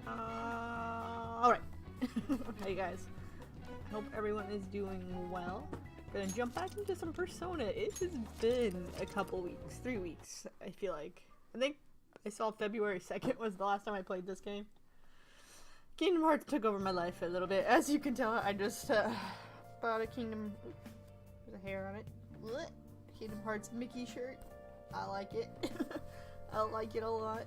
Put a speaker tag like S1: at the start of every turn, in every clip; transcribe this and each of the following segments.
S1: Alright. Hey guys. Hope everyone is doing well. Gonna jump back into some Persona. It has been a couple weeks, 3 weeks, I feel like. I think I saw February 2nd was the last time I played this game. Kingdom Hearts took over my life a little bit. As you can tell, I just bought a Kingdom... There's a hair on it. Blech. Kingdom Hearts Mickey shirt. I like it. I like it a lot.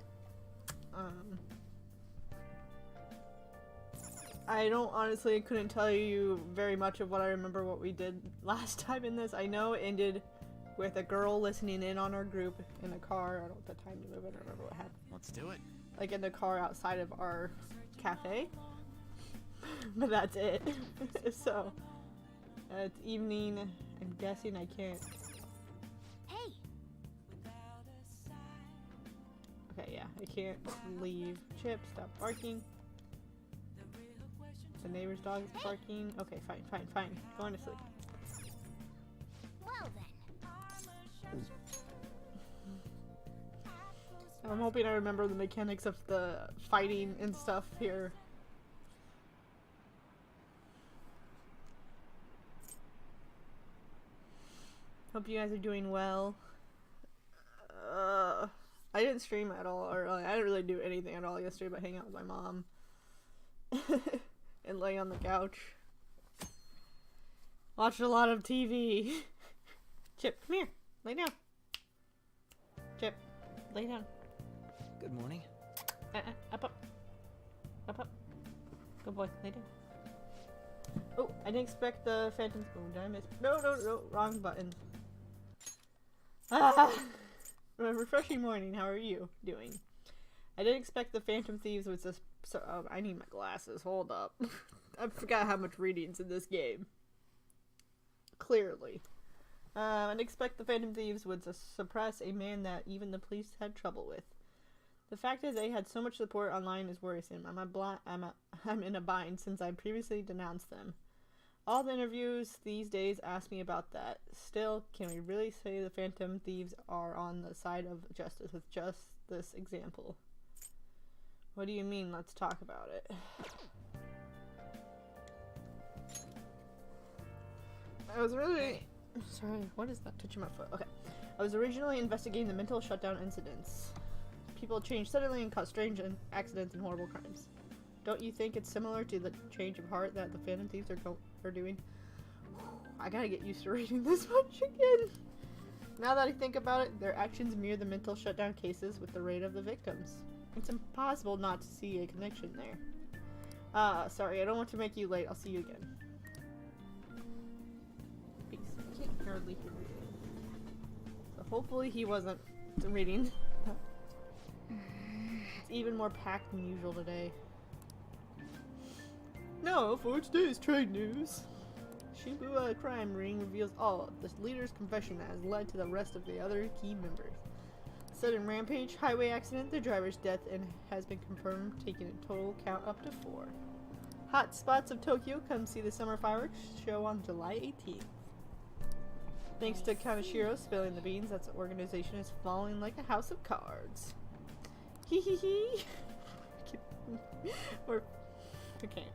S1: I don't honestly couldn't tell you very much of what I remember what we did last time in this. I know it ended with a girl listening in on our group in the car. I don't have the time to move. I don't remember what happened.
S2: Let's do it.
S1: Like in the car outside of our cafe. But that's it. So it's evening. I'm guessing I can't.
S3: Hey.
S1: Okay, yeah, I can't leave. Chip, stop barking. The neighbor's dog is barking. Okay, fine. Going to sleep.
S3: Well then.
S1: I'm hoping I remember the mechanics of the fighting and stuff here. Hope you guys are doing well. I didn't stream at all, or I didn't really do anything at all yesterday but hang out with my mom. And lay on the couch. Watched a lot of TV. Chip, come here. Lay down. Chip, lay down.
S2: Good morning.
S1: Up. Good boy, lay down. Oh, I didn't expect the Phantom Spoon. Did I miss? No, wrong button. Ah! A refreshing morning. How are you doing? I didn't expect the Phantom Thieves was just. So I need my glasses. Hold up. I forgot how much reading's in this game. Clearly. I didn't expect the Phantom Thieves would suppress a man that even the police had trouble with. The fact that they had so much support online is worrisome. I'm in a bind since I previously denounced them. All the interviews these days ask me about that. Still, can we really say the Phantom Thieves are on the side of justice with just this example? What do you mean? Let's talk about it. I was really... Sorry, what is that touching my foot? Okay. I was originally investigating the mental shutdown incidents. People change suddenly and cause strange accidents and horrible crimes. Don't you think it's similar to the change of heart that the Phantom Thieves are doing? I gotta get used to reading this much again. Now that I think about it, their actions mirror the mental shutdown cases with the rate of the victims. It's impossible not to see a connection there. Sorry, I don't want to make you late. I'll see you again. Peace. I can't hardly hear you. So hopefully he wasn't reading. It's even more packed than usual today. No, for today's trade news. Shibuya crime ring reveals all. The leader's confession that has led to the arrest of the other key members. Sudden rampage, highway accident, the driver's death, and has been confirmed, taking a total count up to 4. Hot spots of Tokyo, come see the summer fireworks show on July 18th. Thanks to Kaneshiro spilling the beans, that organization is falling like a house of cards. Hee hee hee. Or okay.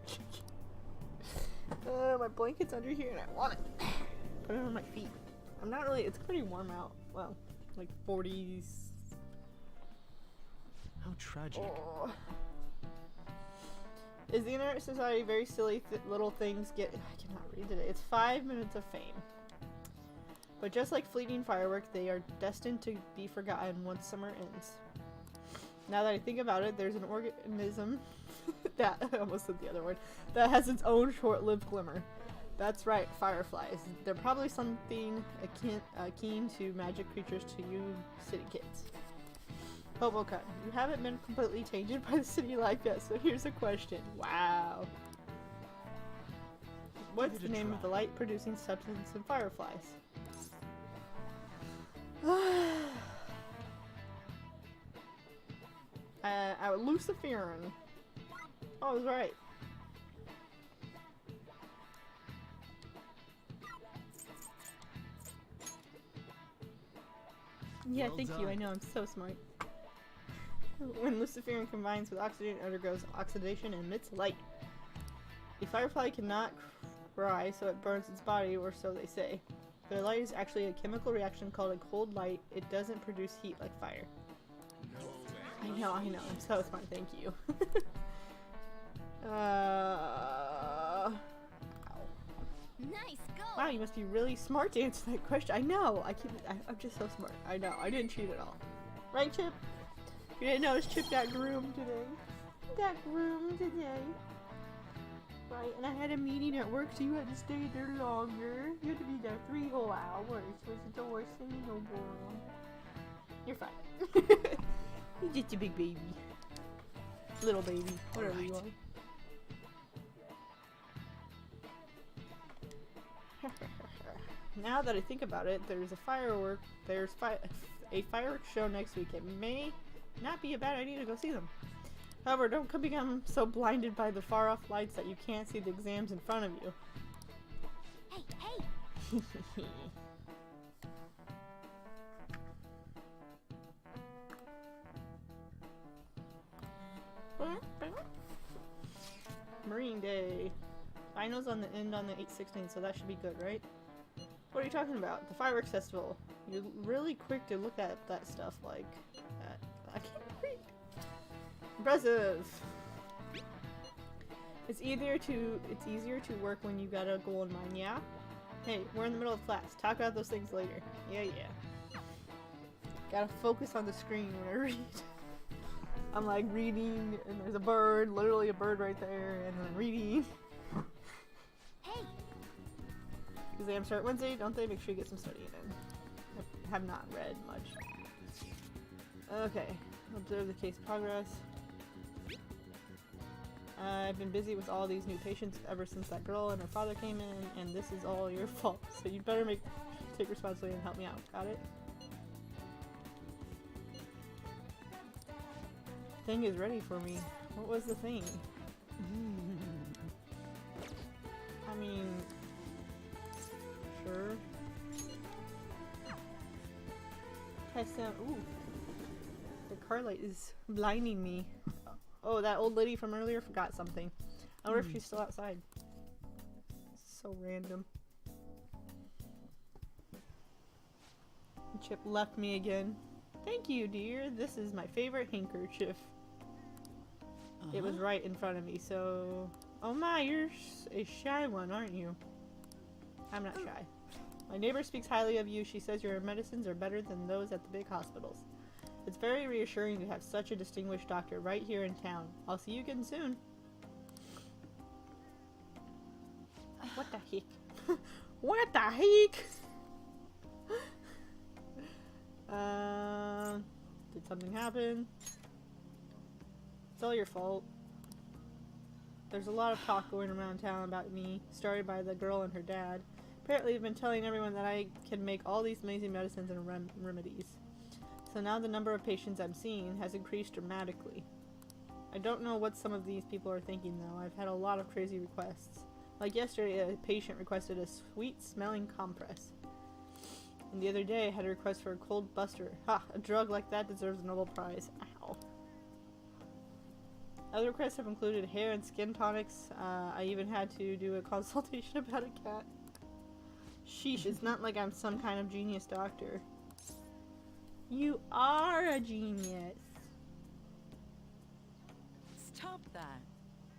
S1: My blanket's under here and I want it. Put it on my feet. I'm not really. It's pretty warm out. Well, like 40s.
S2: How tragic.
S1: Oh. Is the internet society very silly little things get... I cannot read today. It's 5 minutes of fame. But just like fleeting fireworks, they are destined to be forgotten once summer ends. Now that I think about it, there's an organism that... I almost said the other word. That has its own short-lived glimmer. That's right, fireflies. They're probably something akin to magic creatures to you city kids. Hoboken, you haven't been completely tainted by the city life yet, so here's a question. Wow. What's the name of the light-producing substance in fireflies? Luciferin. Oh, I was right. Yeah,
S2: Well
S1: thank you.
S2: done.
S1: I know, I'm so smart. When luciferin combines with oxygen, it undergoes oxidation and emits light. A firefly cannot cry, so it burns its body, or so they say. Their light is actually a chemical reaction called a cold light. It doesn't produce heat like fire. I know. I'm so smart, thank you.
S3: Nice go.
S1: Wow, you must be really smart to answer that question. I know. I'm just so smart. I know. I didn't cheat at all. Right, Chip? You didn't notice Chip got groomed today. Right, and I had a meeting at work, so you had to stay there longer. You had to be there 3 whole hours. Was it the worst thing in the world? You're fine. You're just a big baby. Little baby. Whatever you are. Now that I think about it, there's a fireworks show next week. It may not be a bad idea to go see them. However, don't become so blinded by the far-off lights that you can't see the exams in front of you.
S3: Hey.
S1: Marine Day. Finals on the end on the 8/16, so that should be good, right? What are you talking about? The fireworks festival. You're really quick to look at that stuff like that. I can't read. Impressive. It's easier to work when you got a goal in mind, yeah? Hey, we're in the middle of class. Talk about those things later. Yeah. Gotta focus on the screen when I read. I'm like reading, and there's a bird, literally a bird right there, and then reading.
S3: Hey.
S1: Exams start Wednesday, don't they? Make sure you get some studying in. I have not read much. Okay, observe the case progress. I've been busy with all these new patients ever since that girl and her father came in, and this is all your fault. So you better take responsibility and help me out. Got it? Thing is ready for me. What was the thing? I mean, sure. Ooh. The car light is blinding me. Oh, that old lady from earlier forgot something. I wonder if she's still outside. So random. Chip left me again. Thank you, dear. This is my favorite handkerchief. It was right in front of me, so... Oh my, you're a shy one, aren't you? I'm not shy. My neighbor speaks highly of you. She says your medicines are better than those at the big hospitals. It's very reassuring to have such a distinguished doctor right here in town. I'll see you again soon. What the heck? What the heck? Did something happen? It's all your fault. There's a lot of talk going around town about me, started by the girl and her dad. Apparently I've been telling everyone that I can make all these amazing medicines and remedies. So now the number of patients I'm seeing has increased dramatically. I don't know what some of these people are thinking though. I've had a lot of crazy requests. Like yesterday, a patient requested a sweet-smelling compress. And the other day, I had a request for a cold buster. Ha! A drug like that deserves a Nobel Prize. Ow. Other requests have included hair and skin tonics. I even had to do a consultation about a cat. Sheesh, it's not like I'm some kind of genius doctor. You are a genius.
S4: Stop that.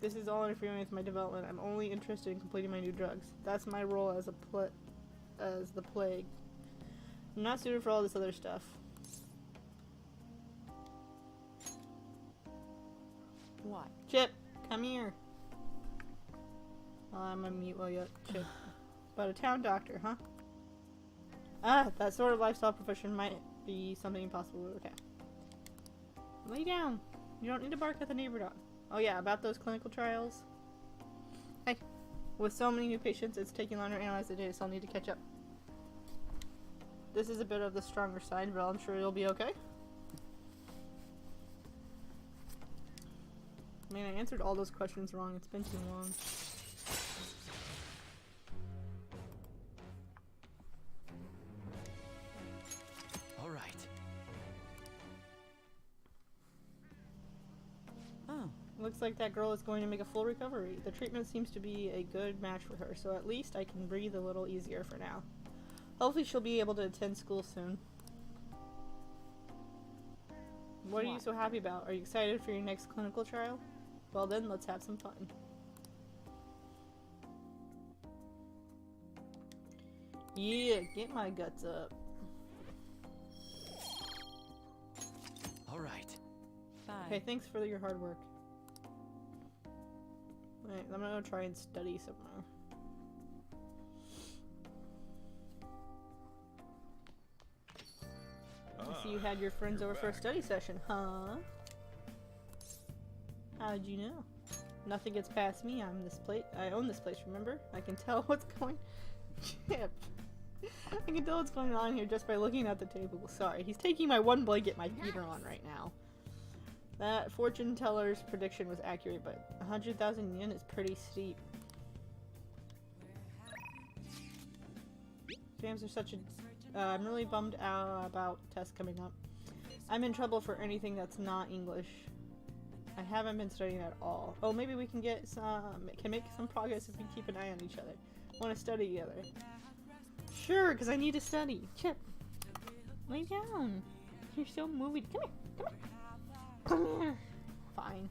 S1: This is all interfering with my development. I'm only interested in completing my new drugs. That's my role as the plague. I'm not suited for all this other stuff.
S4: What?
S1: Chip, come here. I'm gonna mute while you Chip. But a town doctor, huh? Ah, that sort of lifestyle profession might be something impossible. Okay. Lay down. You don't need to bark at the neighbor dog. Oh yeah, about those clinical trials. Hey, with so many new patients, it's taking longer to analyze the data, so I'll need to catch up. This is a bit of the stronger side, but I'm sure you'll be okay. I mean, I answered all those questions wrong. It's been too long.
S2: All right.
S1: Looks like that girl is going to make a full recovery. The treatment seems to be a good match for her, so at least I can breathe a little easier for now. Hopefully she'll be able to attend school soon. What are you so happy about? Are you excited for your next clinical trial? Well then, let's have some fun. Yeah, get my guts up.
S2: All right.
S4: Bye.
S1: Okay, thanks for your hard work. Alright, I'm gonna try and study somewhere. I see you had your friends over for a study session, huh? How'd you know? Nothing gets past me. I own this place, remember? I can tell what's going... Chip. I can tell what's going on here just by looking at the table. Sorry, he's taking my one blanket my feet are on right now. That fortune teller's prediction was accurate, but 100,000 yen is pretty steep. Exams are such a... I'm really bummed out about tests coming up. I'm in trouble for anything that's not English. I haven't been studying at all. Oh, maybe we can make some progress if we keep an eye on each other. Want to study together? Sure, because I need to study. Chip, lay down. You're so moody. Come here. Come here. Fine.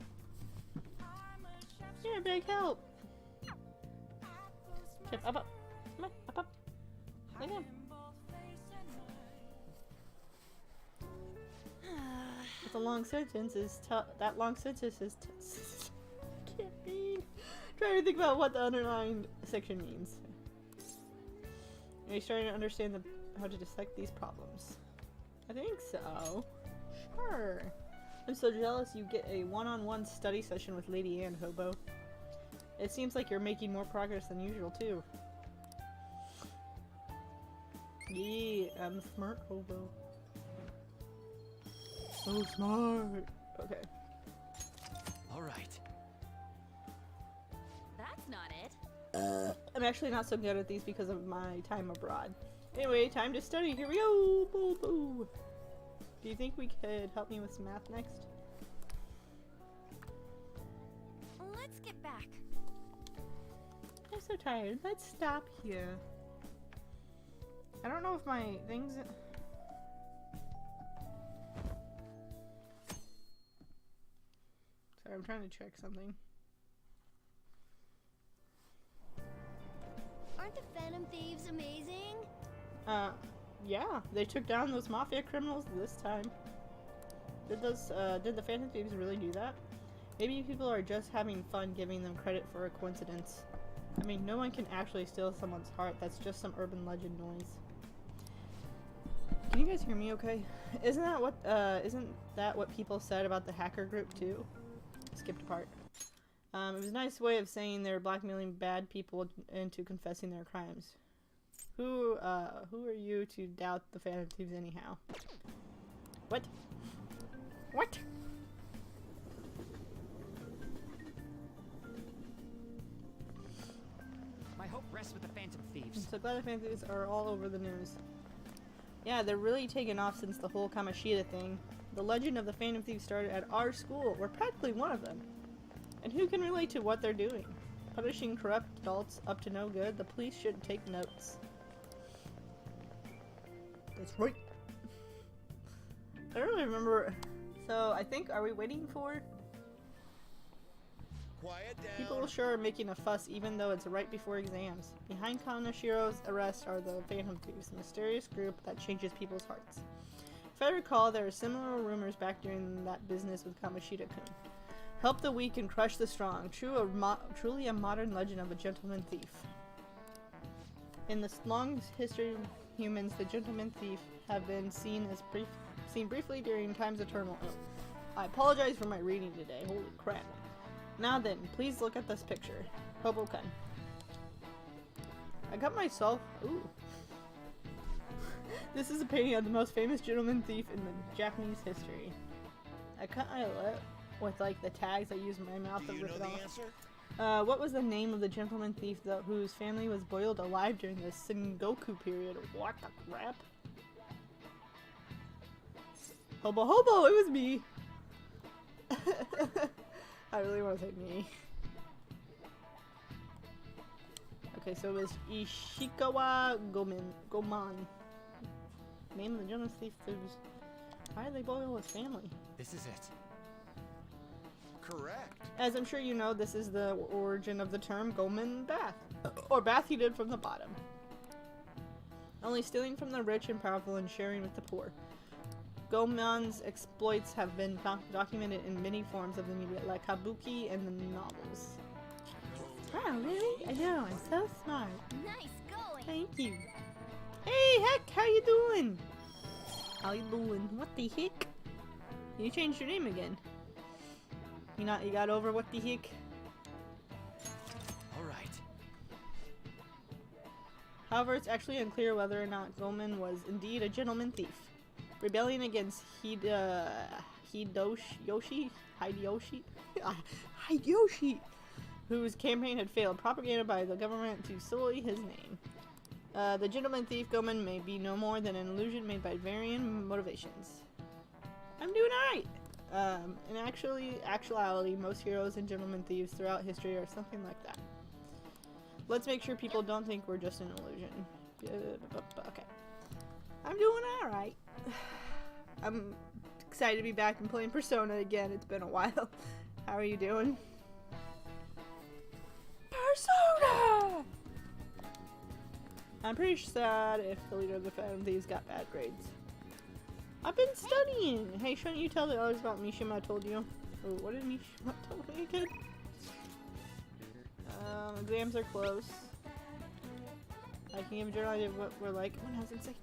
S1: You're a big help. Chip, up. Come on, up. Lay down. That's a long sentence is that long sentence is can't read. Trying to think about what the underlined section means. Are you starting to understand how to dissect these problems? I think so. Sure. I'm so jealous you get a one-on-one study session with Lady Anne, Hobo. It seems like you're making more progress than usual, too. Yeah, I'm a smart hobo. So smart. Okay.
S2: All right.
S3: That's not it.
S1: I'm actually not so good at these because of my time abroad. Anyway, time to study. Here we go. Boo boo. Do you think we could help me with some math next?
S3: Let's get back.
S1: I'm so tired. Let's stop here. I don't know if my things... Sorry, I'm trying to check something.
S3: Aren't the Phantom Thieves amazing?
S1: Yeah, they took down those mafia criminals this time. Did the Phantom Thieves really do that? Maybe people are just having fun giving them credit for a coincidence. I mean, no one can actually steal someone's heart. That's just some urban legend noise. Can you guys hear me okay? Isn't that what people said about the hacker group too? Skipped a part. It was a nice way of saying they're blackmailing bad people into confessing their crimes. Who are you to doubt the Phantom Thieves anyhow? What? What?
S5: My hope rests with the Phantom Thieves.
S1: I'm so glad the Phantom Thieves are all over the news. Yeah, they're really taken off since the whole Kamoshida thing. The legend of the Phantom Thieves started at our school. We're practically one of them. And who can relate to what they're doing? Punishing corrupt adults up to no good? The police should take notes. That's right. I don't really remember. So, I think, are we waiting for...
S6: Quiet down.
S1: People sure are making a fuss even though it's right before exams. Behind Kanashiro's arrest are the Phantom Thieves, a mysterious group that changes people's hearts. If I recall, there were similar rumors back during that business with Kamoshida-kun. Help the weak and crush the strong. Truly a modern legend of a gentleman thief. In the long history of humans, the gentleman thief have been seen briefly during times of turmoil. I apologize for my reading today. Holy crap. Now then, please look at this picture. Hoboken. I got myself... Ooh. This is a painting of the most famous gentleman thief in the Japanese history. I cut my lip with like the tags. I used my mouth to
S6: Do you
S1: rip
S6: know
S1: it
S6: the
S1: off.
S6: answer?
S1: What was the name of the gentleman thief whose family was boiled alive during the Sengoku period? What the crap? Hobo, it was me! I really want to say me. Okay, so it was Ishikawa Goman. Name of the gentleman's thief. Why did they boil his family?
S2: This is it.
S6: Correct.
S1: As I'm sure you know, this is the origin of the term Goman Bath. Or bath heated from the bottom. Only stealing from the rich and powerful and sharing with the poor. Goman's exploits have been documented in many forms of the media, like kabuki and the novels. Wow, really? I know, I'm so smart.
S3: Nice going.
S1: Thank you. Hey, Heck, how you doing? How you doing? What the heck? You changed your name again. You got over what the heck?
S2: All right.
S1: However, it's actually unclear whether or not Goman was indeed a gentleman thief. Rebelling against Hideyoshi, whose campaign had failed, propagated by the government to sully his name. The gentleman thief Goman may be no more than an illusion made by varying motivations. I'm doing alright! In actuality, most heroes and gentleman thieves throughout history are something like that. Let's make sure people don't think we're just an illusion. Okay. I'm doing alright. I'm excited to be back and playing Persona again. It's been a while. How are you doing? Persona! I'm pretty sad if the leader of the Phantom Thieves got bad grades. I've been studying! Hey, shouldn't you tell the others about Mishima told you? Oh, what did Mishima tell me again? Exams are close. I can give a general idea of what we're like. When I was in second.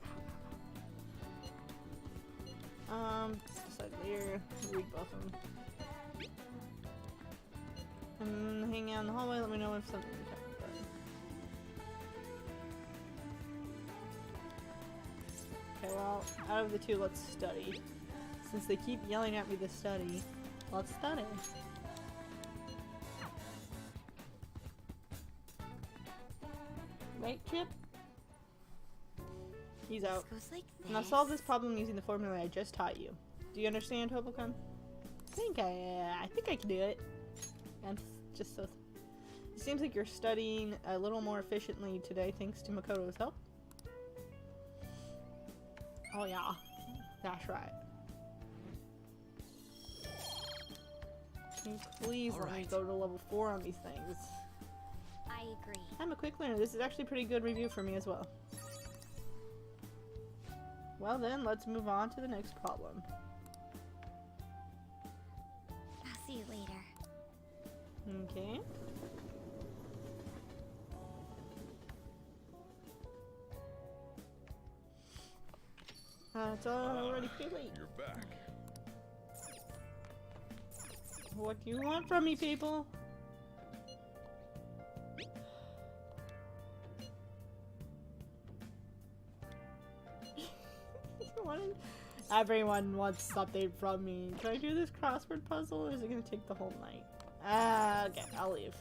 S1: Decide later. Read both of them. And hang out in the hallway. Let me know if something comes up. Okay, well, out of the two, let's study. Since they keep yelling at me to study, let's study. Right, Chip? He's out.
S3: This goes like this.
S1: Now solve this problem using the formula I just taught you. Do you understand, Hobokun? I think I can do it. I'm just so... It seems like you're studying a little more efficiently today thanks to Makoto's help. Oh yeah, that's right. Can you please let me go to level 4 on these things?
S3: I agree.
S1: I'm a quick learner. This is actually a pretty good review for me as well. Well then, let's move on to the next problem.
S3: I'll see you later.
S1: Okay. It's already pretty late.
S6: You're back.
S1: What do you want from me, people? Everyone wants something from me. Can I do this crossword puzzle, or is it gonna take the whole night? Okay, I'll leave.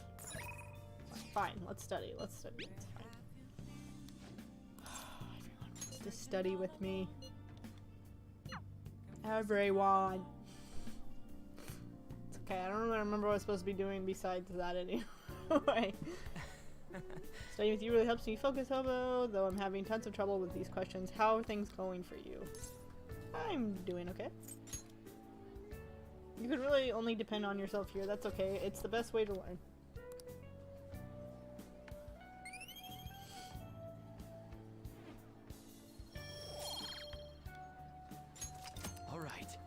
S1: Fine, let's study. Let's study. It's fine. Everyone wants to study with me. Everyone. It's okay. I don't really remember what I was supposed to be doing besides that anyway. Studying with you really helps me focus, Hobo, though I'm having tons of trouble with these questions. How are things going for you? I'm doing okay. You can really only depend on yourself here. That's okay. It's the best way to learn.
S2: Alright.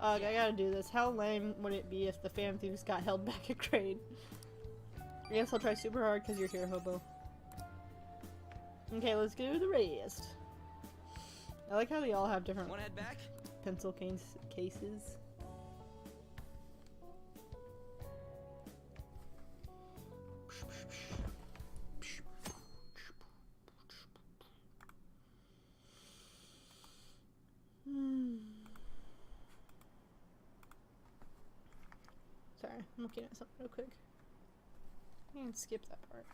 S1: I gotta do this. How lame would it be if the Phantom Thieves got held back a grade? I guess I'll try super hard because you're here, Hobo. Okay, let's do the rest. I like how they all have different
S5: Wanna head back?
S1: pencil cases. Sorry, I'm looking at something real quick. I can skip that part.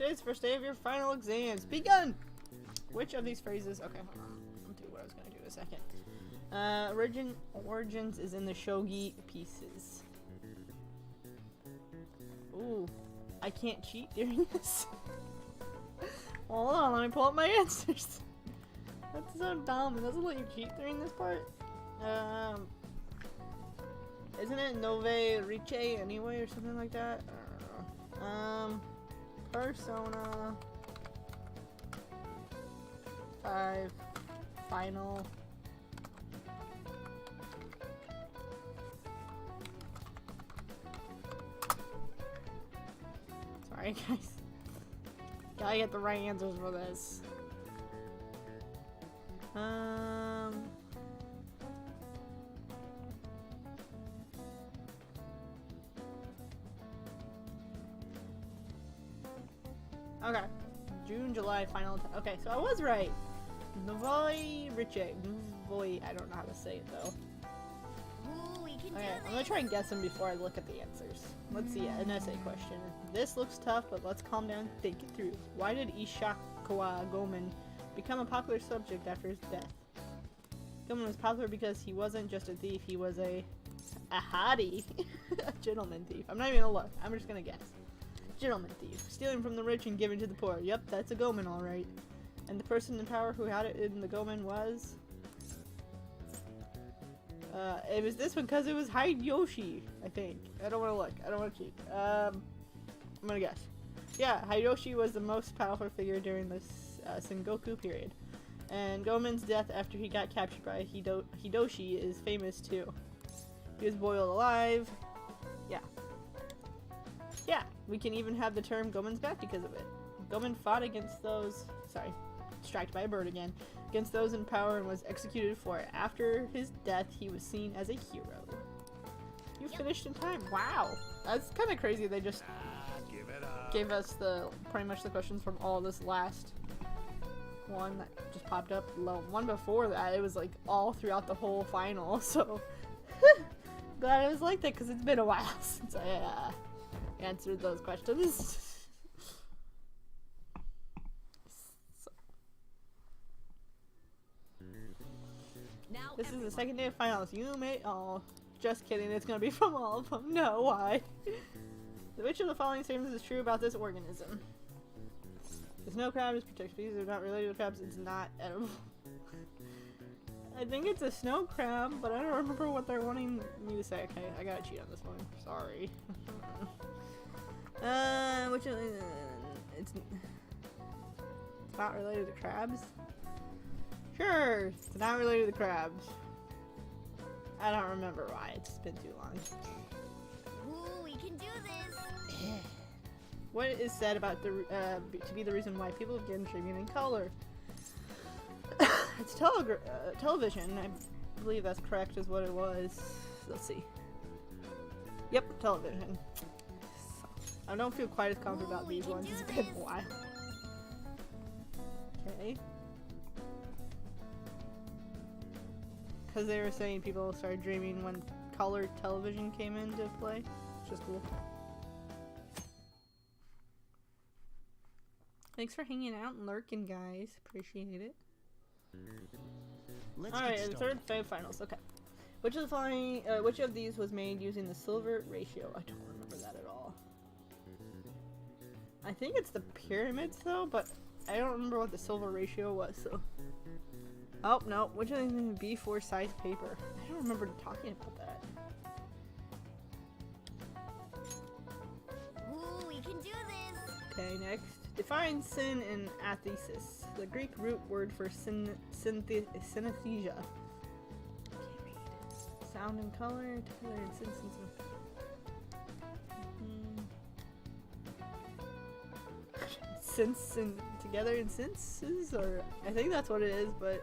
S1: Today's the first day of your final exams. Begun! Which of these phrases... Okay, hold on. I'll do what I was going to do in a second. Origins is in the shogi pieces. Ooh. I can't cheat during this. Hold on, let me pull up my answers. That's so dumb. It doesn't let you cheat during this part. Isn't it Nove Riche anyway or something like that? I don't know. Persona 5 final. Sorry guys. Gotta get the right answers for this. Okay. June, July, final. Okay, so I was right. Novoy Riche. Novoy. I don't know how to say it though.
S3: Ooh, we can
S1: Okay,
S3: do
S1: I'm gonna try and guess them before I look at the answers. Let's see, an essay question. This looks tough, but let's calm down and think it through. Why did Ishikawa Gomen become a popular subject after his death? Gomen was popular because he wasn't just a thief, he was a hottie. A gentleman thief. I'm not even gonna look, I'm just gonna guess. Gentleman thief. Stealing from the rich and giving to the poor. Yep, that's a Gomen alright. And the person in power who had it in the Gomen was... it was this one because it was Hideyoshi, I think. I don't want to look. I don't want to cheat. I'm gonna guess. Yeah, Hideyoshi was the most powerful figure during this Sengoku period. And Gomen's death after he got captured by Hideyoshi is famous too. He was boiled alive. Yeah. Yeah, we can even have the term Gomen's back because of it. Gomen fought against those... Sorry, distracted by a bird again. Against those in power and was executed for it. After his death, he was seen as a hero. You finished in time. Wow. That's kind of crazy. They just gave us pretty much the questions from all this last one that just popped up. One before that, it was like all throughout the whole final. So glad it was like that because it's been a while since I answered those questions.
S3: Now
S1: This is the second day of finals. You may... Oh, just kidding. It's gonna be from all of them. No, why? Which of the following statements is true about this organism? The snow crab is protected species. They're not related to crabs. It's not edible. I think it's a snow crab, but I don't remember what they're wanting me to say. Okay, I gotta cheat on this one. Sorry. Which of it's not related to crabs? Sure, it's not related to crabs. I don't remember why. It's been too long.
S3: Ooh, we can do this.
S1: What is said about the to be the reason why people begin dreaming in color? It's television. I believe that's correct, is what it was. Let's see. Yep, television. I don't feel quite as confident about these ones. It's been a while. Okay. Because they were saying people started dreaming when color television came into play, which is cool. Thanks for hanging out and lurking, guys. Appreciate it. Alright, the third finals. Okay. Which of the following? Which of these was made using the silver ratio? I don't remember that at all. I think it's the pyramids though, but I don't remember what the silver ratio was. So. Oh no! Which of these is B4 size paper? I don't remember talking about that.
S3: Ooh, we can do this.
S1: Okay, next. Define sin and athesis. The Greek root word for synesthesia. Can't read. Sound and color, together and senses. Sense and together in senses, or I think that's what it is, but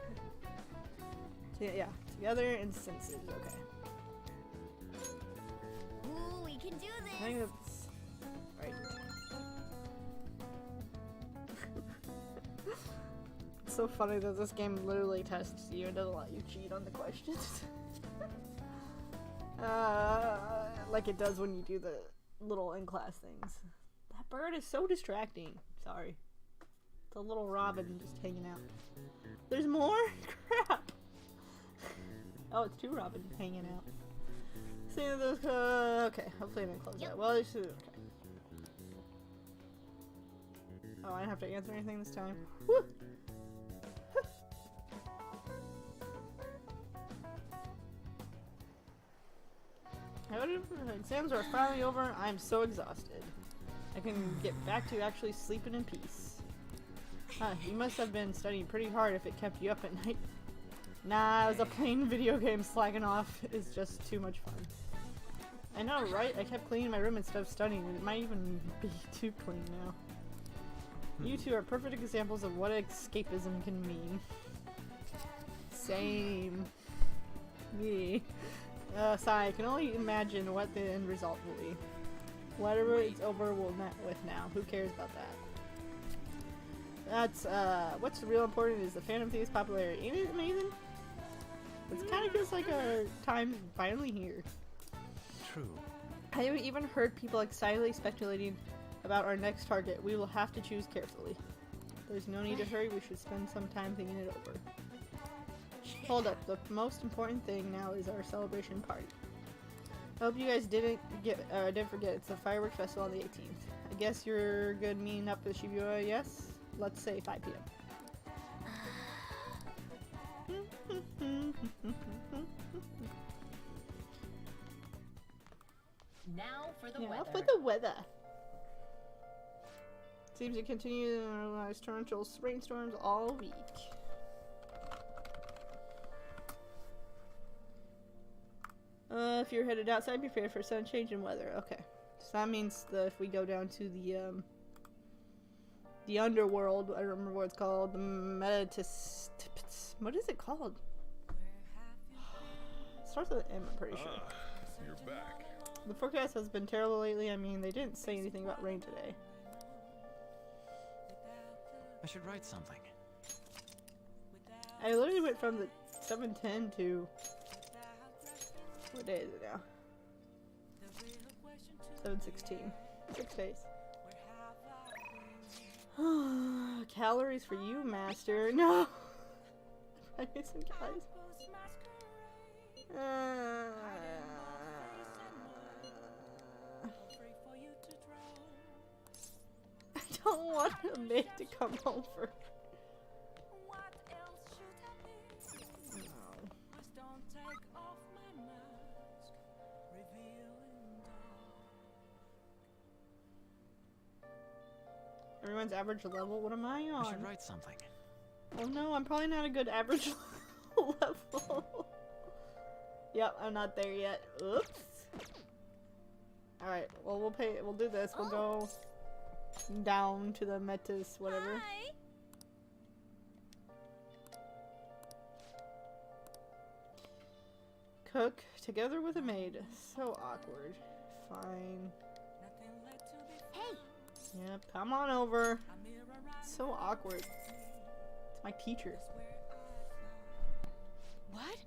S1: yeah, together in senses. Okay.
S3: Ooh, we can do
S1: I think
S3: this.
S1: that's right. It's so funny that this game literally tests you and doesn't let you cheat on the questions. Like it does when you do the little in-class things. That bird is so distracting. Sorry. It's a little robin just hanging out. There's more? Crap! Oh, it's 2 robins hanging out. See those, okay, hopefully I didn't close that. Well, it's okay. Oh, I didn't have to answer anything this time. Woo! Exams are finally over. I'm so exhausted. I can get back to actually sleeping in peace. You must have been studying pretty hard if it kept you up at night. Nah, it was a plain video game. Slacking off is just too much fun. I know, right? I kept cleaning my room instead of studying. It might even be too clean now. You two are perfect examples of what escapism can mean. Same. Me. Sigh, I can only imagine what the end result will be. Whatever it's over with now. Who cares about that? That's, what's real important is the Phantom Thieves' popularity. Ain't it amazing? It kind of feels like our time finally here.
S2: True.
S1: I even heard people excitedly speculating about our next target. We will have to choose carefully. There's no need to hurry. We should spend some time thinking it over. Hold up. The most important thing now is our celebration party. I hope you guys didn't forget. It's the fireworks festival on the 18th. I guess you're good meeting up with Shibuya, yes? Let's say 5 p.m.
S6: Now for the
S1: Now
S6: weather.
S1: for the weather. Seems to continue torrential rainstorms all week. If you're headed outside, be prepared for sun change in weather. Okay, so that means that if we go down to the underworld, I don't remember what it's called, the Metis. What is it called? It starts with an M, I'm pretty sure.
S7: You're back.
S1: The forecast has been terrible lately. I mean, they didn't say anything about rain today.
S2: I should write something.
S1: I literally went from the 7:10 to what day is it now? 7:16. 6 days. Calories for you, master. No. I need some calories. I don't want a maid to come over. Everyone's average level? What am I on?
S2: I should write something.
S1: Oh no, I'm probably not a good average level. Yep, I'm not there yet. Oops. Alright, well we'll do this. We'll go down to the Metis, whatever.
S3: Hi.
S1: Cook together with a maid. So awkward. Fine.
S3: Hey.
S1: Yep, come on over. So awkward. It's my teacher.
S4: What?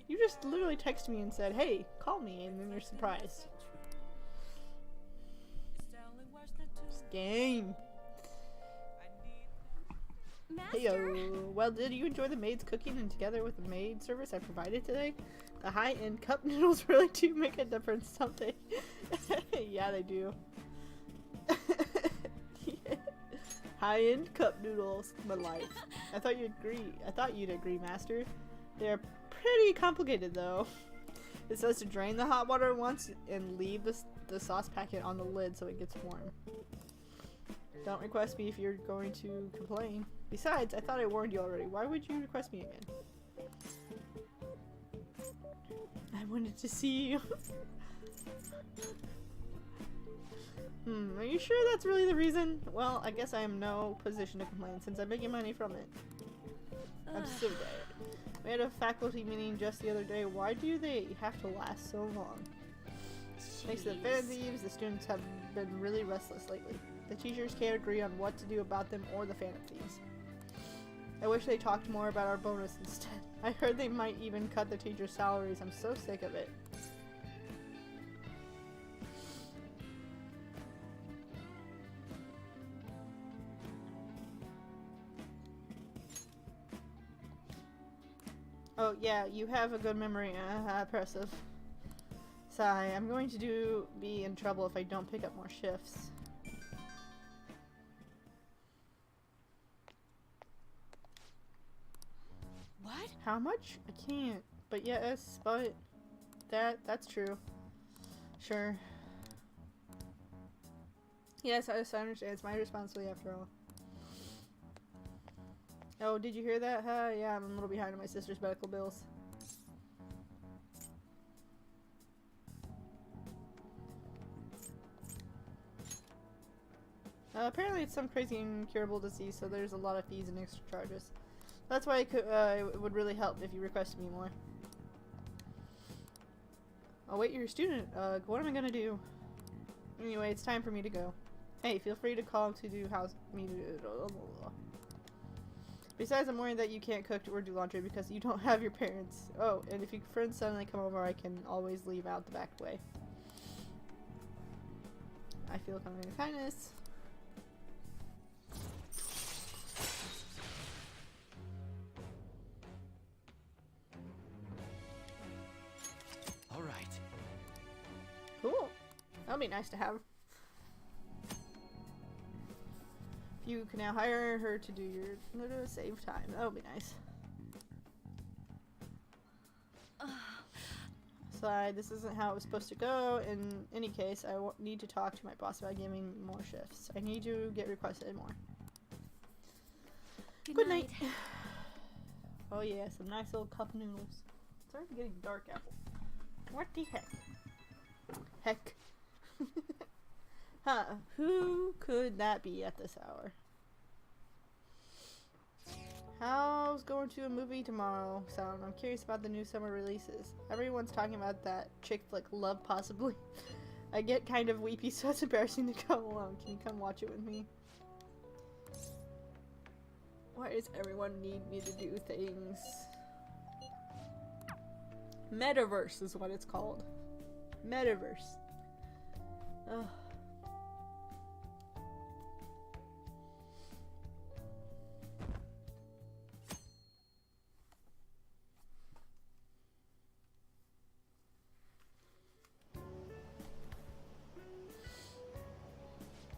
S1: You just literally texted me and said, hey, call me, and then you're surprised. Game.
S3: Master.
S1: Heyo. Well, did you enjoy the maid's cooking and together with the maid service I provided today? The high-end cup noodles really do make a difference, don't they? Yeah, they do. Yeah. High-end cup noodles, my life. I thought you'd agree, master. They're pretty complicated, though. It says to drain the hot water once and leave the sauce packet on the lid so it gets warm. Don't request me if you're going to complain. Besides, I thought I warned you already. Why would you request me again? I wanted to see you. Are you sure that's really the reason? Well, I guess I am in no position to complain since I'm making money from it. I'm so dead. We had a faculty meeting just the other day. Why do they have to last so long? Thanks to the Phantom Thieves, the students have been really restless lately. The teachers can't agree on what to do about them or the Phantom Thieves. I wish they talked more about our bonus instead. I heard they might even cut the teachers' salaries. I'm so sick of it. Oh, yeah, you have a good memory. Impressive. Sigh, I'm going to be in trouble if I don't pick up more shifts.
S4: What?
S1: How much? I can't. But yes, but that's true. Sure. Yes, I understand. It's my responsibility after all. Oh, did you hear that? Yeah, I'm a little behind on my sister's medical bills. Apparently it's some crazy incurable disease, so there's a lot of fees and extra charges. That's why it would really help if you requested me more. Oh wait, you're a student. What am I gonna do? Anyway, it's time for me to go. Hey, feel free to call to do Besides, I'm worried that you can't cook or do laundry because you don't have your parents. Oh, and if your friends suddenly come over, I can always leave out the back way. I feel coming with kindness.
S2: All right.
S1: Cool. That'll be nice to have. You can now hire her to do your save time. That'll be nice. Slide, this isn't how it was supposed to go. In any case, I need to talk to my boss about giving more shifts. I need to get requested more. Good night. Oh yeah, some nice little cup noodles. It's already getting dark, Apple. What the heck? Heck. Huh, who could that be at this hour? How's going to a movie tomorrow sound? I'm curious about the new summer releases. Everyone's talking about that chick flick, Love Possibly. I get kind of weepy, so it's embarrassing to go alone. Can you come watch it with me? Why does everyone need me to do things? Metaverse is what it's called. Metaverse. Ugh.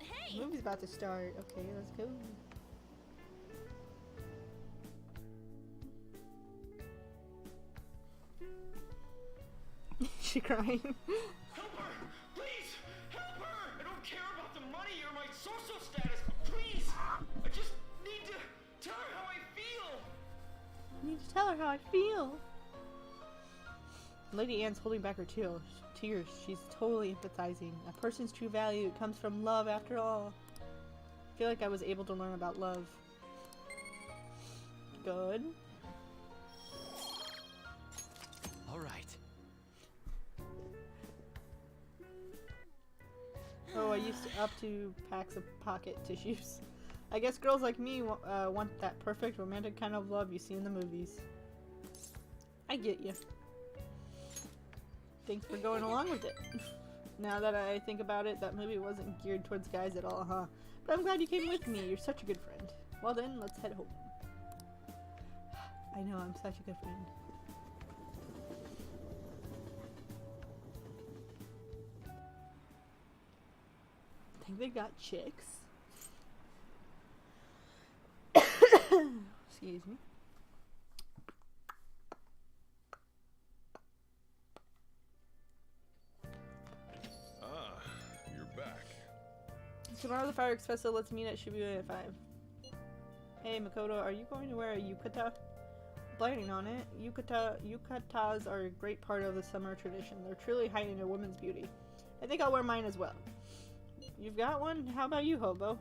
S3: Hey!
S1: The movie's about to start. Okay, let's go. She crying.
S6: Help her! Please! Help her! I don't care about the money or my social status. Please! I just need to tell her how I feel.
S1: I need to tell her how I feel. Lady Anne's holding back her tears. She's totally empathizing. A person's true value comes from love after all. I feel like I was able to learn about love. Good.
S2: All right.
S1: Oh, I used to up to packs of pocket tissues. I guess girls like me want that perfect romantic kind of love you see in the movies. I get you. Thanks for going along with it. Now that I think about it, that movie wasn't geared towards guys at all, huh? But I'm glad you came with me. You're such a good friend. Well then, let's head home. I know, I'm such a good friend. I think they got chicks. Excuse me.
S7: Ah, you're back.
S1: Tomorrow the fireworks festival. Let's meet at Shibuya at 5. Hey Makoto, are you going to wear a yukata? Planning on it. Yukatas are a great part of the summer tradition. They're truly hiding a woman's beauty. I think I'll wear mine as well. You've got one? How about you, Hobo?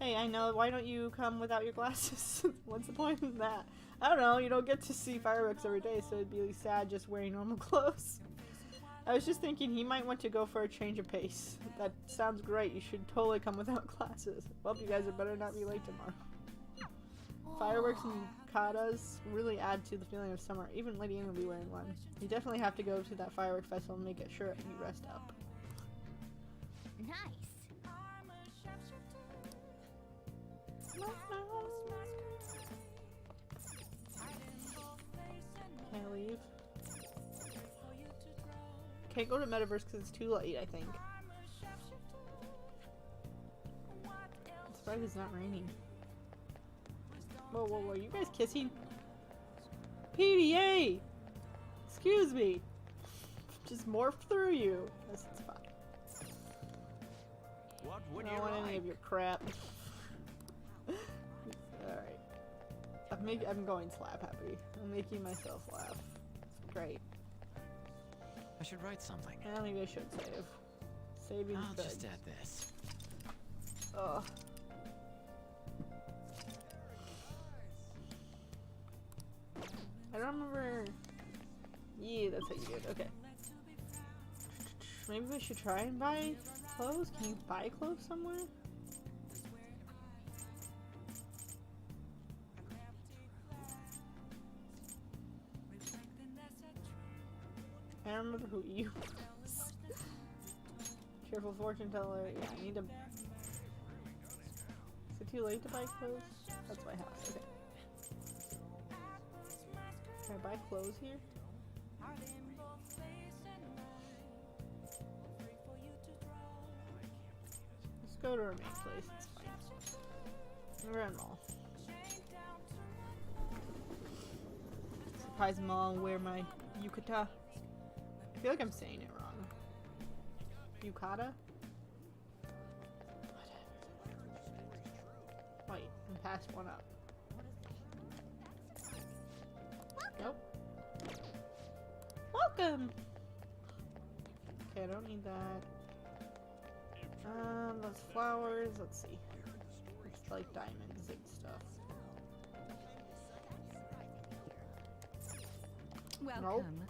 S1: Hey, I know. Why don't you come without your glasses? What's the point in that? I don't know. You don't get to see fireworks every day, so it'd be sad just wearing normal clothes. I was just thinking he might want to go for a change of pace. That sounds great. You should totally come without glasses. Well, you guys had better not be late tomorrow. Fireworks and katas really add to the feeling of summer. Even Lady Anne will be wearing one. You definitely have to go to that firework festival and make it sure you rest up.
S3: Nice.
S1: Can't go to Metaverse because it's too late, I think. I'm surprised it's not raining. Whoa, whoa, whoa, are you guys kissing? PDA! Excuse me! Just morphed through you. Yes, it's fine.
S2: What
S1: I
S2: would
S1: don't
S2: you
S1: want
S2: like?
S1: any of your crap. Alright. I'm going slap happy. I'm making myself laugh. It's great.
S2: I should write something.
S1: Yeah, maybe I should save. Saving's
S2: I'll
S1: good.
S2: just add this.
S1: Ugh. I don't remember. Yeah, that's how you do it. Okay. Maybe we should try and buy clothes? Can you buy clothes somewhere? I don't remember who you was. Cheerful fortune teller. Yeah, I need to. Is it too late to buy clothes? That's my house. Okay. Can I buy clothes here? Let's go to our main place. It's fine. We're in mall. Surprise mall. Wear my yukata. I feel like I'm saying it wrong. Yukata? Wait, I passed one up. Nope. Welcome! Okay, I don't need that. Those flowers, let's see. It's like diamonds and stuff.
S4: Welcome.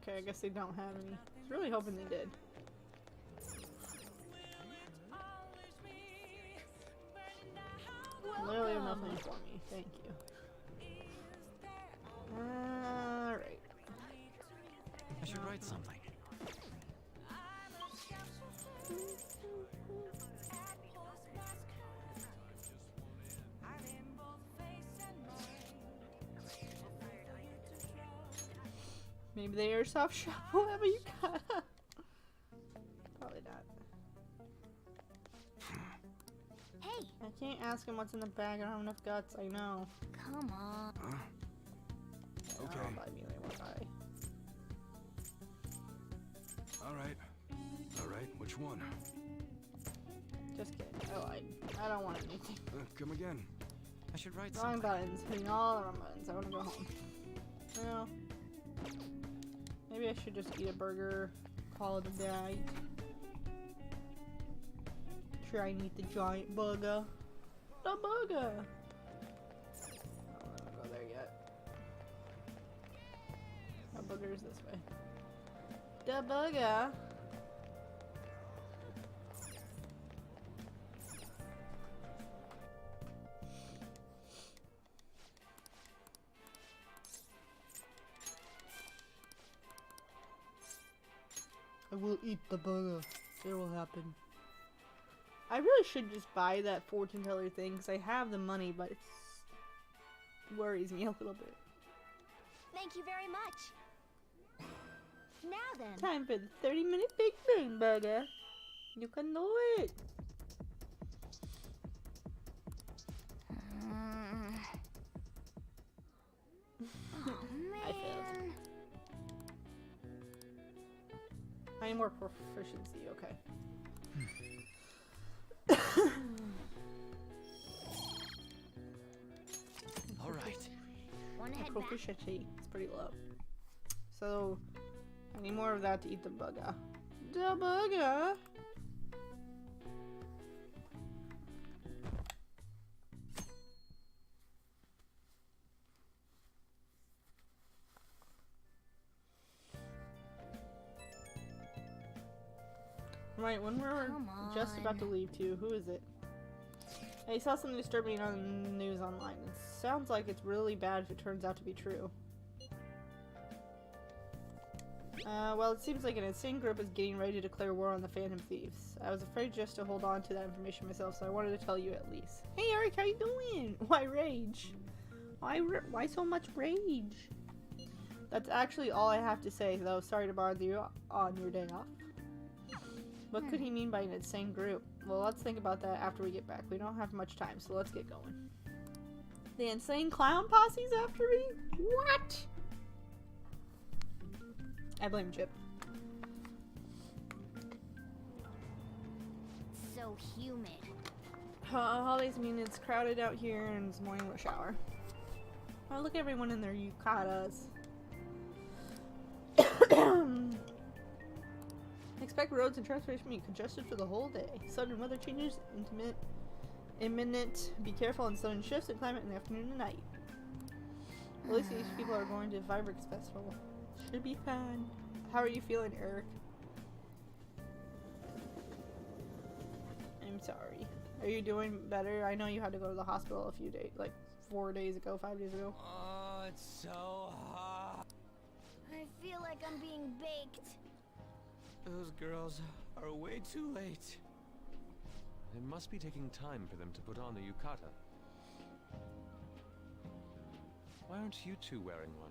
S1: Okay, I guess they don't have any. I was really hoping they did. Literally have nothing for me. Thank you. Alright.
S2: I should write something.
S1: Maybe the airsoft shop will have a yukata. Probably not.
S3: Hey,
S1: I can't ask him what's in the bag. I don't have enough guts. I know.
S3: come on.
S7: Okay.
S1: I'll buy me what I buy.
S7: All right. Which one?
S1: Just kidding. I don't want anything.
S7: Come again.
S2: I should write
S1: Wrong
S2: something.
S1: buttons. Hitting all the wrong buttons. I want to go home. Well, maybe I should just eat a burger. Call it a day. Try and eat the giant burger. The burger! I don't want to go there yet. The burger is this way. The burger! I will eat the burger. It will happen. I really should just buy that fortune teller thing because I have the money, but it worries me a little bit.
S3: Thank you very much. Now then.
S1: Time for the 30-minute Big Moon Burger. You can do it.
S3: Oh
S1: I failed.
S3: man.
S1: I need more proficiency. Okay.
S2: All right.
S3: Wanna
S1: My
S3: head back?
S1: proficiency is pretty low. So, I need more of that to eat the burger. The burger! Right, when we're
S3: Come
S1: just about to
S3: on.
S1: leave too, who is it? I saw something disturbing on the news online. It sounds like it's really bad if it turns out to be true. Well, it seems like an insane group is getting ready to declare war on the Phantom Thieves. I was afraid just to hold on to that information myself, so I wanted to tell you at least. Hey Eric, how you doing? Why rage? Why so much rage? That's actually all I have to say, though. Sorry to bother you on your day off. What could he mean by an insane group? Well, let's think about that after we get back. We don't have much time, so let's get going. The insane clown posse's after me? What? I blame Chip.
S3: So humid.
S1: Holidays mean it's crowded out here and it's morning rush hour. Oh, look at everyone in their yukatas. Expect roads and transportation to be congested for the whole day. Sudden weather changes, imminent. Be careful in sudden shifts in climate in the afternoon and night. At least these people are going to Vibrix Festival. Should be fun. How are you feeling, Eric? I'm sorry. Are you doing better? I know you had to go to the hospital a few days, like 4 days ago, 5 days ago.
S6: Oh, it's so hot.
S3: I feel like I'm being baked.
S6: Those girls are way too late.
S8: It must be taking time for them to put on a yukata. Why aren't you two wearing one?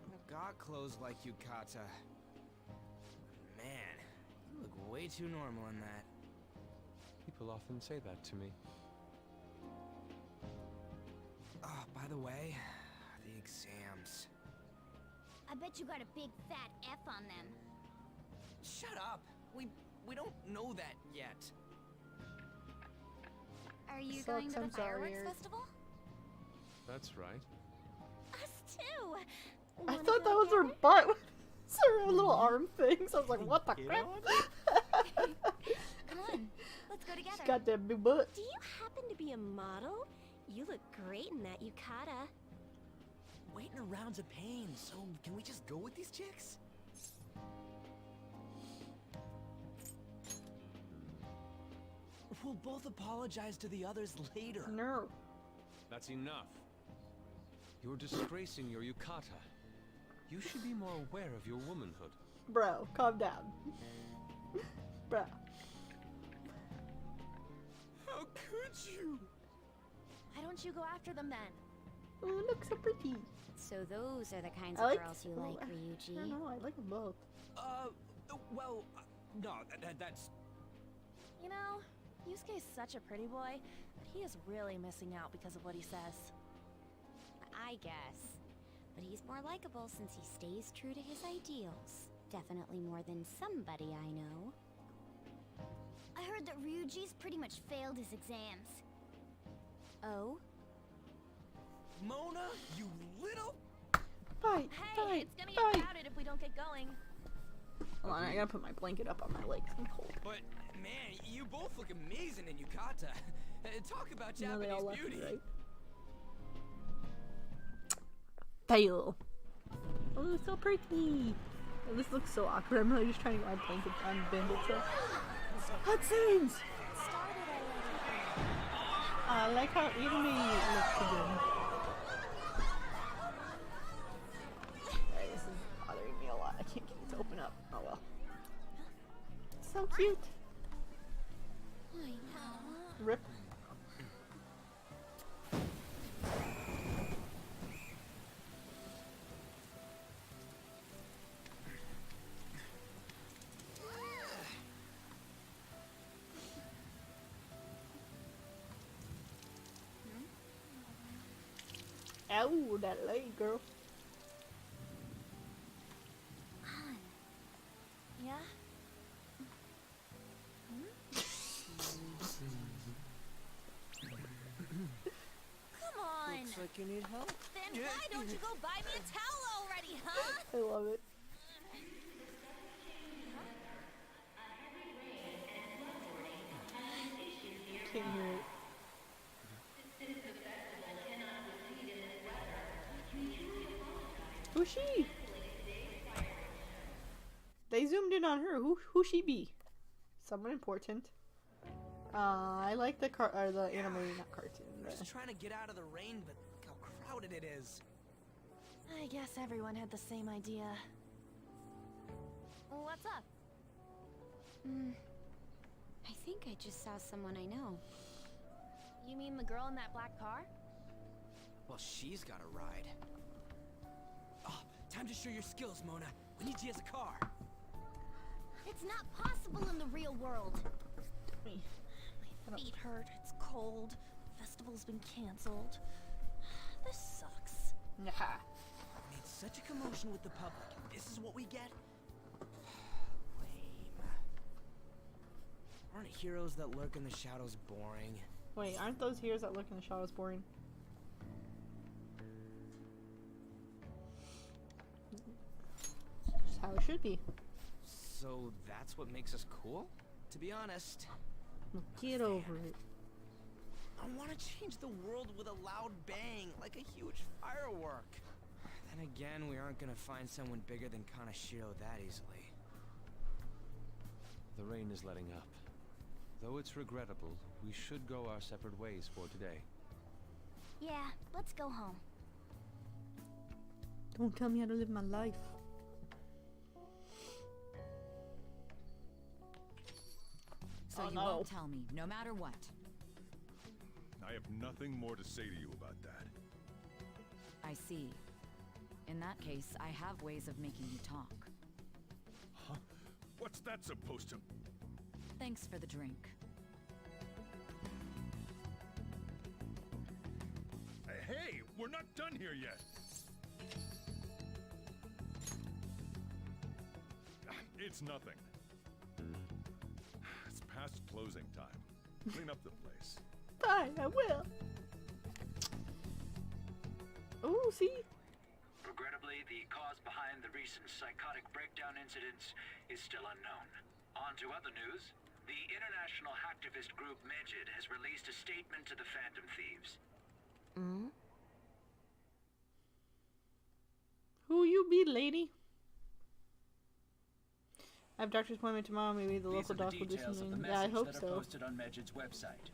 S6: I've got clothes like yukata. Man, you look way too normal in that.
S8: People often say that to me.
S6: Oh, by the way, the exams.
S3: I bet you got a big fat F on them.
S6: Shut up. We don't know that yet.
S3: Are you
S1: Sucks,
S3: going to the
S1: I'm sorry,
S3: fireworks
S1: Eric.
S3: festival?
S8: That's right.
S3: Us too.
S1: I
S3: Wanna
S1: thought
S3: go
S1: that was her
S3: together?
S1: butt with her little arm things. I was like, what the
S6: Get
S1: crap?
S3: Come on, let's go together.
S1: She's got that big butt.
S9: Do you happen to be a model? You look great in that yukata.
S6: Waiting around's a pain, so can we just go with these chicks? We'll both apologize to the others later.
S1: No.
S8: That's enough. You're disgracing your yukata. You should be more aware of your womanhood.
S1: Bro, calm down. Bro.
S6: How could you?
S9: Why don't you go after them then?
S1: Oh, look so pretty.
S3: So those are the kinds
S1: I
S3: of
S1: like-
S3: girls you
S1: oh,
S3: like,
S1: I
S3: Ryuji.
S1: don't know, I like them both.
S6: Well, no, that's...
S9: You know, Yusuke's such a pretty boy, but he is really missing out because of what he says.
S3: I guess. But he's more likable since he stays true to his ideals. Definitely more than somebody I know. I heard that Ryuji's pretty much failed his exams. Oh?
S6: Mona, you little...
S1: Fight,
S9: Hey,
S1: fight,
S9: it's gonna
S1: fight.
S9: get crowded if we don't get going.
S1: Hold on, I gotta put my blanket up on my legs. I'm cold.
S6: But, man, you both look amazing in yukata. Talk about
S1: You know they all
S6: Japanese
S1: left me,
S6: beauty.
S1: right? Fail. Oh, so pretty. Oh, this looks so awkward. I'm really just trying to get my blanket unbend itself. Cutscenes! I like how animated it looks again. Alright, this is bothering me a lot. I can't get it to open up. Oh well. So cute. Rip. Ow, that leg, girl.
S9: Yeah?
S3: Come on!
S6: Looks like you need help.
S3: Then why don't you go buy me a towel already, huh?
S1: I love it. Can't hear it. Who's she? They zoomed in on her. Who she be? Someone important. I like the anime, not cartoon.
S6: Just trying to get out of the rain, but look how crowded it is.
S9: I guess everyone had the same idea. what's up?
S3: I think I just saw someone I know.
S9: You mean the girl in that black car?
S5: Well, she's got a ride. Oh, time to show your skills, Mona. We need you as a car.
S3: It's not possible in the real world.
S1: Me.
S9: My feet hurt, it's cold. Festival's been canceled. This sucks.
S1: Nah.
S5: Made such a commotion with the public. This is what we get? Lame. Aren't heroes that lurk in the shadows boring?
S1: Wait, aren't those heroes that look in the shadows boring? Just how it should be.
S5: So that's what makes us cool? To be honest,
S1: Get over it.
S5: I want to change the world with a loud bang, like a huge firework. Then again, we aren't gonna find someone bigger than Kanashiro that easily.
S8: The rain is letting up. Though it's regrettable, we should go our separate ways for today.
S3: Yeah, let's go home.
S1: Don't tell me how to live my life.
S10: So
S1: Oh,
S10: you
S1: no.
S10: won't tell me, no matter what.
S7: I have nothing more to say to you about that.
S10: I see. In that case, I have ways of making you talk.
S7: Huh? What's that supposed to...
S10: Thanks for the drink.
S7: Hey, we're not done here yet. It's nothing. It's past closing time. Clean up the place.
S1: Fine, I will. Oh, see?
S11: Regrettably, the cause behind the recent psychotic breakdown incidents is still unknown. On to other news. The international hacktivist group Medjed has released a statement to the Phantom Thieves.
S1: Who you be, lady? I have doctor's appointment tomorrow. Maybe the
S11: These
S1: local
S11: are the
S1: doc will do
S11: details of the
S1: something. Yeah, I
S11: message
S1: hope
S11: that are
S1: so.
S11: posted on Medjed's website.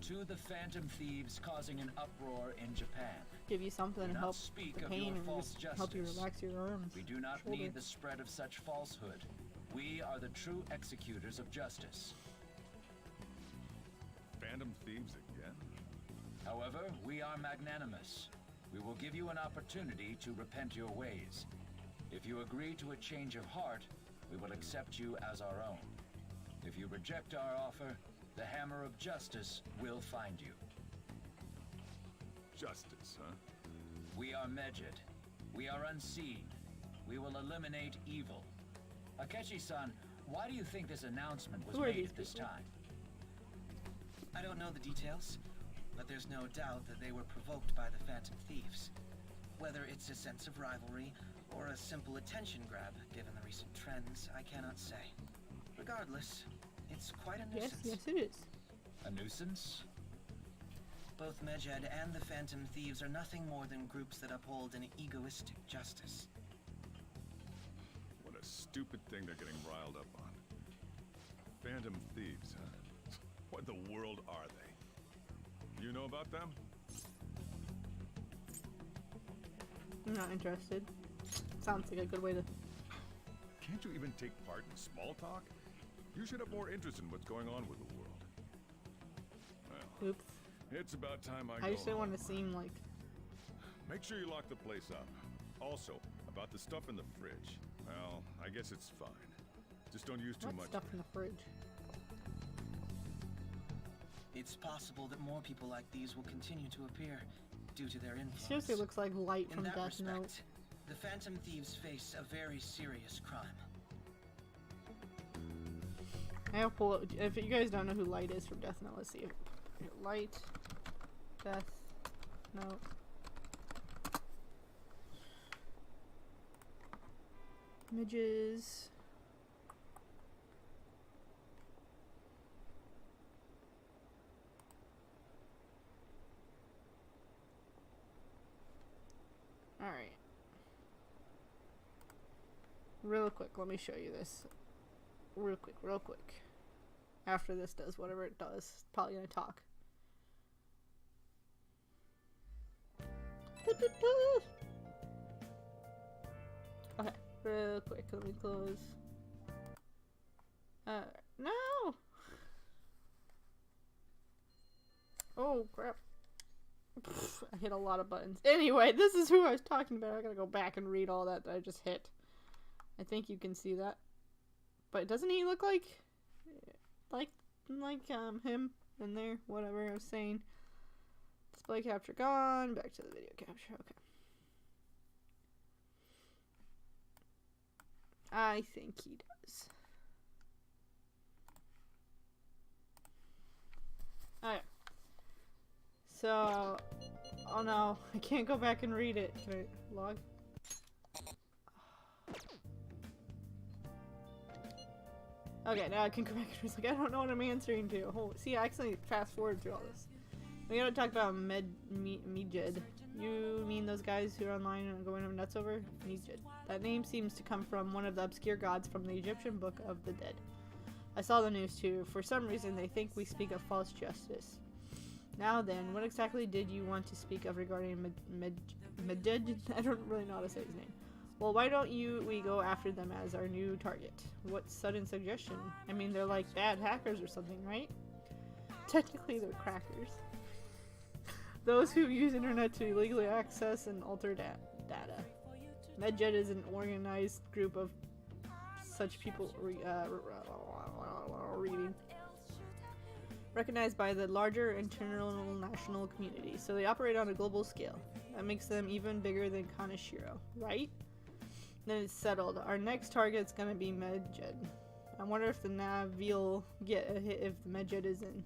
S11: To the Phantom Thieves causing an uproar in Japan.
S1: Give you something
S11: Do
S1: to
S11: not
S1: help
S11: speak
S1: the
S11: of
S1: pain
S11: your
S1: and
S11: false
S1: just help you
S11: justice.
S1: relax your arms.
S11: We do not
S1: shoulder.
S11: need the spread of such falsehood. We are the true executors of justice.
S7: Phantom Thieves again?
S11: However, we are magnanimous. We will give you an opportunity to repent your ways. If you agree to a change of heart, we will accept you as our own. If you reject our offer, the hammer of justice will find you.
S7: Justice, huh?
S11: We are Medjed. We are unseen. We will eliminate evil. Akechi-san, why do you think this announcement was
S1: Who are
S11: made
S1: these
S11: at this
S1: people?
S11: time?
S12: I don't know the details, but there's no doubt that they were provoked by the Phantom Thieves. Whether it's a sense of rivalry or a simple attention grab, given the recent trends, I cannot say. Regardless, it's quite a
S1: Yes,
S12: nuisance.
S1: yes it is.
S11: A nuisance?
S12: Both Medjed and the Phantom Thieves are nothing more than groups that uphold an egoistic justice.
S7: What a stupid thing they're getting riled up on. Phantom Thieves, huh? What the world are they? You know about them?
S1: I'm not interested. Sounds like a good way to...
S7: Can't you even take part in small talk? You should have more interest in what's going on with the world. Well,
S1: Oops.
S7: it's about time I
S1: I
S7: go
S1: just didn't want to
S7: home.
S1: seem like...
S7: Make sure you lock the place up. Also, about the stuff in the fridge. Well, I guess it's fine. Just don't use too
S1: What
S7: much.
S1: stuff in the fridge?
S12: It's possible that more people like these will continue to appear due to their influence.
S1: Seriously looks like Light
S12: In
S1: from
S12: that
S1: Death
S12: respect,
S1: Note.
S12: the Phantom Thieves face a very serious crime.
S1: I'll pull up... If you guys don't know who Light is from Death Note, let's see. Light... Death Note... Images... Alright. Real quick, let me show you this. Real quick. After this does whatever it does. It's probably gonna talk. Okay, real quick, let me close. Oh, crap. I hit a lot of buttons. Anyway, this is who I was talking about. I gotta go back and read all that I just hit. I think you can see that. But doesn't he look like him in there? Whatever I was saying. Display capture gone. Back to the video capture. Okay. I think he does. Alright. So, oh no, I can't go back and read it. Can I log? Okay, now I can go back and read. Like, I don't know what I'm answering to. Oh, see, I accidentally fast forward through all this. We gotta talk about Medjed. You mean those guys who are online and going nuts over? Medjed. That name seems to come from one of the obscure gods from the Egyptian Book of the Dead. I saw the news too. For some reason, they think we speak of false justice. Now then, what exactly did you want to speak of regarding Medjed? I don't really know how to say his name. Well, why don't we go after them as our new target? What sudden suggestion? I mean, they're like bad hackers or something, right? Technically, they're crackers. Those who use internet to illegally access and alter data. Medjed is an organized group of such people reading. Recognized by the larger international community, so they operate on a global scale. That makes them even bigger than Kaneshiro, right? Then it's settled. Our next target's gonna be Medjed. I wonder if the Na'vi'll get a hit if the Medjed is in.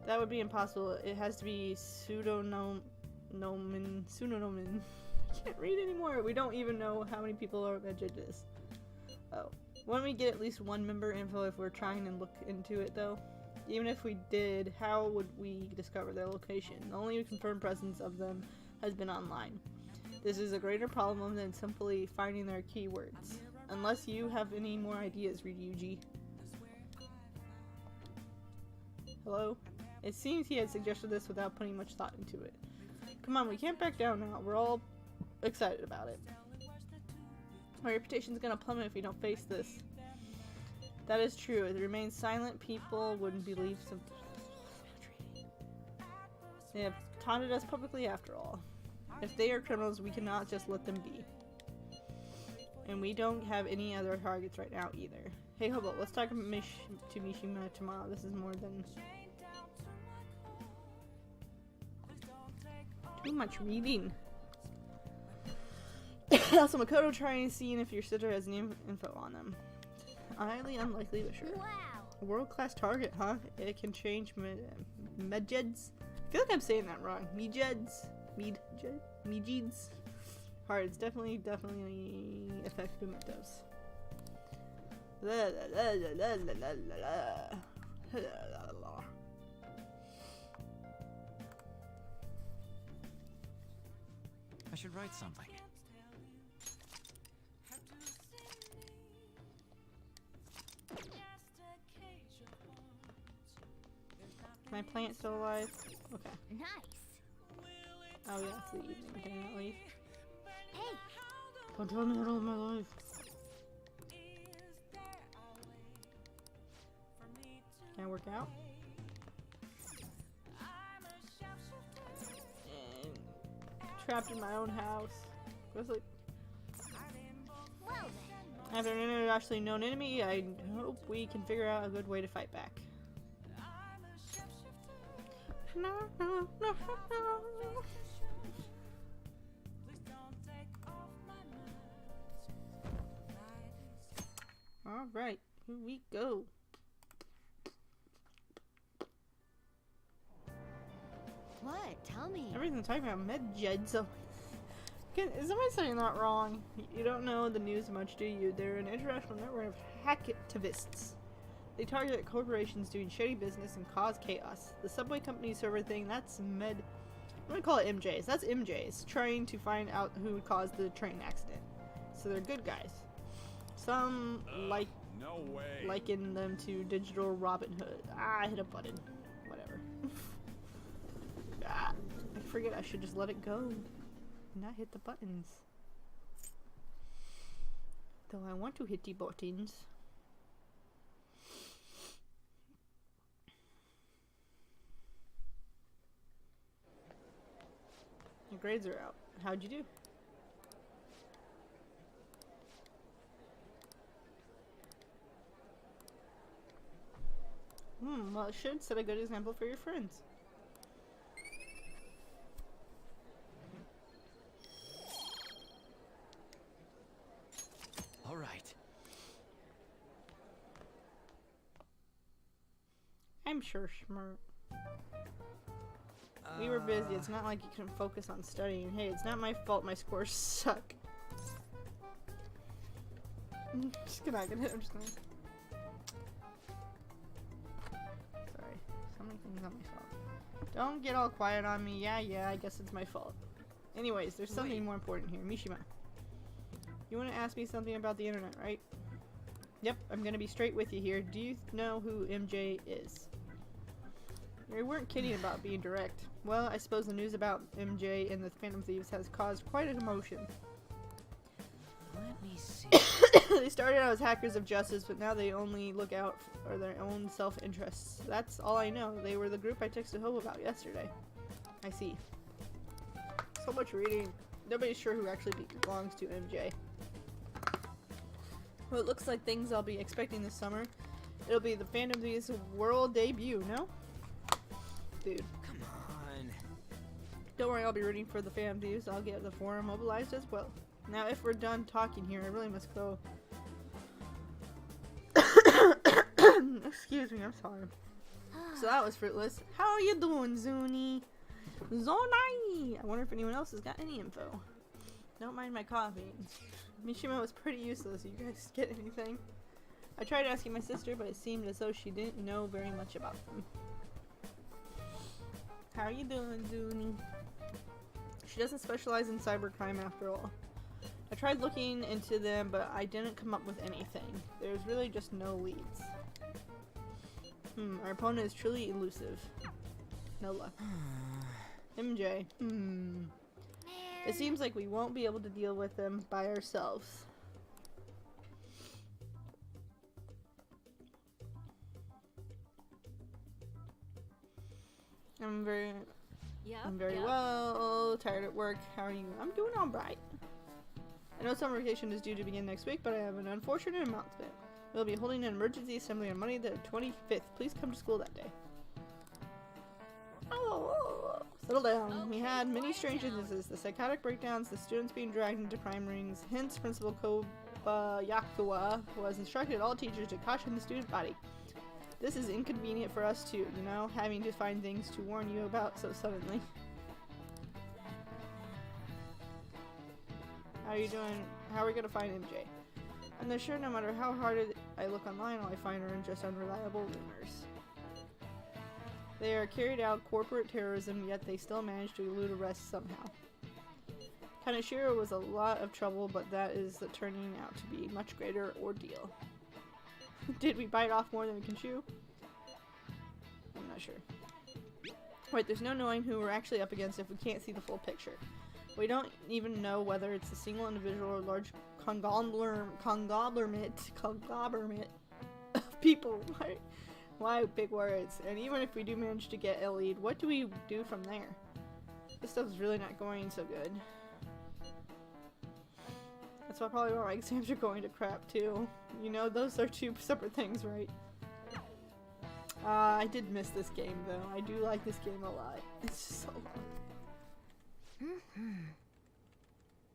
S1: That would be impossible. It has to be pseudonomen. I can't read anymore. We don't even know how many people our Medjed is. Oh. Wouldn't we get at least one member info if we're trying to look into it, though? Even if we did, how would we discover their location? The only confirmed presence of them has been online. This is a greater problem than simply finding their keywords. Unless you have any more ideas, Ryuji. Hello? It seems he had suggested this without putting much thought into it. Come on, we can't back down now. We're all excited about it. Our reputation's gonna plummet if we don't face this. That is true. If it remains silent, people wouldn't believe some. They have taunted us publicly after all. If they are criminals, we cannot just let them be. And we don't have any other targets right now either. Hey Hobo, let's talk to Mishima tomorrow. This is more than too much reading. Also, Makoto trying seeing if your sister has any info on them. Highly unlikely, but sure.
S3: Wow.
S1: World-class target, huh? It can change Medjeds. I feel like I'm saying that wrong. Medjeds. Hard. It's definitely affect mementos.
S2: I should write something.
S1: My plant still alive? Okay.
S3: Nice.
S1: Oh yeah, it's the evening. Can I not leave?
S3: Hey.
S1: Don't tell me how to live my life. Can I work out? And trapped in my own house. Go sleep.
S3: Well then.
S1: After an internationally known enemy, I hope we can figure out a good way to fight back. No. Alright, here we go.
S3: What? Tell me.
S1: Everything's talking about Medjed, so... Is somebody saying that wrong? You don't know the news much, do you? They're an international network of hacktivists. They target corporations doing shady business and cause chaos. The subway company server thing, that's I'm gonna call it MJ's. That's MJ's, trying to find out who caused the train accident. So they're good guys. Some liken them to digital Robin Hood. I hit a button. Whatever. I forget I should just let it go. And not hit the buttons. Though I want to hit the buttons. grades are out. How'd you do? Well, it should set a good example for your friends.
S2: All right.
S1: I'm sure, Schmurt. We were busy. It's not like you couldn't focus on studying. Hey, it's not my fault my scores suck. I'm just gonna. Sorry. So many things on my fault. Don't get all quiet on me. Yeah, I guess it's my fault. Anyways, there's something more important here. Mishima. You want to ask me something about the internet, right? Yep, I'm gonna be straight with you here. Do you know who MJ is? We weren't kidding about being direct. Well, I suppose the news about MJ and the Phantom Thieves has caused quite a commotion.
S2: Let me see.
S1: They started out as hackers of justice, but now they only look out for their own self-interests. That's all I know. They were the group I texted Hope about yesterday. I see. So much reading. Nobody's sure who actually belongs to MJ. Well, it looks like things I'll be expecting this summer. It'll be the Phantom Thieves world debut, no? Dude.
S5: Come on.
S1: Don't worry, I'll be rooting for the Phantom Thieves. I'll get the forum mobilized as well. Now, if we're done talking here, I really must go. Excuse me, I'm sorry. So that was fruitless. How are you doing, Zuni? Zonai! I wonder if anyone else has got any info. Don't mind my coffee. Mishima was pretty useless. You guys get anything? I tried asking my sister, but it seemed as though she didn't know very much about them. How are you doing, Zuni? She doesn't specialize in cybercrime after all. I tried looking into them, but I didn't come up with anything. There's really just no leads. Our opponent is truly elusive. No luck. MJ. It seems like we won't be able to deal with them by ourselves. I'm very well. Tired at work. How are you? I'm doing alright. I know summer vacation is due to begin next week, but I have an unfortunate announcement. We'll be holding an emergency assembly on Monday the 25th. Please come to school that day. Oh, settle down. Okay, we had many strange instances. The psychotic breakdowns, the students being dragged into crime rings. Hence, Principal Kobayakawa was instructed all teachers to caution the student body. This is inconvenient for us too, you know, having to find things to warn you about so suddenly. How are you doing? How are we gonna find MJ? I'm not sure. No matter how hard I look online, all I find are just unreliable rumors. They are carried out corporate terrorism, yet they still manage to elude arrest somehow. Kaneshiro was a lot of trouble, but that is turning out to be a much greater ordeal. Did we bite off more than we can chew? I'm not sure. Wait, there's no knowing who we're actually up against if we can't see the full picture. We don't even know whether it's a single individual or large conglomerate of people. Why big words? And even if we do manage to get a lead, what do we do from there? This stuff's really not going so good. That's probably why my exams are going to crap too. You know, those are two separate things, right? I did miss this game though. I do like this game a lot. It's just so long.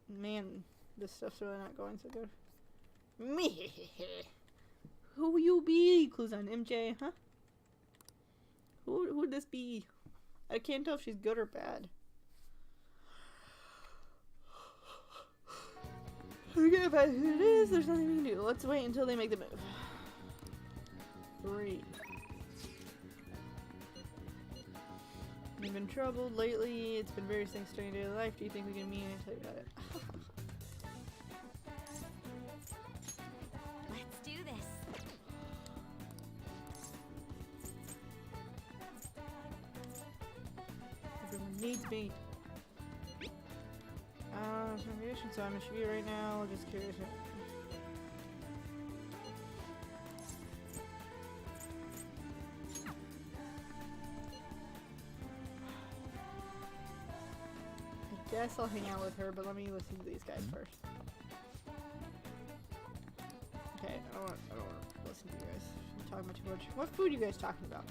S1: Man, this stuff's really not going so good. Who you be? Clues on MJ, huh? Who would this be? I can't tell if she's good or bad. Forget about who it is, there's nothing we can do. Let's wait until they make the move. 3. You've been troubled lately. It's been various things during daily life. Do you think we can meet and tell you about it?
S3: Let's do this.
S1: Everyone needs me. So I'm in Shibuya right now. Just curious. I guess I'll hang out with her, but let me listen to these guys first. Okay, I don't want to listen to you guys. I'm talking about too much. What food are you guys talking about?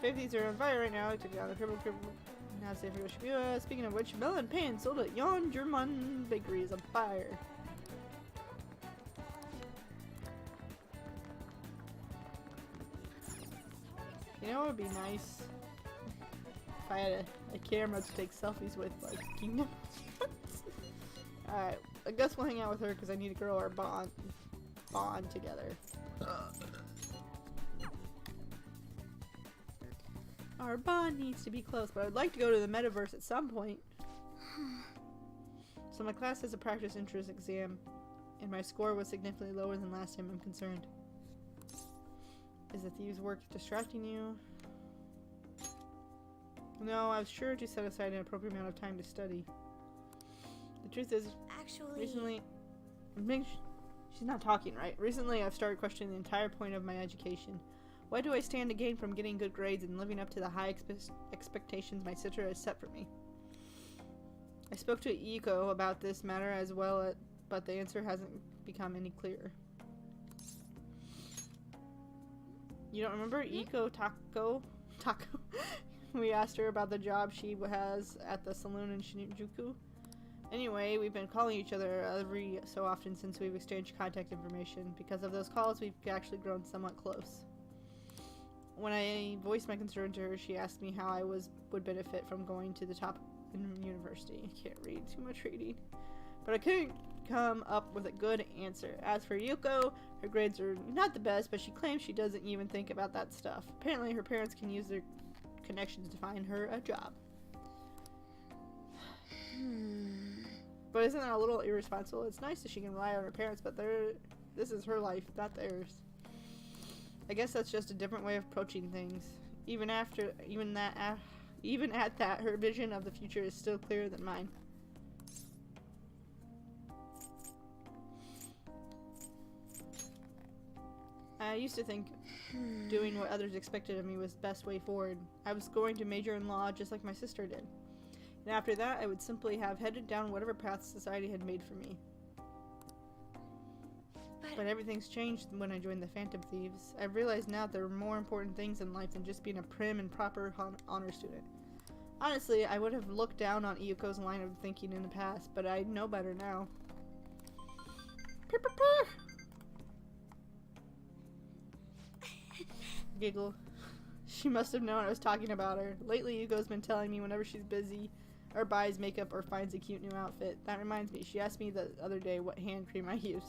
S1: 50s are on fire right now. I took down the cribble. Now safe for Shibuya. Speaking of which, melon pan sold at Yon German Bakery is on fire. You know what would be nice? If I had a camera to take selfies with, like Kingdom. Alright, I guess we'll hang out with her because I need to grow our bond together. Our bond needs to be close, but I'd like to go to the metaverse at some point. So my class has a practice interest exam, and my score was significantly lower than last time. I'm concerned. Is the thieves' work distracting you? No, I was sure to set aside an appropriate amount of time to study. The truth is,
S3: actually,
S1: recently, she's not talking, right? Recently, I've started questioning the entire point of my education. What do I stand to gain from getting good grades and living up to the high expectations my sister has set for me? I spoke to Iko about this matter as well, but the answer hasn't become any clearer. You don't remember Iko Taco? We asked her about the job she has at the saloon in Shinjuku. Anyway, we've been calling each other every so often since we've exchanged contact information. Because of those calls, we've actually grown somewhat close. When I voiced my concern to her, she asked me how I would benefit from going to the top university. I can't read, too much reading. But I couldn't come up with a good answer. As for Yuko, her grades are not the best, but she claims she doesn't even think about that stuff. Apparently, her parents can use their connections to find her a job. But isn't that a little irresponsible? It's nice that she can rely on her parents, but this is her life, not theirs. I guess that's just a different way of approaching things. Even at that, her vision of the future is still clearer than mine. I used to think doing what others expected of me was the best way forward. I was going to major in law just like my sister did. And after that, I would simply have headed down whatever path society had made for me. But everything's changed when I joined the Phantom Thieves. I've realized now there are more important things in life than just being a prim and proper honor student. Honestly, I would have looked down on Iyuko's line of thinking in the past, but I know better now. Giggle. She must have known I was talking about her. Lately, Yuko's been telling me whenever she's busy, or buys makeup, or finds a cute new outfit. That reminds me, she asked me the other day what hand cream I use.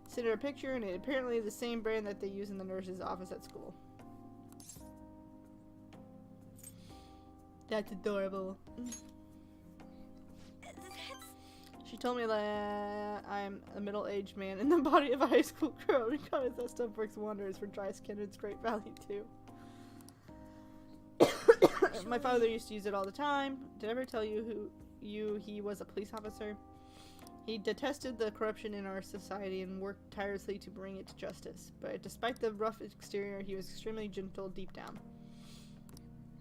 S1: Sent her a picture, and it apparently is the same brand that they use in the nurse's office at school. That's adorable. She told me that I'm a middle-aged man in the body of a high school girl because that stuff works wonders for dry skin and it's great value too. My father used to use it all the time. Did I ever tell you he was a police officer? He detested the corruption in our society and worked tirelessly to bring it to justice. But despite the rough exterior, he was extremely gentle deep down.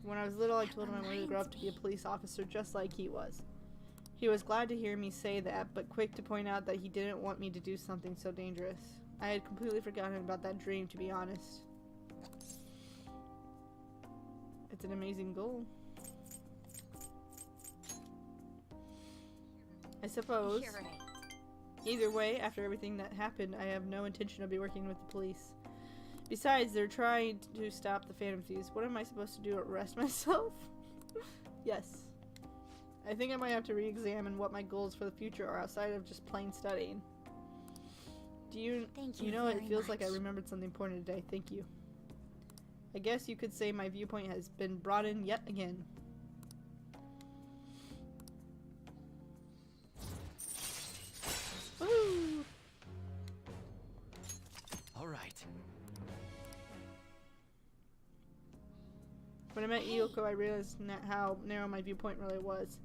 S1: When I was little, I told him I wanted to grow up to be a police officer just like he was. He was glad to hear me say that, but quick to point out that he didn't want me to do something so dangerous. I had completely forgotten about that dream, to be honest. It's an amazing goal. I suppose. Either way, after everything that happened, I have no intention of working with the police. Besides, they're trying to stop the Phantom Thieves. What am I supposed to do? Arrest myself? Yes. I think I might have to re-examine what my goals for the future are outside of just plain studying. You know, it feels like I remembered something important today. Thank you. I guess you could say my viewpoint has been broadened yet again. Woo!
S2: All right.
S1: When I met Iyuko, I realized how narrow my viewpoint really was.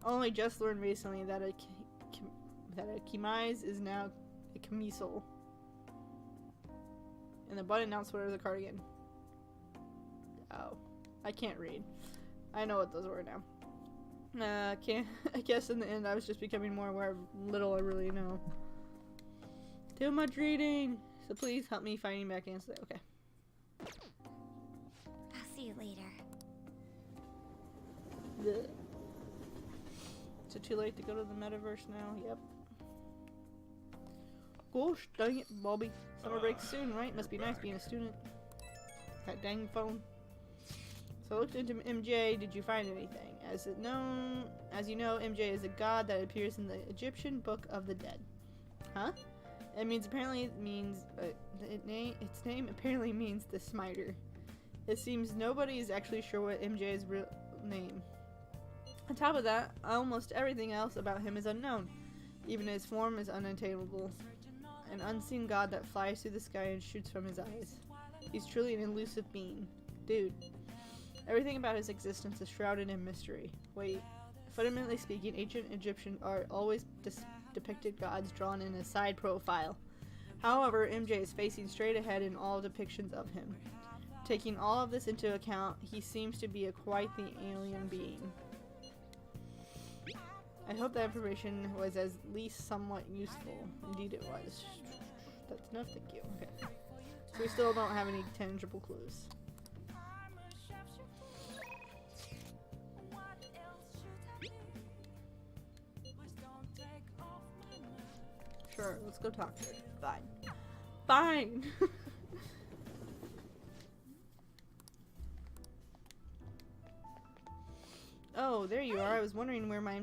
S1: I only just learned recently that a kimise is now a camisole. And the button announced what is a cardigan. Oh. I can't read. I know what those were now. Can't. I guess in the end I was just becoming more aware of little I really know. Too much reading! So please help me finding back answer. Okay.
S3: I'll see you later.
S1: Blech. Is it too late to go to the metaverse now? Yep. Gosh dang it, Bobby. Summer break soon, right? Must be nice being a student. That dang phone. So I looked into MJ. Did you find anything? As you know, MJ is a god that appears in the Egyptian Book of the Dead. Huh? Its name apparently means the Smiter. It seems nobody is actually sure what MJ's real name. On top of that, almost everything else about him is unknown. Even his form is unattainable. An unseen god that flies through the sky and shoots from his eyes. He's truly an elusive being. Dude. Everything about his existence is shrouded in mystery. Wait. Fundamentally speaking, ancient Egyptian art always depicted gods drawn in a side profile. However, MJ is facing straight ahead in all depictions of him. Taking all of this into account, he seems to be quite the alien being. I hope that information was at least somewhat useful. Indeed it was. That's enough, thank you. Okay. So we still don't have any tangible clues. Sure, let's go talk to her. Fine. Fine! Oh, there you are. I was wondering where my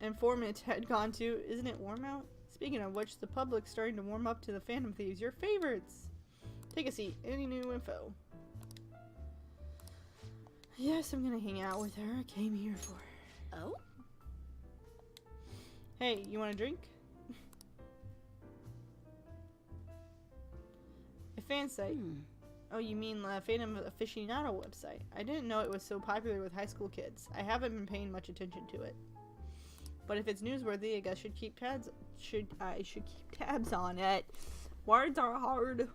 S1: informant had gone to. Isn't it warm out? Speaking of which, the public's starting to warm up to the Phantom Thieves. Your favorites! Take a seat. Any new info? Yes, I'm gonna hang out with her. I came here for her.
S3: Oh?
S1: Hey, you want a drink? A fan site. Oh, you mean the Phantom Aficionado website. I didn't know it was so popular with high school kids. I haven't been paying much attention to it. But if it's newsworthy, I guess I should keep tabs on it. Words are hard.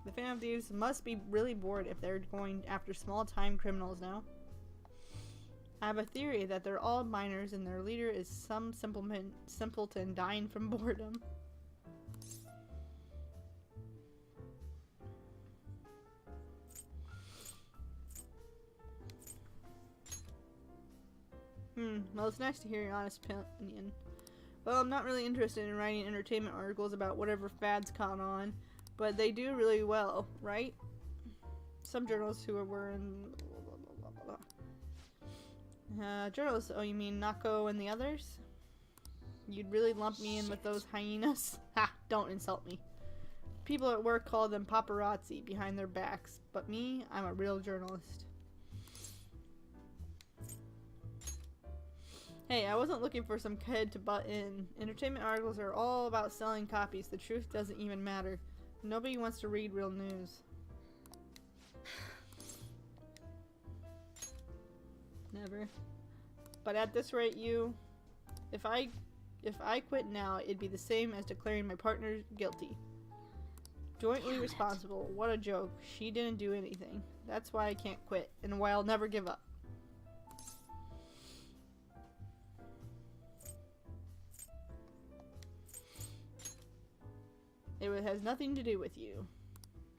S1: The Phantom Thieves must be really bored if they're going after small-time criminals now. I have a theory that they're all minors and their leader is some simpleton dying from boredom. Well, it's nice to hear your honest opinion. Well, I'm not really interested in writing entertainment articles about whatever fads caught on, but they do really well, right? Some journalists who were in... journalists, oh, you mean Nako and the others? You'd really lump me in with those hyenas? Ha! Don't insult me. People at work call them paparazzi behind their backs, but me, I'm a real journalist. Hey, I wasn't looking for some kid to butt in. Entertainment articles are all about selling copies. The truth doesn't even matter. Nobody wants to read real news. Never. But at this rate, if I quit now, it'd be the same as declaring my partner guilty. Jointly responsible. What a joke. She didn't do anything. That's why I can't quit, and why I'll never give up. It has nothing to do with you.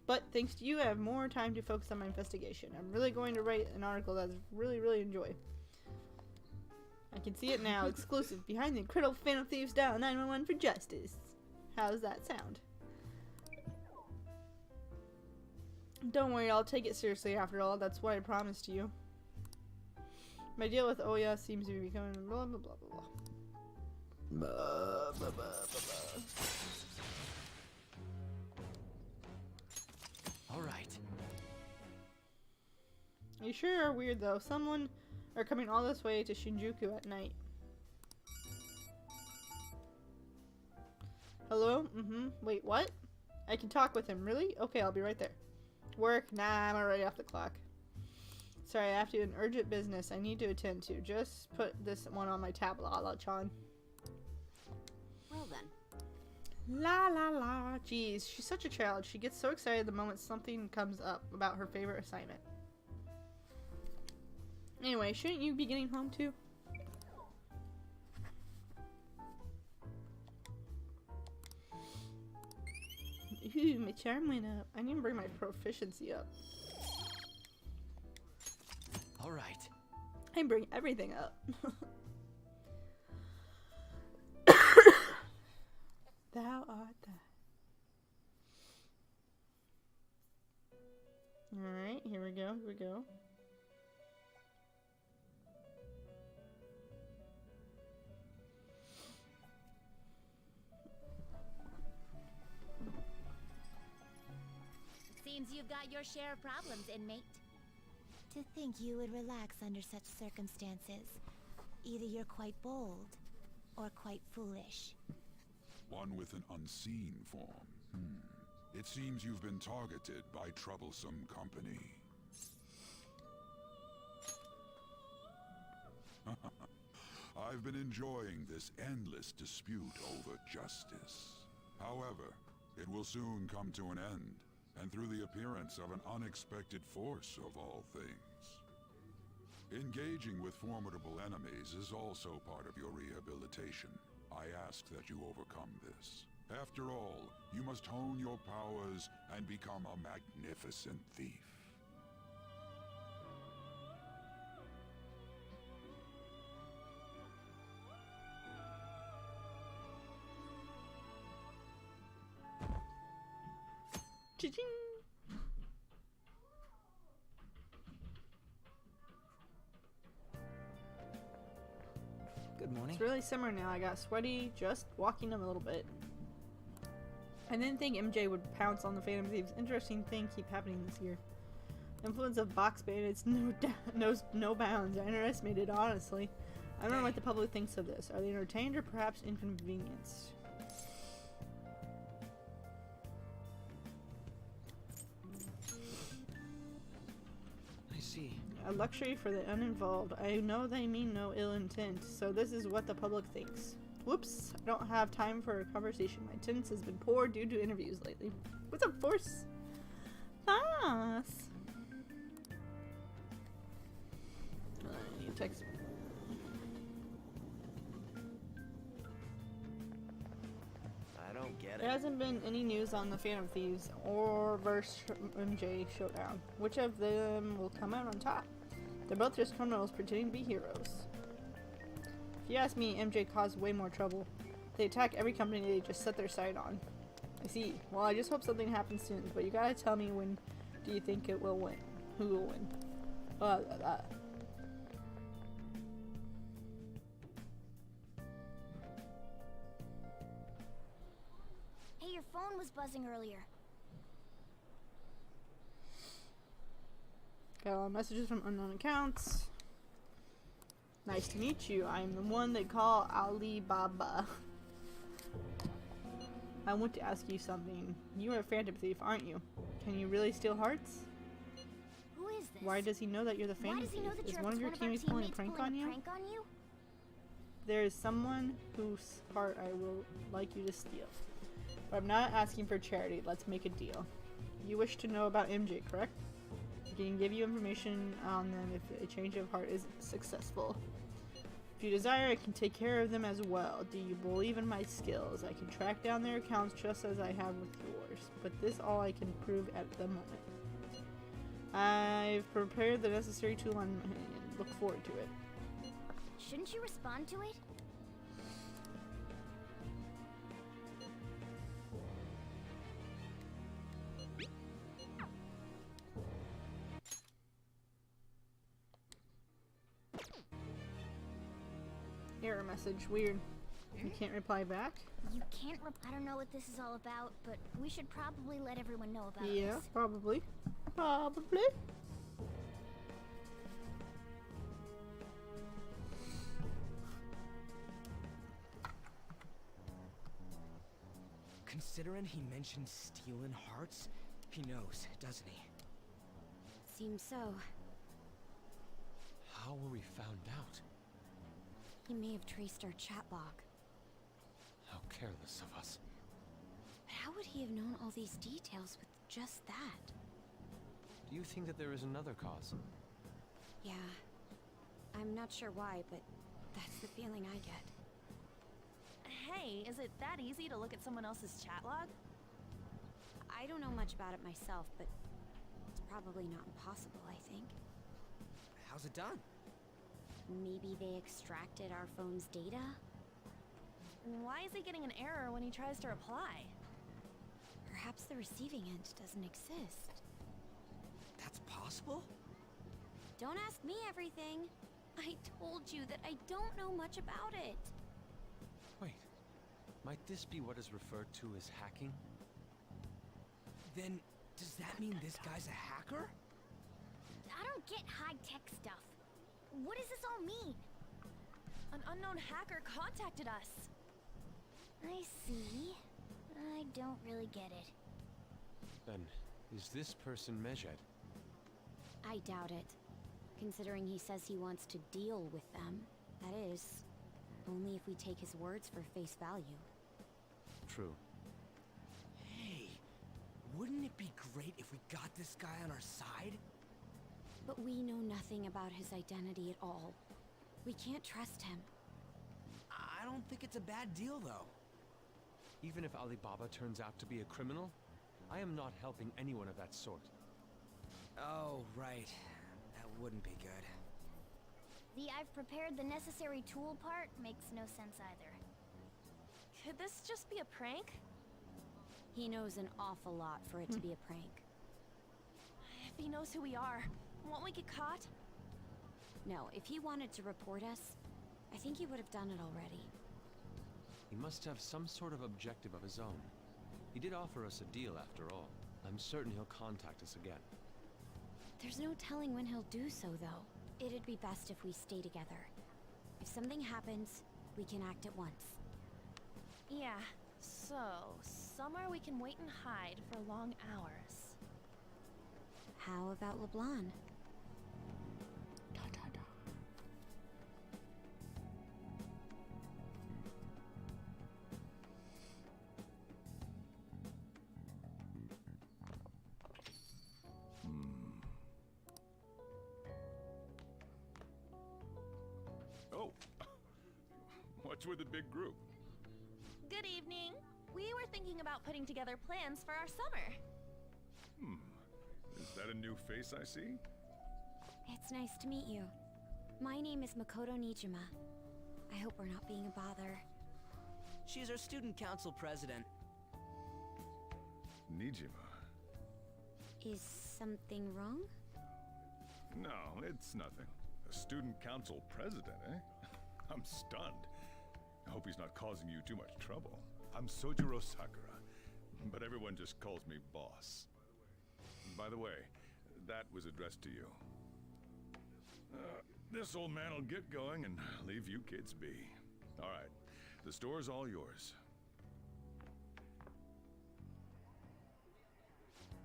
S1: But thanks to you, I have more time to focus on my investigation. I'm really going to write an article that I really enjoy. I can see it now. Exclusive. Behind the incredible Phantom Thieves dial 911 for justice. How does that sound? Don't worry, I'll take it seriously after all. That's what I promised you. My deal with Oya seems to be becoming blah blah blah blah blah. Blah blah blah blah.
S2: Alright.
S1: You sure are weird though. Someone are coming all this way to Shinjuku at night. Hello? Wait, what? I can talk with him, really? Okay, I'll be right there. Work? Nah, I'm already off the clock. Sorry, I have to do an urgent business I need to attend to. Just put this one on my tab, Lala-chan.
S3: Well then.
S1: La la la. Jeez, she's such a child. She gets so excited the moment something comes up about her favorite assignment. Anyway, shouldn't you be getting home too? Ooh, my charm went up. I need to bring my proficiency up.
S5: All right.
S1: I bring everything up. Thou art that. Alright, here we go, here we go.
S3: Seems you've got your share of problems, inmate. To think you would relax under such circumstances. Either you're quite bold, or quite foolish.
S13: One with an unseen form. It seems you've been targeted by troublesome company. I've been enjoying this endless dispute over justice. However, it will soon come to an end, and through the appearance of an unexpected force of all things. Engaging with formidable enemies is also part of your rehabilitation. I ask that you overcome this. After all, you must hone your powers and become a magnificent thief.
S1: Cha-ching!
S5: Good morning.
S1: It's really summer now. I got sweaty just walking them a little bit. I didn't think MJ would pounce on the Phantom Thieves. Interesting thing keep happening this year. Influence of box bandits knows no bounds. I underestimated, honestly. I don't know what the public thinks of this. Are they entertained or perhaps inconvenienced?
S5: I see.
S1: A luxury for the uninvolved. I know they mean no ill intent, so this is what the public thinks. Whoops, I don't have time for a conversation. My attendance has been poor due to interviews lately. What's up, Force? Nice. I need to text.
S5: I don't get
S1: There hasn't been any news on the Phantom Thieves or versus MJ showdown. Which of them will come out on top? They're both just criminals pretending to be heroes. If you ask me, MJ caused way more trouble. They attack every company they just set their sight on. I see. Well, I just hope something happens soon, but you gotta tell me when do you think it will win? Who will win?
S3: Hey, your phone was buzzing earlier.
S1: Got a lot of messages from unknown accounts. Nice to meet you. I am the one they call Alibaba. I want to ask you something. You are a Phantom Thief, aren't you? Can you really steal hearts?
S3: Who is this?
S1: Why does he know that you're the Phantom Thief? Is one of your teammates pulling a prank on you? There is someone whose heart I will like you to steal. But I'm not asking for charity. Let's make a deal. You wish to know about MJ, correct? I can give you information on them if a change of heart is successful. If you desire, I can take care of them as well. Do you believe in my skills? I can track down their accounts just as I have with yours. But this all I can prove at the moment. I've prepared the necessary tool on my hand. Look forward to it.
S3: Shouldn't you respond to it?
S1: Error message. Weird. You can't reply back?
S3: You can't I don't know what this is all about, but we should probably let everyone know about
S1: Yeah,
S3: this.
S1: probably. Probably.
S5: Considering he mentioned stealing hearts, he knows, doesn't he?
S3: Seems so.
S8: How were we found out?
S3: He may have traced our chat log.
S8: How careless of us.
S3: But how would he have known all these details with just that?
S8: Do you think that there is another cause?
S3: Yeah. I'm not sure why, but that's the feeling I get.
S9: Hey, is it that easy to look at someone else's chat log?
S3: I don't know much about it myself, but it's probably not impossible, I think.
S5: How's it done?
S3: Maybe they extracted our phone's data?
S9: Why is he getting an error when he tries to reply?
S3: Perhaps the receiving end doesn't exist.
S5: That's possible?
S3: Don't ask me everything. I told you that I don't know much about it.
S8: Wait. Might this be what is referred to as hacking?
S5: Then, does that mean this guy's a hacker?
S3: I don't get high-tech stuff. What does this all mean?
S9: An unknown hacker contacted us.
S3: I see. I don't really get it.
S8: Then, is this person Medjed?
S3: I doubt it. Considering he says he wants to deal with them. That is, only if we take his words for face value.
S8: True.
S5: Hey, wouldn't it be great if we got this guy on our side?
S3: But we know nothing about his identity at all. We can't trust him.
S5: I don't think it's a bad deal, though.
S8: Even if Alibaba turns out to be a criminal, I am not helping anyone of that sort.
S5: Oh, right. That wouldn't be good.
S3: The "I've prepared the necessary tool" part makes no sense either.
S9: Could this just be a prank?
S3: He knows an awful lot for it to be a prank.
S9: If he knows who we are, won't we get caught?
S3: No, if he wanted to report us, I think he would have done it already.
S8: He must have some sort of objective of his own. He did offer us a deal after all. I'm certain he'll contact us again.
S3: There's no telling when he'll do so, though. It'd be best if we stay together. If something happens, we can act at once.
S9: Yeah, so somewhere we can wait and hide for long hours.
S3: How about LeBlanc?
S7: Oh, what's with the big group?
S9: Good evening. We were thinking about putting together plans for our summer.
S7: Is that a new face I see?
S3: It's nice to meet you. My name is Makoto Nijima. I hope we're not being a bother.
S5: She's our student council president.
S7: Nijima.
S3: Is something wrong?
S7: No, it's nothing. A student council president, eh? I'm stunned. I hope he's not causing you too much trouble. I'm Sojiro Sakura, but everyone just calls me boss. By the way, that was addressed to you. This old man will get going and leave you kids be. All right, the store's all yours.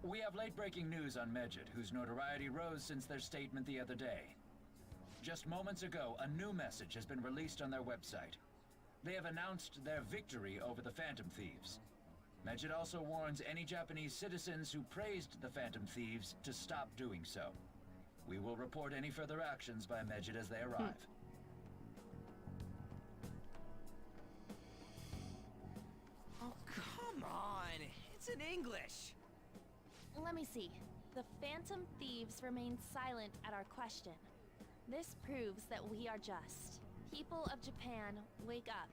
S11: We have late-breaking news on Medjed, whose notoriety rose since their statement the other day. Just moments ago, a new message has been released on their website. They have announced their victory over the Phantom Thieves. Medjed also warns any Japanese citizens who praised the Phantom Thieves to stop doing so. We will report any further actions by Medjed as they arrive.
S5: Oh, come on! It's in English!
S9: Let me see. The Phantom Thieves remain silent at our question. This proves that we are just. People of Japan, wake up.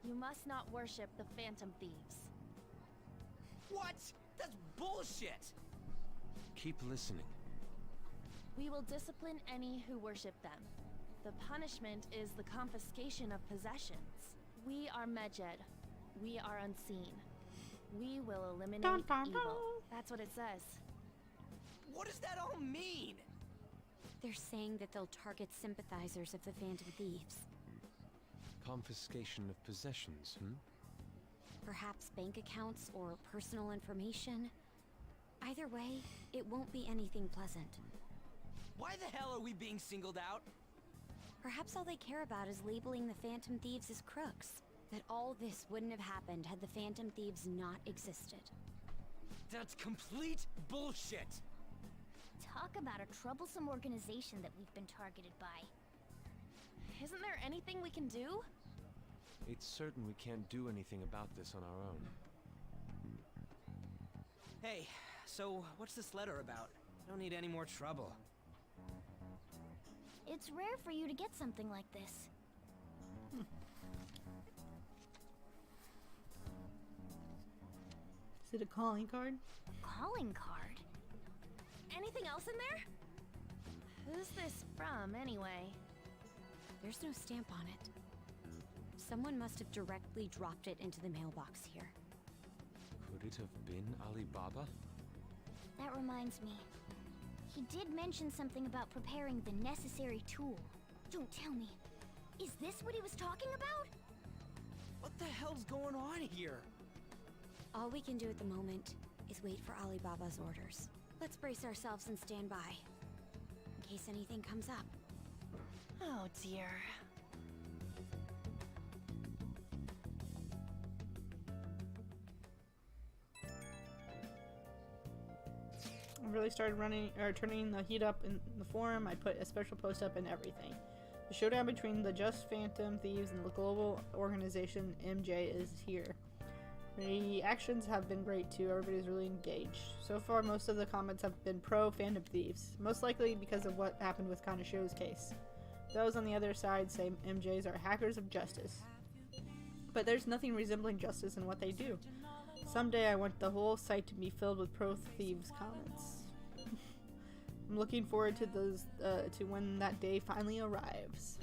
S9: You must not worship the Phantom Thieves.
S5: What? That's bullshit!
S8: Keep listening.
S9: We will discipline any who worship them. The punishment is the confiscation of possessions. We are Medjed. We are unseen. We will eliminate evil. That's what it says.
S5: What does that all mean?
S3: They're saying that they'll target sympathizers of the Phantom Thieves.
S8: Confiscation of possessions,
S3: Perhaps bank accounts or personal information. Either way, it won't be anything pleasant.
S5: Why the hell are we being singled out?
S3: Perhaps all they care about is labeling the Phantom Thieves as crooks. That all this wouldn't have happened had the Phantom Thieves not existed.
S5: That's complete bullshit!
S3: Talk about a troublesome organization that we've been targeted by.
S9: Isn't there anything we can do?
S8: It's certain we can't do anything about this on our own.
S5: Hey, so what's this letter about? I don't need any more trouble.
S3: It's rare for you to get something like this.
S1: Is it a calling card?
S3: Calling card?
S9: Anything else in there? Who's this from, anyway?
S3: There's no stamp on it. Someone must have directly dropped it into the mailbox here.
S8: Could it have been Alibaba?
S3: That reminds me. He did mention something about preparing the necessary tool. Don't tell me. Is this what he was talking about?
S5: What the hell's going on here?
S3: All we can do at the moment is wait for Alibaba's orders. Let's brace ourselves and stand by, in case anything comes up.
S9: Oh dear.
S1: I really started turning the heat up in the forum. I put a special post up and everything. The showdown between the Just Phantom Thieves and the global organization MJ is here. The actions have been great too. Everybody's really engaged. So far, most of the comments have been pro Phantom Thieves, most likely because of what happened with Kanashiro's case. Those on the other side say MJs are hackers of justice. But there's nothing resembling justice in what they do. Someday I want the whole site to be filled with pro thieves comments. I'm looking forward to those to when that day finally arrives.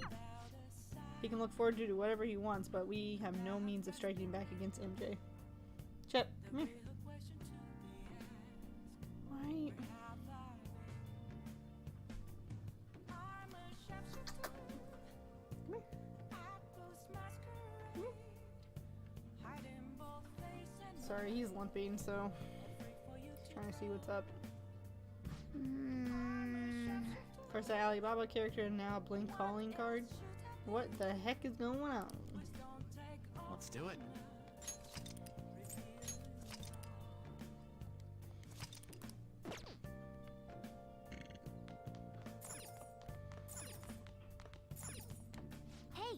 S1: He can look forward to whatever he wants, but we have no means of striking back against MJ. Chet, come here. Why? Sorry, he's limping, so just trying to see what's up. Of course, the Alibaba character and now a Blink calling card. What the heck is going on?
S2: Let's do it.
S3: Hey!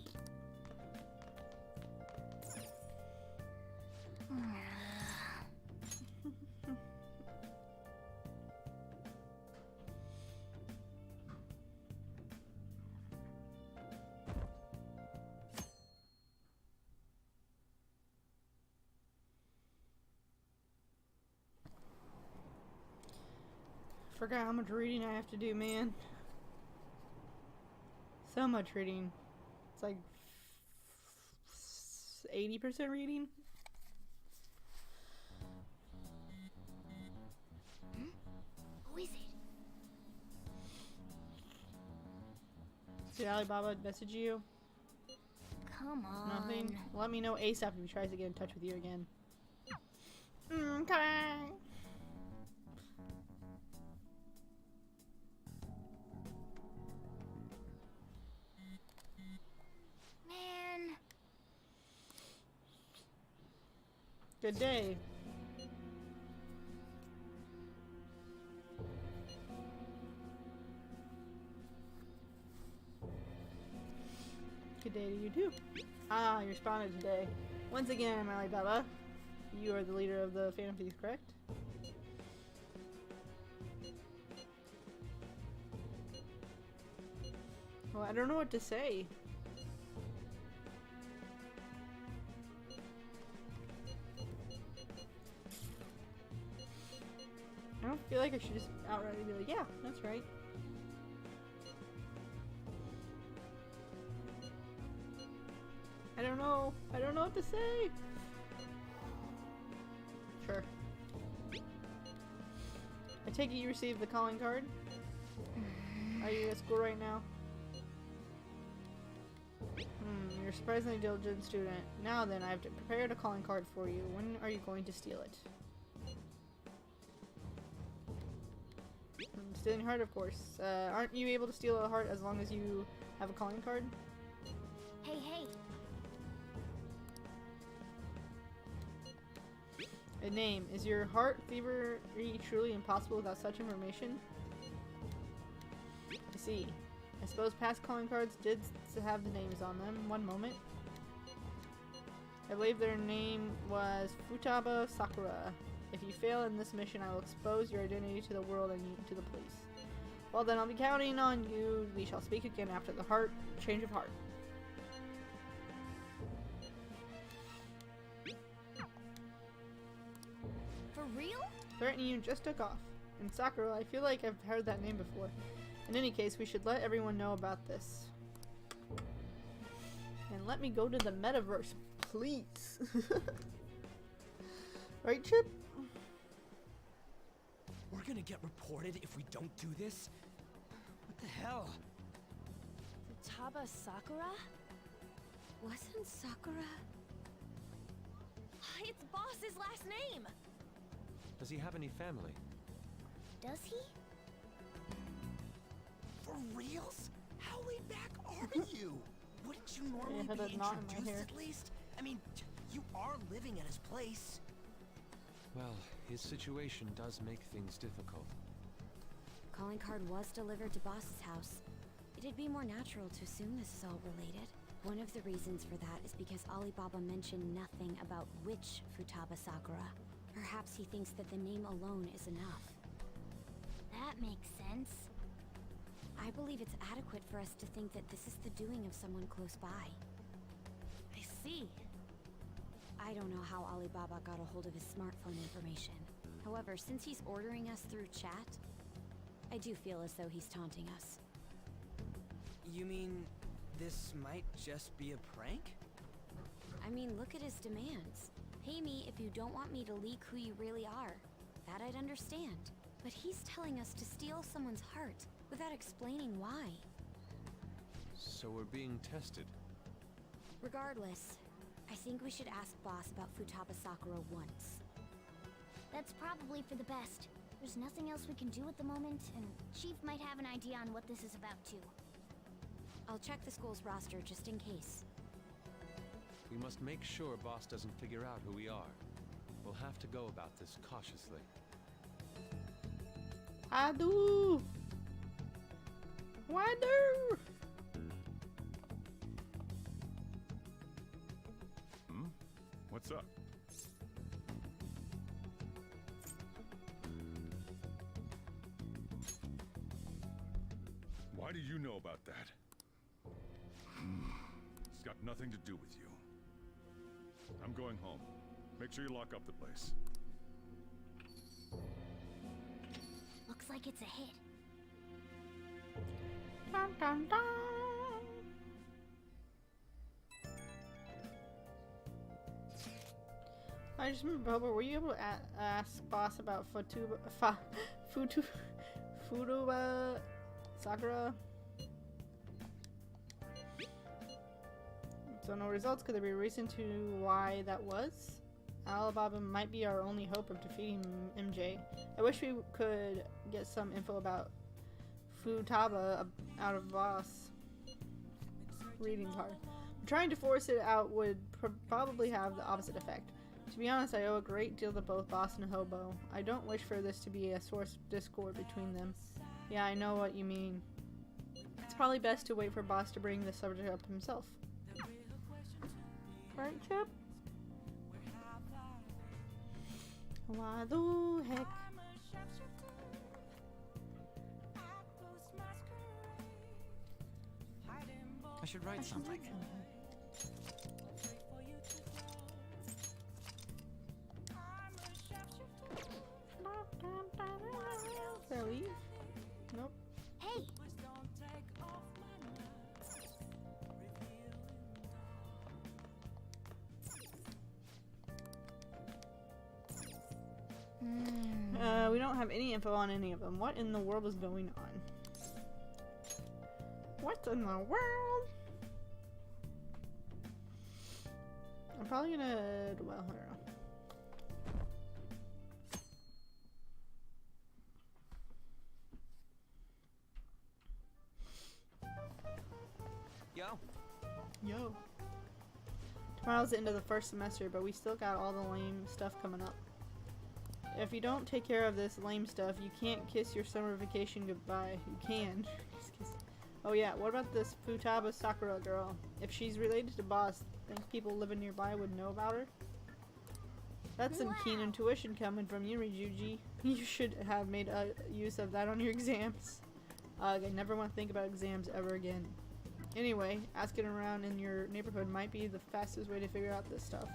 S1: Forgot how much reading I have to do, man. So much reading. It's like 80% reading.
S3: Who is it?
S1: Did Alibaba message you?
S3: Come on.
S1: Nothing? Let me know ASAP if he tries to get in touch with you again. Okay.
S3: Man.
S1: Good day. Good day to you too. Ah, you responded today. Once again, Alibaba. You are the leader of the Phantom Thieves, correct? Well, I don't know what to say. I don't feel like I should just outright be like, yeah, that's right. I don't know. I don't know what to say. Sure. I take it you received the calling card? Are you at school right now? You're a surprisingly diligent student. Now then, I've prepared a calling card for you. When are you going to steal it? Stealing heart, of course. Aren't you able to steal a heart as long as you have a calling card?
S3: Hey, hey.
S1: A name. Is your heart thievery truly impossible without such information? I see. I suppose past calling cards did have the names on them. One moment. I believe their name was Futaba Sakura. If you fail in this mission, I will expose your identity to the world and you to the police. Well then, I'll be counting on you. We shall speak again after the change of heart.
S3: For real?
S1: Threatening you just took off. And Sakura, I feel like I've heard that name before. In any case, we should let everyone know about this. And let me go to the metaverse, please. Right, Chip?
S5: We're gonna get reported if we don't do this? What the hell?
S9: Futaba Sakura?
S3: Wasn't Sakura?
S9: It's Boss's last name!
S8: Does he have any family?
S3: Does he?
S5: For reals? How laid back are you? Wouldn't you normally
S1: Yeah,
S5: be
S1: that's not in my
S5: introduced
S1: hair.
S5: at least? I mean, you are living at his place.
S8: Well, his situation does make things difficult.
S3: Calling card was delivered to Boss's house. It'd be more natural to assume this is all related. One of the reasons for that is because Alibaba mentioned nothing about which Futaba Sakura. Perhaps he thinks that the name alone is enough. That makes sense. I believe it's adequate for us to think that this is the doing of someone close by.
S9: I see.
S3: I don't know how Alibaba got a hold of his smartphone information. However, since he's ordering us through chat, I do feel as though he's taunting us.
S5: You mean this might just be a prank?
S3: I mean, look at his demands. Pay me if you don't want me to leak who you really are. That I'd understand. But he's telling us to steal someone's heart without explaining why.
S8: So we're being tested.
S3: Regardless, I think we should ask Boss about Futaba Sakura once.
S14: That's probably for the best. There's nothing else we can do at the moment, and Chief might have an idea on what this is about too.
S3: I'll check the school's roster just in case.
S8: We must make sure Boss doesn't figure out who we are. We'll have to go about this cautiously.
S1: I do. Why do?
S7: What's up? Why do you know about that? It's got nothing to do with you. I'm going home. Make sure you lock up the place.
S14: Looks like it's a hit.
S1: Dun, dun, dun. I just remember, Boba, were you able to ask Boss about Futaba Sakura? So no results. Could there be a reason to why that was? Alibaba might be our only hope of defeating MJ. I wish we could get some info about Futaba out of Boss reading card. Trying to force it out would probably have the opposite effect. To be honest, I owe a great deal to both Boss and Hobo. I don't wish for this to be a source of discord between them. Yeah, I know what you mean. It's probably best to wait for Boss to bring the subject up himself. Right, Chip? Why the heck?
S2: I should write something.
S1: Did I leave? Nope.
S14: Hey!
S1: We don't have any info on any of them. What in the world is going on? What in the world? I'm probably gonna, well, I don't know. Yo. Tomorrow's the end of the first semester, but we still got all the lame stuff coming up. If you don't take care of this lame stuff, you can't kiss your summer vacation goodbye. You can. Oh yeah, what about this Futaba Sakura girl? If she's related to Boss, think people living nearby would know about her? That's some keen intuition coming from you, Ryuji. You should have made use of that on your exams. I never want to think about exams ever again. Anyway, asking around in your neighborhood might be the fastest way to figure out this stuff.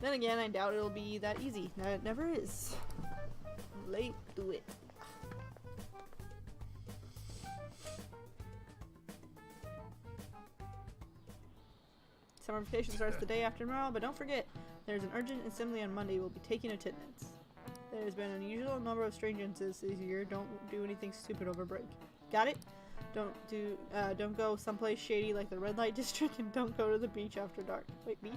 S1: Then again, I doubt it'll be that easy. No, it never is. Late to it. Summer vacation starts the day after tomorrow, but don't forget, there's an urgent assembly on Monday. We'll be taking attendance. There's been an unusual number of strange incidents this year. Don't do anything stupid over break. Got it? Don't go someplace shady like the red light district, and don't go to the beach after dark. Wait, beach?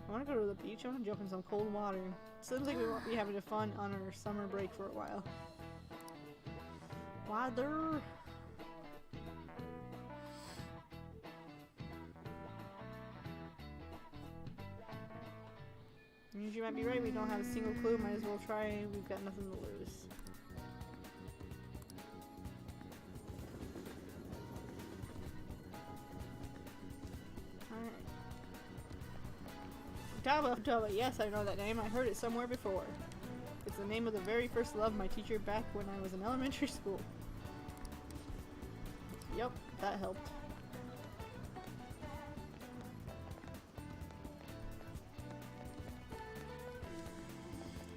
S1: I want to go to the beach. I want to jump in some cold water. Seems like we won't be having fun on our summer break for a while. Water. You might be right, we don't have a single clue, might as well try, we've got nothing to lose. Alright. Futaba, yes, I know that name, I heard it somewhere before. It's the name of the very first love my teacher back when I was in elementary school. Yep, that helped.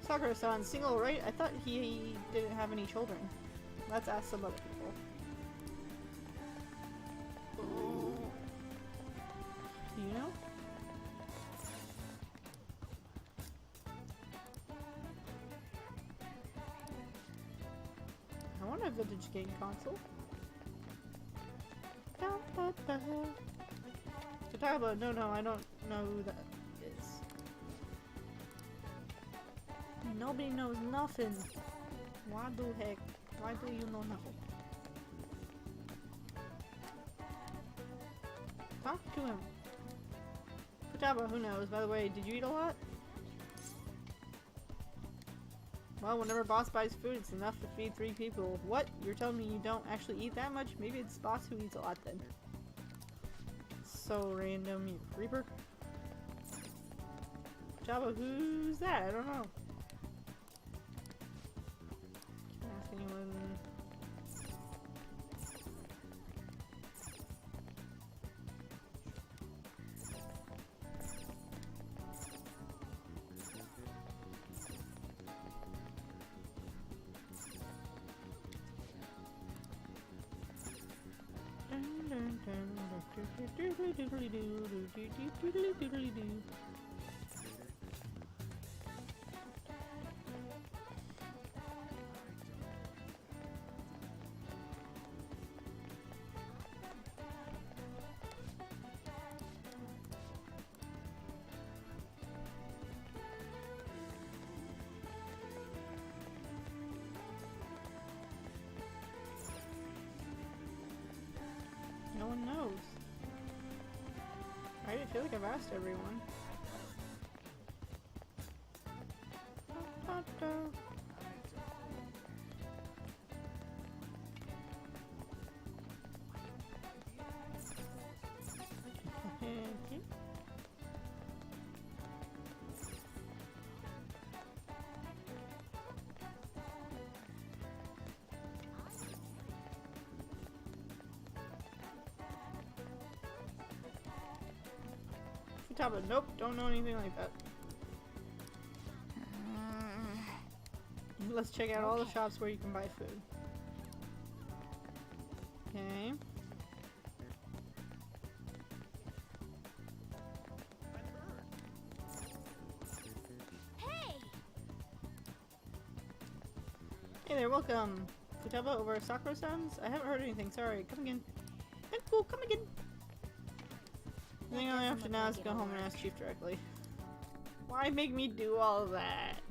S1: Sakura-san, single, right? I thought he didn't have any children. Let's ask some other people. Do you know? I want a vintage game console. Futaba, no, I don't know who that is. Nobody knows nothing. Why the heck? Why do you know nothing? Talk to him. Futaba, who knows? By the way, did you eat a lot? Well, whenever Boss buys food, it's enough to feed 3 people. What? You're telling me you don't actually eat that much? Maybe it's Boss who eats a lot then. So random, you creeper. Futaba, who's that? I don't know. Can I ask anyone? No one knows. Right? I feel like I've asked everyone. Futaba, nope, don't know anything like that. Let's check out all the shops where you can buy food. Okay. Hey there, welcome. Futaba over Sakura-san's? I haven't heard anything, sorry. Come again. Cool, come again. I think all I have to now is go home and ask Chief directly. Why make me do all that?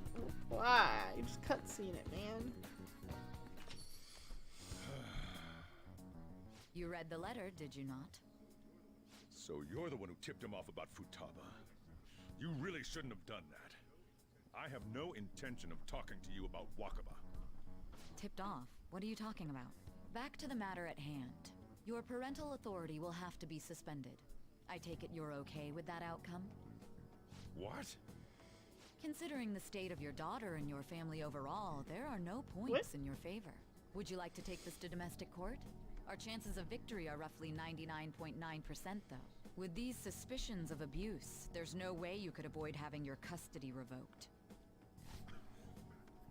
S1: Why? You just cutscene it, man.
S10: You read the letter, did you not?
S7: So you're the one who tipped him off about Futaba. You really shouldn't have done that. I have no intention of talking to you about Wakaba.
S10: Tipped off? What are you talking about? Back to the matter at hand. Your parental authority will have to be suspended. I take it you're okay with that outcome?
S7: What?
S10: Considering the state of your daughter and your family overall, there are no points in your favor. Would you like to take this to domestic court? Our chances of victory are roughly 99.9%, though. With these suspicions of abuse, there's no way you could avoid having your custody revoked.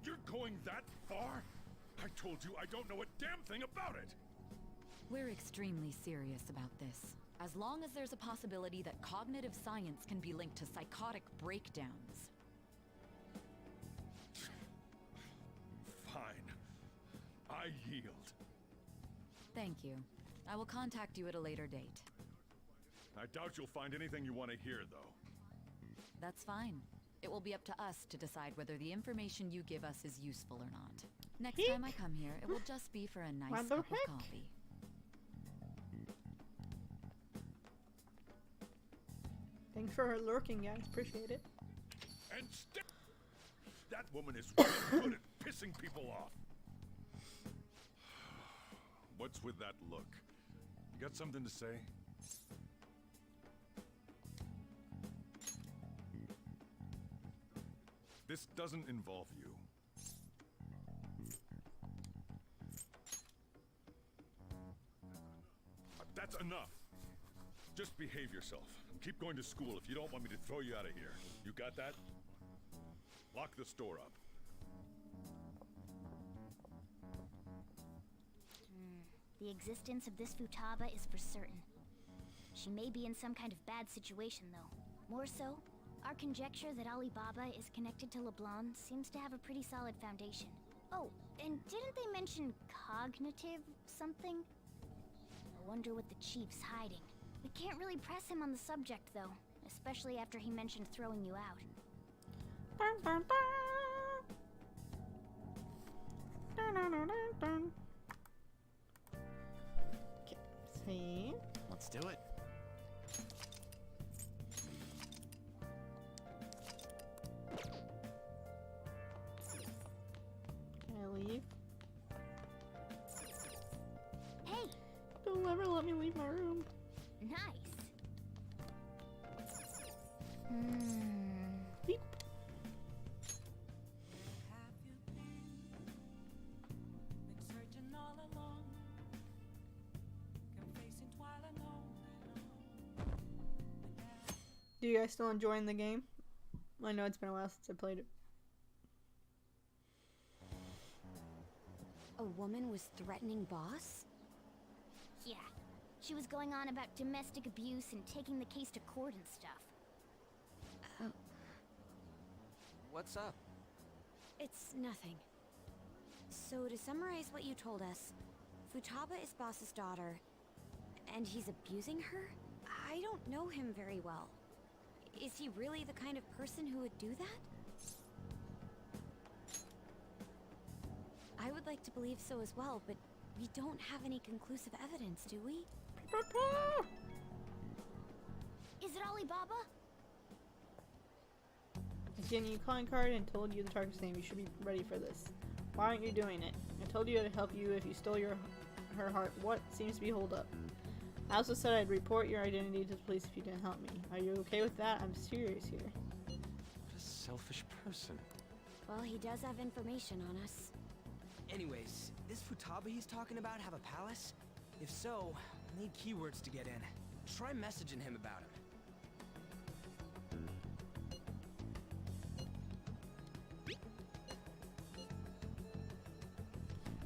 S7: You're going that far? I told you I don't know a damn thing about it!
S10: We're extremely serious about this. As long as there's a possibility that cognitive science can be linked to psychotic breakdowns.
S7: Fine. I yield.
S10: Thank you. I will contact you at a later date.
S7: I doubt you'll find anything you want to hear, though.
S10: That's fine. It will be up to us to decide whether the information you give us is useful or not. Next time I come here, it will just be for a nice cup of coffee.
S1: Thanks for lurking, guys. Appreciate it.
S7: And that woman is really good at pissing people off. What's with that look? You got something to say? This doesn't involve you. That's enough. Just behave yourself. And keep going to school if you don't want me to throw you out of here. You got that? Lock the store up.
S14: The existence of this Futaba is for certain. She may be in some kind of bad situation, though. More so, our conjecture that Alibaba is connected to LeBlanc seems to have a pretty solid foundation. Oh, and didn't they mention cognitive something? I wonder what the chief's hiding. We can't really press him on the subject, though, especially after he mentioned throwing you out.
S1: Dun, dun, dun. Dun, dun, dun, dun, dun. Okay, see?
S2: Let's do it.
S1: Can I leave?
S14: Hey!
S1: Don't ever let me leave my room.
S14: Nice.
S1: Beep. Do you guys still enjoying the game? I know it's been a while since I played it.
S3: A woman was threatening Boss?
S14: Yeah. She was going on about domestic abuse and taking the case to court and stuff.
S5: What's up?
S3: It's nothing. So to summarize what you told us, Futaba is Boss's daughter, and he's abusing her? I don't know him very well. Is he really the kind of person who would do that? I would like to believe so as well, but we don't have any conclusive evidence, do we?
S14: Is it Alibaba?
S1: Again, you calling card and told you the target's name. You should be ready for this. Why aren't you doing it? I told you to help you if you stole her heart. What seems to be hold up? I also said I'd report your identity to the police if you didn't help me. Are you okay with that? I'm serious here.
S8: What a selfish person.
S3: Well, he does have information on us.
S5: Anyways, this Futaba he's talking about have a palace? If so, I need keywords to get in. Try messaging him about him.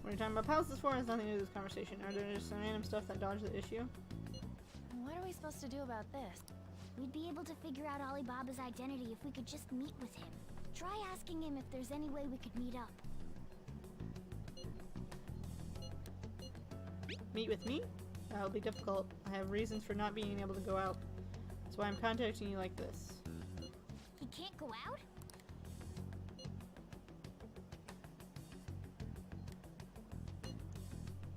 S1: What are you talking about palaces for? Has nothing to do with this conversation. Are there just some random stuff that dodged the issue?
S9: What are we supposed to do about this?
S14: We'd be able to figure out Alibaba's identity if we could just meet with him. Try asking him if there's any way we could meet up.
S1: Meet with me? That'll be difficult. I have reasons for not being able to go out. That's why I'm contacting you like this.
S14: He can't go out?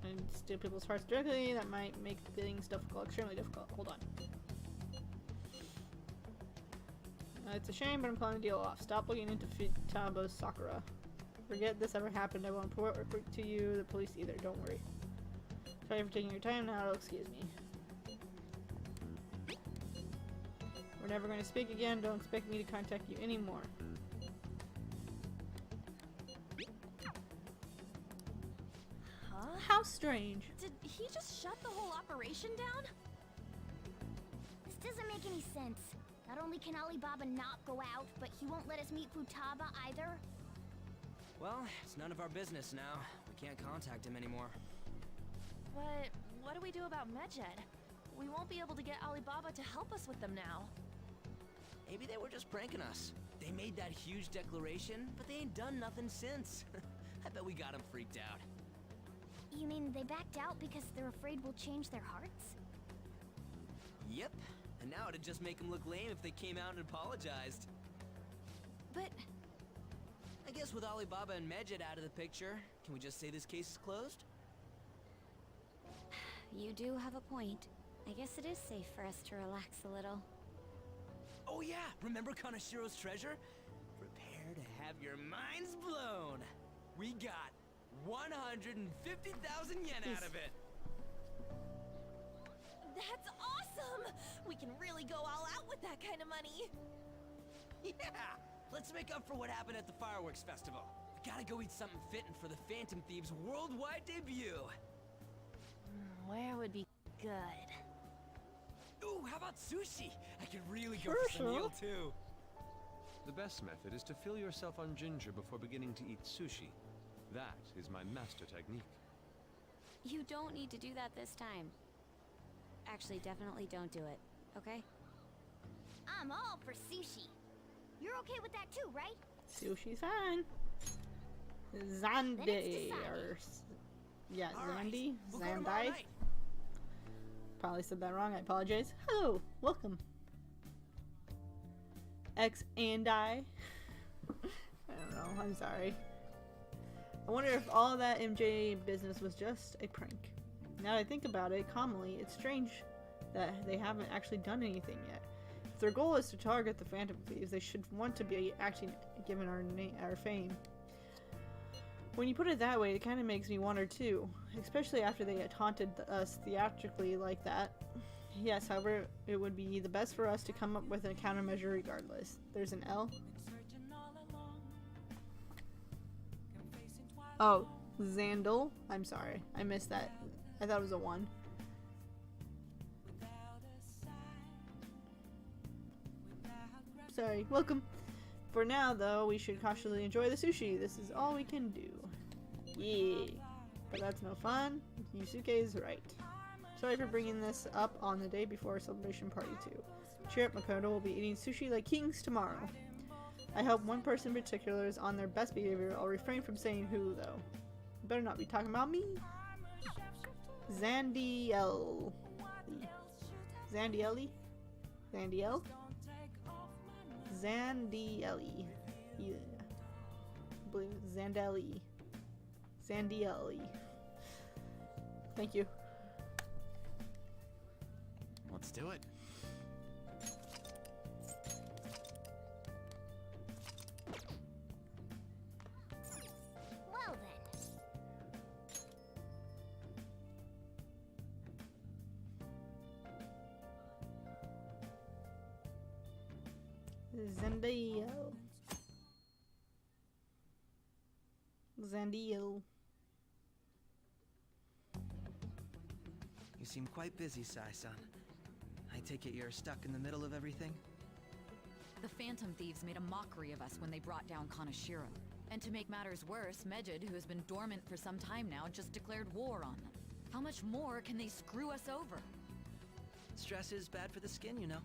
S1: And steal people's hearts directly, that might make things difficult, extremely difficult. Hold on. It's a shame, but I'm calling the deal off. Stop looking into Futaba Sakura. Forget this ever happened. I won't report to you, the police either. Don't worry. Sorry for taking your time now, excuse me. We're never going to speak again. Don't expect me to contact you anymore.
S9: Huh?
S1: How strange.
S9: Did he just shut the whole operation down?
S14: This doesn't make any sense. Not only can Alibaba not go out, but he won't let us meet Futaba either.
S5: Well, it's none of our business now. We can't contact him anymore.
S9: But what do we do about Medjed? We won't be able to get Alibaba to help us with them now.
S5: Maybe they were just pranking us. They made that huge declaration, but they ain't done nothing since. I bet we got them freaked out.
S14: You mean they backed out because they're afraid we'll change their hearts?
S5: Yep. And now it'd just make them look lame if they came out and apologized.
S9: But
S5: I guess with Alibaba and Medjed out of the picture, can we just say this case is closed?
S3: You do have a point. I guess it is safe for us to relax a little.
S5: Oh yeah, remember Kanashiro's treasure? Prepare to have your minds blown. We got 150,000 yen out of it.
S9: that's awesome! We can really go all out with that kind of money.
S5: Yeah! Let's make up for what happened at the fireworks festival. We gotta go eat something fitting for the Phantom Thieves' worldwide debut.
S9: Where would be good?
S5: Ooh, how about sushi? I could really go
S1: Sure,
S5: for some
S1: sure.
S5: meal too.
S8: The best method is to fill yourself on ginger before beginning to eat sushi. That is my master technique.
S3: You don't need to do that this time. Actually, definitely don't do it, okay?
S14: I'm all for sushi. You're okay with that too, right?
S1: Sushi's fine.
S14: Then
S1: Zande,
S14: it's
S1: or yeah,
S5: All right,
S1: Zandi,
S5: we'll go tomorrow
S1: Zandai.
S5: night.
S1: Probably said that wrong. I apologize. Hello, welcome. X and I. I don't know. I'm sorry. I wonder if all that MJ business was just a prank. Now that I think about it calmly, it's strange that they haven't actually done anything yet. If their goal is to target the Phantom Thieves, they should want to be acting given our fame. When you put it that way, it kind of makes me wonder too, especially after they had taunted us theatrically like that. Yes, however, it would be the best for us to come up with a countermeasure regardless. There's an L. Oh, Zandal. I'm sorry, I missed that. I thought it was a 1. Sorry, welcome. For now, though, we should cautiously enjoy the sushi. This is all we can do. Yeah. But that's no fun. Yusuke is right. Sorry for bringing this up on the day before celebration party 2. Cheer up, Makoto. We'll be eating sushi like kings tomorrow. I hope one person in particular is on their best behavior. I'll refrain from saying who, though. Better not be talking about me. Zandiel. Zandieli? Zandiel? Zandieli. Yeah. I believe it's Zandeli. Zandieli. Thank you.
S2: Let's do it.
S14: Well then.
S1: Zandiel. Zandiel.
S12: You seem quite busy, Sai-san. I take it you're stuck in the middle of everything?
S10: The Phantom Thieves made a mockery of us when they brought down Kanashiro. And to make matters worse, Medjed, who has been dormant for some time now, just declared war on them. How much more can they screw us over?
S12: Stress is bad for the skin, you know.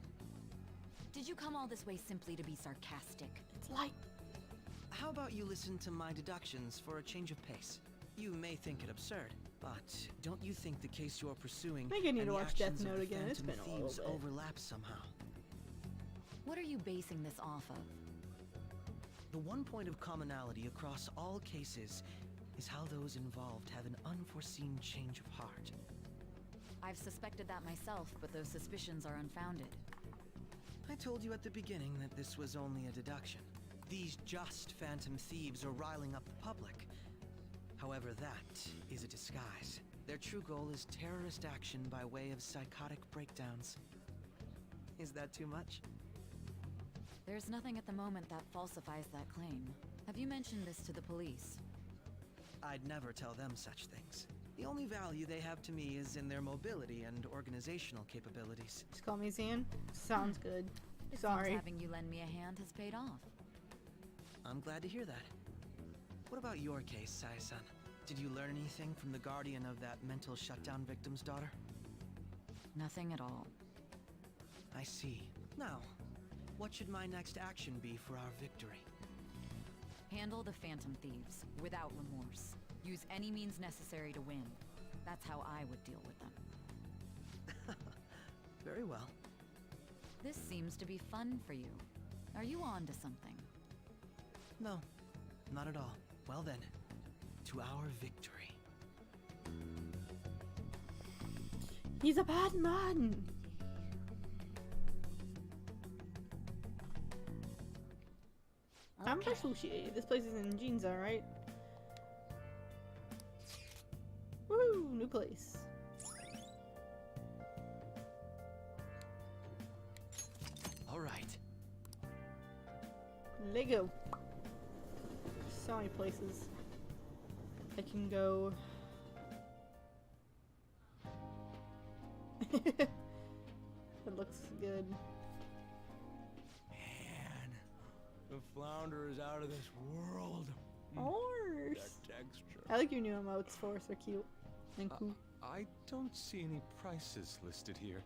S10: Did you come all this way simply to be sarcastic?
S1: It's like...
S12: How about you listen to my deductions for a change of pace? You may think it absurd, but don't you think the case you're pursuing
S1: I think I need
S12: and
S1: to
S12: the
S1: watch Death
S12: actions of
S1: Note
S12: the
S1: again. It's
S12: Phantom
S1: been a little
S12: Thieves
S1: bit.
S12: overlap somehow?
S10: What are you basing this off of?
S12: The one point of commonality across all cases is how those involved have an unforeseen change of heart.
S10: I've suspected that myself, but those suspicions are unfounded.
S12: I told you at the beginning that this was only a deduction. These just Phantom Thieves are riling up the public. However, that is a disguise. Their true goal is terrorist action by way of psychotic breakdowns. Is that too much?
S10: There's nothing at the moment that falsifies that claim. Have you mentioned this to the police?
S12: I'd never tell them such things. The only value they have to me is in their mobility and organizational capabilities.
S1: Just call me Zan. Sounds good.
S10: It
S1: Sorry.
S10: seems having you lend me a hand has paid off.
S12: I'm glad to hear that. What about your case, Sai-san? Did you learn anything from the guardian of that mental shutdown victim's daughter?
S10: Nothing at all.
S12: I see. Now, what should my next action be for our victory?
S10: Handle the Phantom Thieves without remorse. Use any means necessary to win. That's how I would deal with them.
S12: Very well.
S10: This seems to be fun for you. Are you on to something?
S12: No, not at all. Well then, to our victory.
S1: He's a bad man. Time for sushi. This place is in Ginza, right? Woo! New place.
S12: All right.
S1: Lego. So many places I can go. It looks good.
S5: Man, the flounder is out of this world.
S1: Horse.
S8: That texture.
S1: I like your new emotes. Force are cute and cool.
S8: I don't see any prices listed here.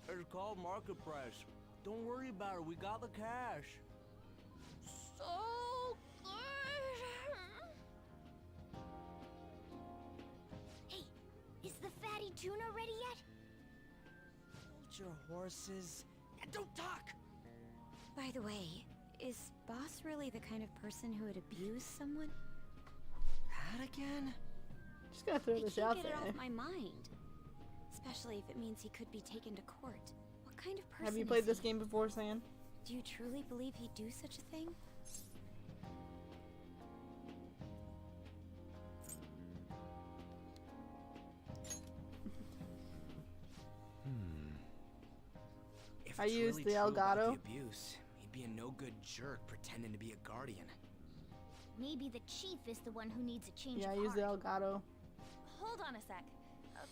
S6: It's called market price. Don't worry about it. We got the cash.
S3: So good. Hey, is the fatty tuna ready yet?
S12: Hold your horses and don't talk.
S3: By the way, is Boss really the kind of person who would abuse someone?
S12: That again?
S1: Just gotta throw this out
S3: I can't get
S1: there.
S3: it off my mind. Especially if it means he could be taken to court. What kind of person
S1: Have you played
S3: is
S1: this
S3: he?
S1: game before, San?
S3: Do you truly believe he'd do such a thing?
S5: If
S1: I
S5: it's
S1: used
S5: really
S1: the
S5: true about
S1: Elgato.
S5: the abuse, he'd be a no-good jerk pretending to be a guardian.
S14: Maybe the chief is the one who needs a change
S1: Yeah, I
S14: of
S1: used the
S14: heart.
S1: Elgato.
S9: Hold on a sec.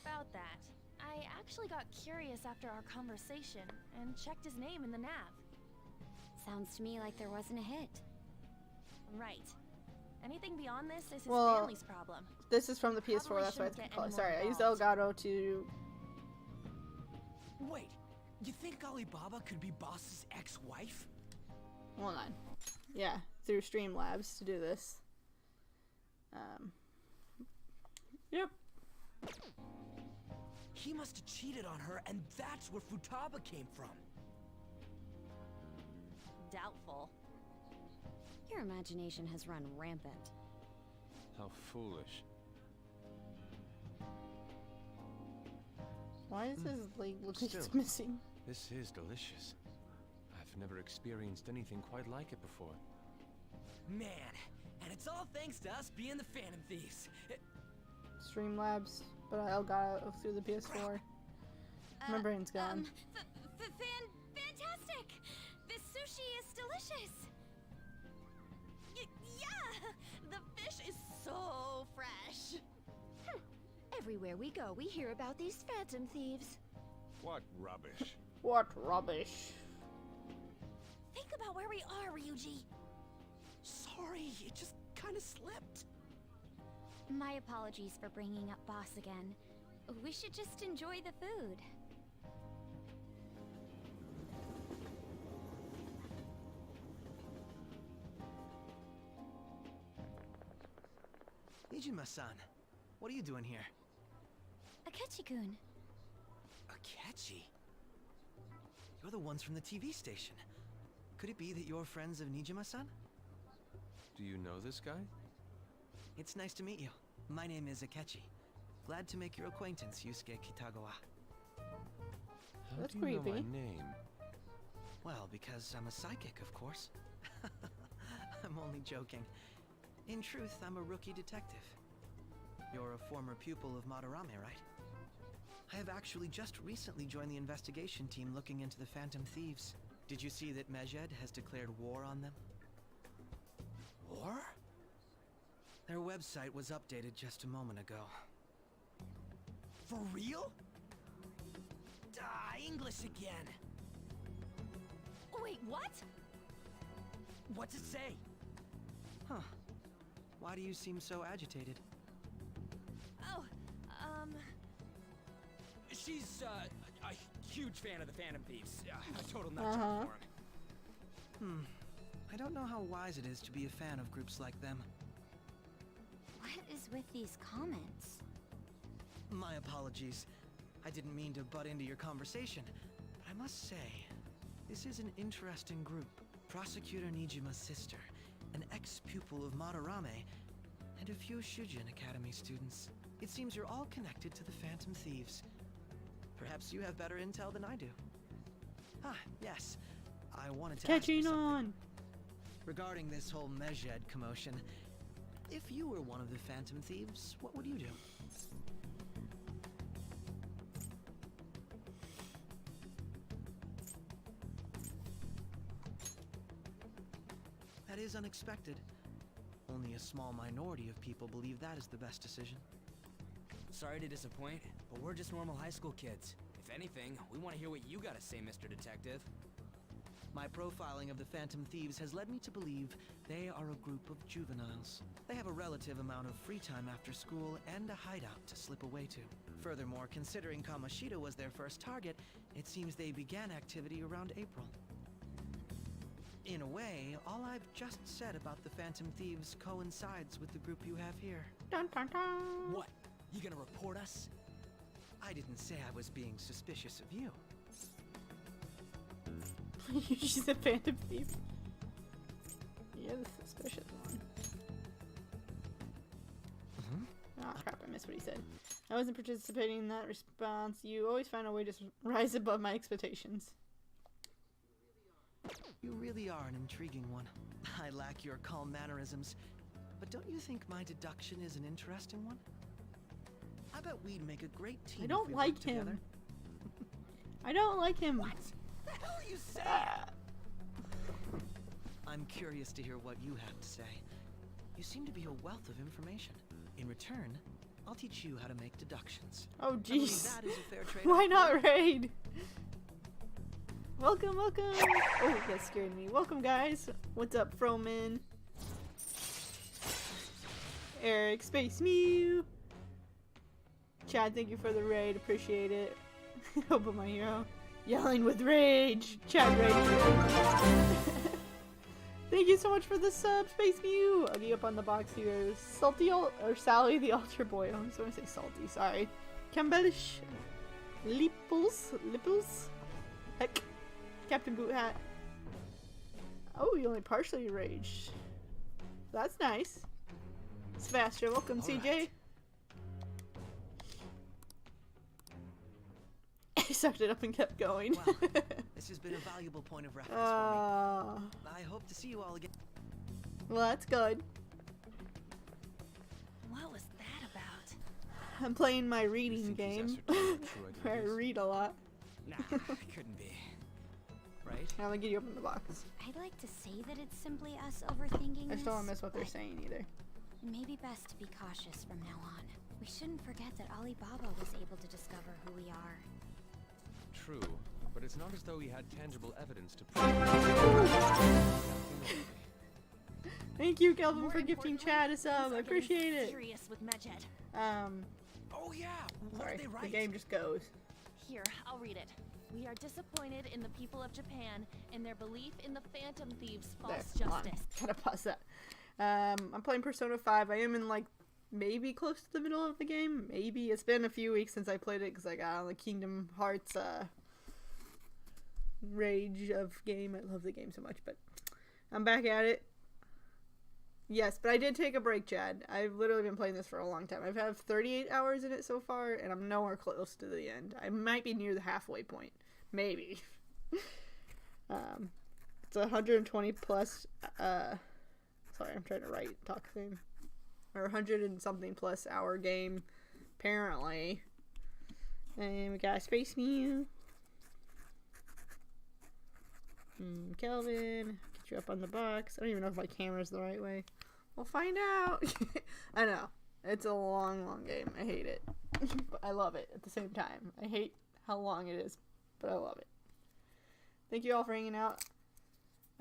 S9: About that, I actually got curious after our conversation and checked his name in the nav.
S3: Sounds to me like there wasn't a hit.
S9: Right. Anything beyond this is his
S1: Well,
S9: family's problem.
S1: This is from the PS4,
S9: Probably
S1: that's why it's
S9: shouldn't get
S1: called.
S9: any more
S1: Sorry, I used
S9: involved.
S1: Elgato to.
S5: Wait, you think Alibaba could be Boss's ex-wife?
S1: Hold on. Yeah, through Streamlabs to do this. Yep.
S5: He must have cheated on her, and that's where Futaba came from.
S9: Doubtful.
S3: Your imagination has run rampant.
S8: How foolish.
S1: Why is his leg look like it's
S8: Still.
S1: missing?
S8: This is delicious. I've never experienced anything quite like it before.
S5: Man, and it's all thanks to us being the Phantom Thieves.
S1: Streamlabs, but I Elgato through the PS4. My brain's gone.
S3: Fantastic! This sushi is delicious!
S9: Yeah! The fish is so fresh!
S3: Everywhere we go, we hear about these phantom thieves.
S8: What rubbish.
S1: What rubbish.
S3: Think about where we are, Ryuji.
S5: Sorry, it just kind of slipped.
S3: My apologies for bringing up Boss again. We should just enjoy the food.
S12: Nijima-san, what are you doing here?
S3: Akechi-kun.
S12: Akechi? You're the ones from the TV station. Could it be that you're friends of Nijima-san?
S8: Do you know this guy?
S12: It's nice to meet you. My name is Akechi. Glad to make your acquaintance, Yusuke Kitagawa.
S8: How
S1: That's
S8: do you know my
S1: creepy.
S8: name?
S12: Well, because I'm a psychic, of course. I'm only joking. In truth, I'm a rookie detective. You're a former pupil of Madarame, right? I have actually just recently joined the investigation team looking into the Phantom Thieves. Did you see that Medjed has declared war on them?
S5: War?
S12: Their website was updated just a moment ago.
S5: For real? English again.
S9: Wait, what?
S5: What's it say?
S12: Huh. Why do you seem so agitated?
S9: Oh,
S5: She's, a huge fan of the Phantom Thieves. A total nutjob for him.
S12: I don't know how wise it is to be a fan of groups like them.
S3: What is with these comments?
S12: My apologies. I didn't mean to butt into your conversation, but I must say, this is an interesting group. Prosecutor Nijima's sister, an ex-pupil of Madarame, and a few Shujin Academy students. It seems you're all connected to the Phantom Thieves. Perhaps you have better intel than I do. Ah, yes. I wanted to ask you something. Regarding this whole Medjed commotion, if you were one of the Phantom Thieves, what would you do? That is unexpected. Only a small minority of people believe that is the best decision.
S5: Sorry to disappoint, but we're just normal high school kids. If anything, we want to hear what you gotta say, Mr. Detective.
S12: My profiling of the Phantom Thieves has led me to believe they are a group of juveniles. They have a relative amount of free time after school and a hideout to slip away to. Furthermore, considering Kamoshida was their first target, it seems they began activity around April. In a way, all I've just said about the Phantom Thieves coincides with the group you have here.
S1: Dun, dun, dun.
S5: What? You gonna report us?
S12: I didn't say I was being suspicious of you.
S1: She's a Phantom Thief. You're the suspicious one. Oh crap, I missed what he said. I wasn't participating in that response. You always find a way to rise above my expectations.
S12: You really are an intriguing one. I lack your calm mannerisms, but don't you think my deduction is an interesting one? I bet we'd make a great team.
S1: I don't
S12: if we
S1: like
S12: worked
S1: him.
S12: together.
S1: I don't like him.
S5: What the hell are you saying?
S12: I'm curious to hear what you have to say. You seem to be a wealth of information. In return, I'll teach you how to make deductions.
S1: Oh
S12: I believe
S1: jeez.
S12: that is a fair trade.
S1: Why not raid? Welcome, welcome. Oh, that scared me. Welcome, guys. What's up, Froman? Eric, Space Mew. Chad, thank you for the raid. Appreciate it. Hope I'm my hero. Yelling with rage. Chad rage. Thank you so much for the sub, Space Mew. I'll get you up on the box here. Salty or Sally the Altar Boy. I'm just gonna say salty. Sorry. Campbellish. Lipples. Heck. Captain Boot Hat. Oh, you only partially raged. That's nice. Sebastian, welcome,
S5: All
S1: CJ.
S5: right.
S1: He sucked it up and kept going.
S12: Well, this has been a valuable point of reference for me. I hope to see you all again.
S1: Well, that's good.
S9: What was that about?
S1: I'm playing my reading game. Where I read a lot.
S5: Nah, couldn't be. Right?
S1: I'm gonna get you up in the box.
S3: I'd like to say that it's simply us overthinking
S1: I
S3: this.
S1: still don't miss what they're saying either.
S3: It may be best to be cautious from now on. We shouldn't forget that Alibaba was able to discover who we are.
S8: True, but it's not as though he had tangible evidence to prove.
S1: Thank you, Kelvin, for gifting Chad a sub. I appreciate it.
S9: Serious with Medjed.
S5: Oh yeah. What
S1: Sorry,
S5: did they write?
S1: the game just goes.
S9: Here, I'll read it. We are disappointed in the people of Japan and their belief in the Phantom Thieves' false
S1: There, hold on.
S9: justice.
S1: Gotta pause that. I'm playing Persona 5. I am in like maybe close to the middle of the game. Maybe. It's been a few weeks since I played it because I got on the Kingdom Hearts rage of game. I love the game so much, but I'm back at it. Yes, but I did take a break, Chad. I've literally been playing this for a long time. I've had 38 hours in it so far, and I'm nowhere close to the end. I might be near the halfway point. Maybe. It's 120 plus, sorry, I'm trying to talk thing. or 100 and something plus hour game, apparently. And we got Space Mew. Kelvin, get you up on the box. I don't even know if my camera's the right way. We'll find out. I know. It's a long, long game. I hate it. But I love it at the same time. I hate how long it is, but I love it. Thank you all for hanging out.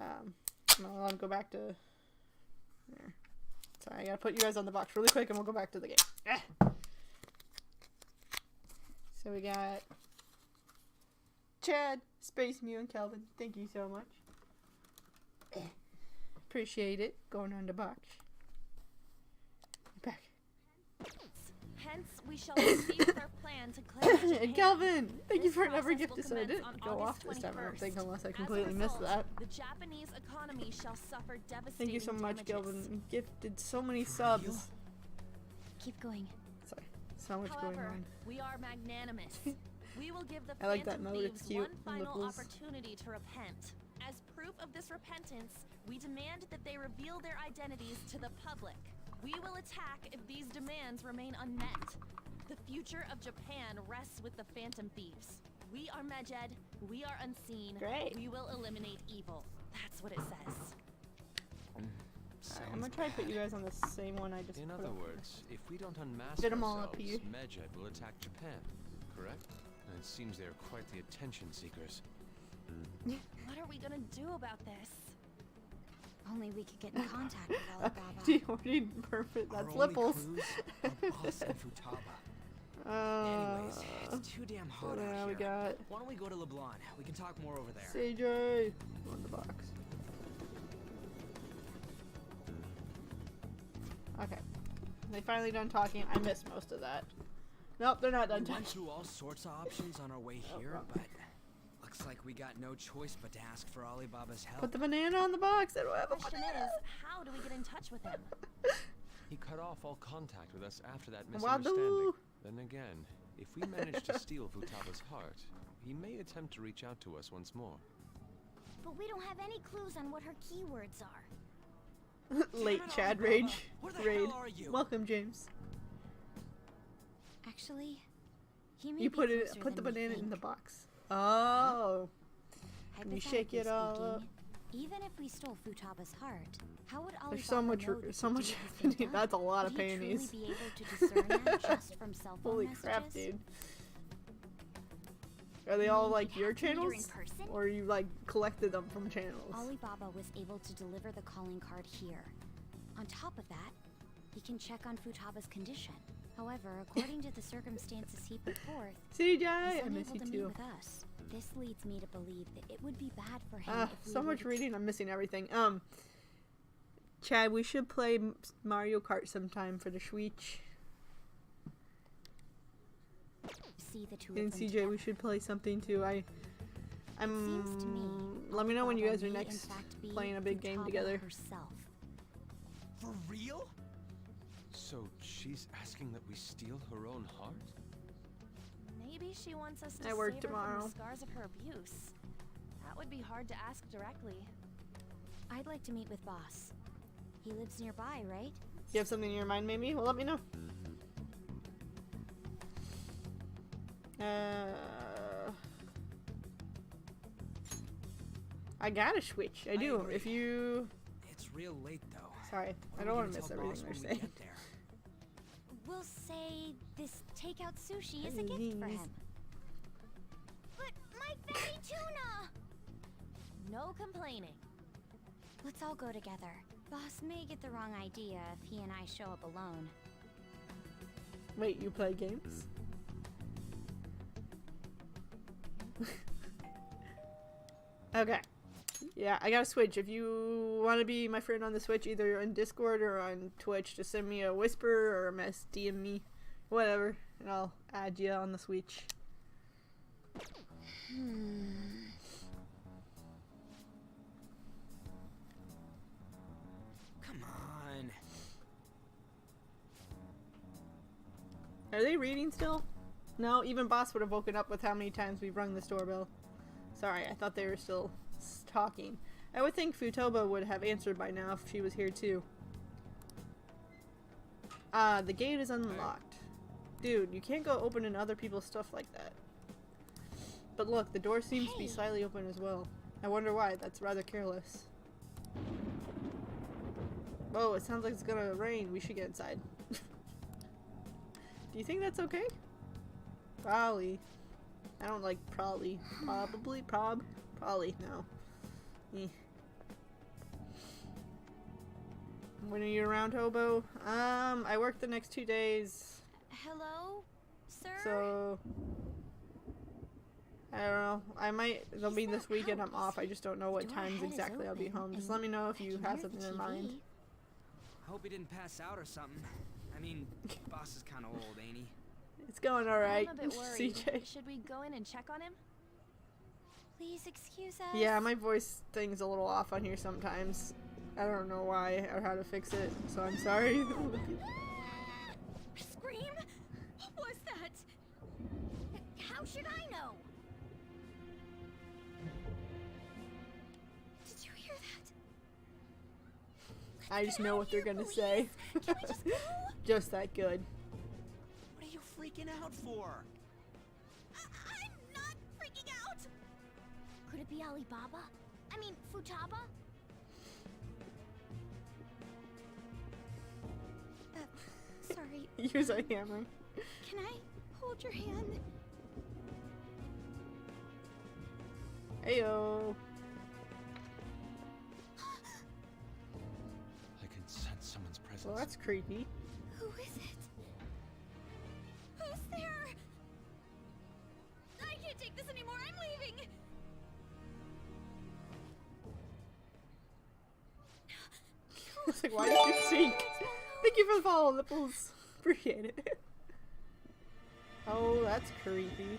S1: I'll go back to there. Sorry, I gotta put you guys on the box really quick and we'll go back to the game. So we got Chad, Space Mew, and Kelvin. Thank you so much. Appreciate it. Going on the box. Back.
S9: Hence, we shall receive their plan to clear
S1: And Kelvin, thank you for another gift. So I didn't go off this time, I don't think, unless I completely missed that.
S9: The Japanese economy shall suffer devastating
S1: Thank you so much,
S9: damages.
S1: Kelvin. You gifted so many subs.
S14: Keep going.
S1: Sorry, so much going
S9: However,
S1: on.
S9: we are magnanimous. We will give the
S1: I like that
S9: Phantom
S1: mode, it's
S9: Thieves
S1: cute.
S9: one final
S1: Nipples.
S9: opportunity to repent. As proof of this repentance, we demand that they reveal their identities to the public. We will attack if these demands remain unmet. The future of Japan rests with the Phantom Thieves. We are Medjed. We are unseen.
S1: Great.
S9: We will eliminate evil. That's what it says.
S1: Alright, I'm gonna try to put you guys on the same one I just
S8: In
S1: put
S8: other
S1: up.
S8: words, if we don't unmask
S1: Get 'em all
S8: ourselves,
S1: up here.
S8: Medjed will attack Japan, correct? And it seems they are quite the attention seekers.
S9: What are we gonna do about this?
S14: Only we could get in contact with Alibaba.
S1: Deorting perfect.
S5: Our
S1: That's
S5: only
S1: Lipples.
S5: clues are Boss and Futaba. Anyways, it's too damn hot out here.
S1: We got
S5: Why don't we go to LeBlanc? We can talk more over there.
S1: CJ on the box. Okay. They finally done talking. I missed most of that. Nope, they're not done
S5: We went
S1: talking.
S5: through all sorts of options on our way here, but looks like we got no choice but to ask for Alibaba's help.
S1: Put the banana on the box. I don't have a
S9: Question
S1: banana.
S9: is, how do we get in touch with him?
S8: He cut off all contact with us after that
S1: Wadu.
S8: misunderstanding. Then again, if we manage to steal Futaba's heart, he may attempt to reach out to us once more.
S14: But we don't have any clues on what her keywords are.
S1: Late
S5: Damn it,
S1: Chad
S5: Alibaba.
S1: rage.
S5: Where the
S1: Raid.
S5: hell are you?
S1: Welcome, James.
S14: Actually, he may
S1: You
S14: be
S1: put
S14: closer
S1: put the
S14: than we
S1: banana in
S14: think.
S1: the box. Oh. And you shake it all
S14: Hypothetically
S1: up.
S14: speaking, even if we stole Futaba's heart, how would Alibaba
S1: There's so much,
S14: know that
S1: so
S14: the
S1: much
S14: deed has been
S1: happening.
S14: done?
S1: That's a lot of
S14: Would he
S1: panties.
S14: truly be able to discern that just from cell phone
S1: Holy
S14: messages?
S1: crap, dude. Are they all like your
S14: have to meet her in
S1: channels?
S14: person?
S1: Or you like collected them from channels?
S14: Alibaba was able to deliver the calling card here. On top of that, he can check on Futaba's condition. However, according to the circumstances he put forth,
S1: CJ,
S14: he's
S1: I
S14: unable
S1: miss you
S14: to meet
S1: too.
S14: with us. This leads me to believe that it would be bad for him if we
S1: So
S14: were
S1: much
S14: to
S1: reading, I'm missing everything. Chad, we should play Mario Kart sometime for the Switch.
S14: see the two of
S1: And
S14: them
S1: CJ,
S14: together.
S1: we should play something too.
S14: Seems to me,
S1: let me know when you guys are
S14: Alibaba may,
S1: next
S14: in fact, be
S1: playing a big game
S14: Futaba
S1: together.
S14: herself.
S5: For real?
S8: So she's asking that we steal her own heart?
S9: Maybe she wants us to
S1: I work
S9: save her
S1: tomorrow.
S9: from the scars of her abuse. That would be hard to ask directly.
S14: I'd like to meet with Boss. He lives nearby, right?
S1: You have something in your mind, maybe? Well, let me know. I got a Switch. I do.
S5: agree.
S1: If you...
S5: It's real late though.
S1: Sorry,
S5: What
S1: I
S5: are
S1: don't
S5: we
S1: want to
S5: gonna
S1: miss
S5: tell
S1: everything
S5: Boss
S1: they're
S5: when we
S1: saying.
S5: get there?
S14: We'll say this takeout sushi is a gift for
S1: Please.
S14: him. But my fatty tuna!
S9: No complaining.
S14: Let's all go together. Boss may get the wrong idea if he and I show up alone.
S1: Wait, you play games? Okay. Yeah, I got a Switch. If you want to be my friend on the Switch, either on Discord or on Twitch, just send me a whisper or a mess, DM me, whatever, and I'll add you on the Switch.
S5: Come on.
S1: Are they reading still? No, even Boss would have woken up with how many times we've rung this doorbell. Sorry, I thought they were still talking. I would think Futaba would have answered by now if she was here too. The gate is unlocked. Dude, you can't go opening other people's stuff like that. But look, the door seems to be slightly open as well. I wonder why. That's rather careless. Whoa, it sounds like it's gonna rain. We should get inside. Do you think that's okay? Probably. I don't like probably. Probably? Probably. No. Eh. When are you around, Hobo? I work the next 2 days.
S3: Hello, sir?
S1: So... I don't know. They'll be this weekend. I'm off. I just don't know what times exactly I'll be home. Just let me know if you have something in mind.
S5: I hope he didn't pass out or something. I mean, boss is kind of old, ain't he?
S1: It's going alright,
S9: I'm a bit worried.
S1: CJ.
S9: Should we go in and check on him?
S3: Please excuse us.
S1: Yeah, my voice thing's a little off on here sometimes. I don't know why or how to fix it, so I'm sorry.
S3: Scream? What was that? How should I know? Did you hear that?
S1: I just know what they're gonna say.
S3: Can we just go?
S1: Just that good.
S5: What are you freaking out for?
S3: I'm not freaking out.
S14: Could it be Alibaba? I mean, Futaba?
S3: Sorry.
S1: Use a hammer.
S3: Can I hold your hand?
S1: Heyo.
S8: I can sense someone's presence.
S1: Well, that's creepy.
S3: Who is it? Who's there? I can't take this anymore. I'm leaving.
S1: It's like, why did you sink? Thank you for the follow, Nipples. Appreciate it. Oh, that's creepy.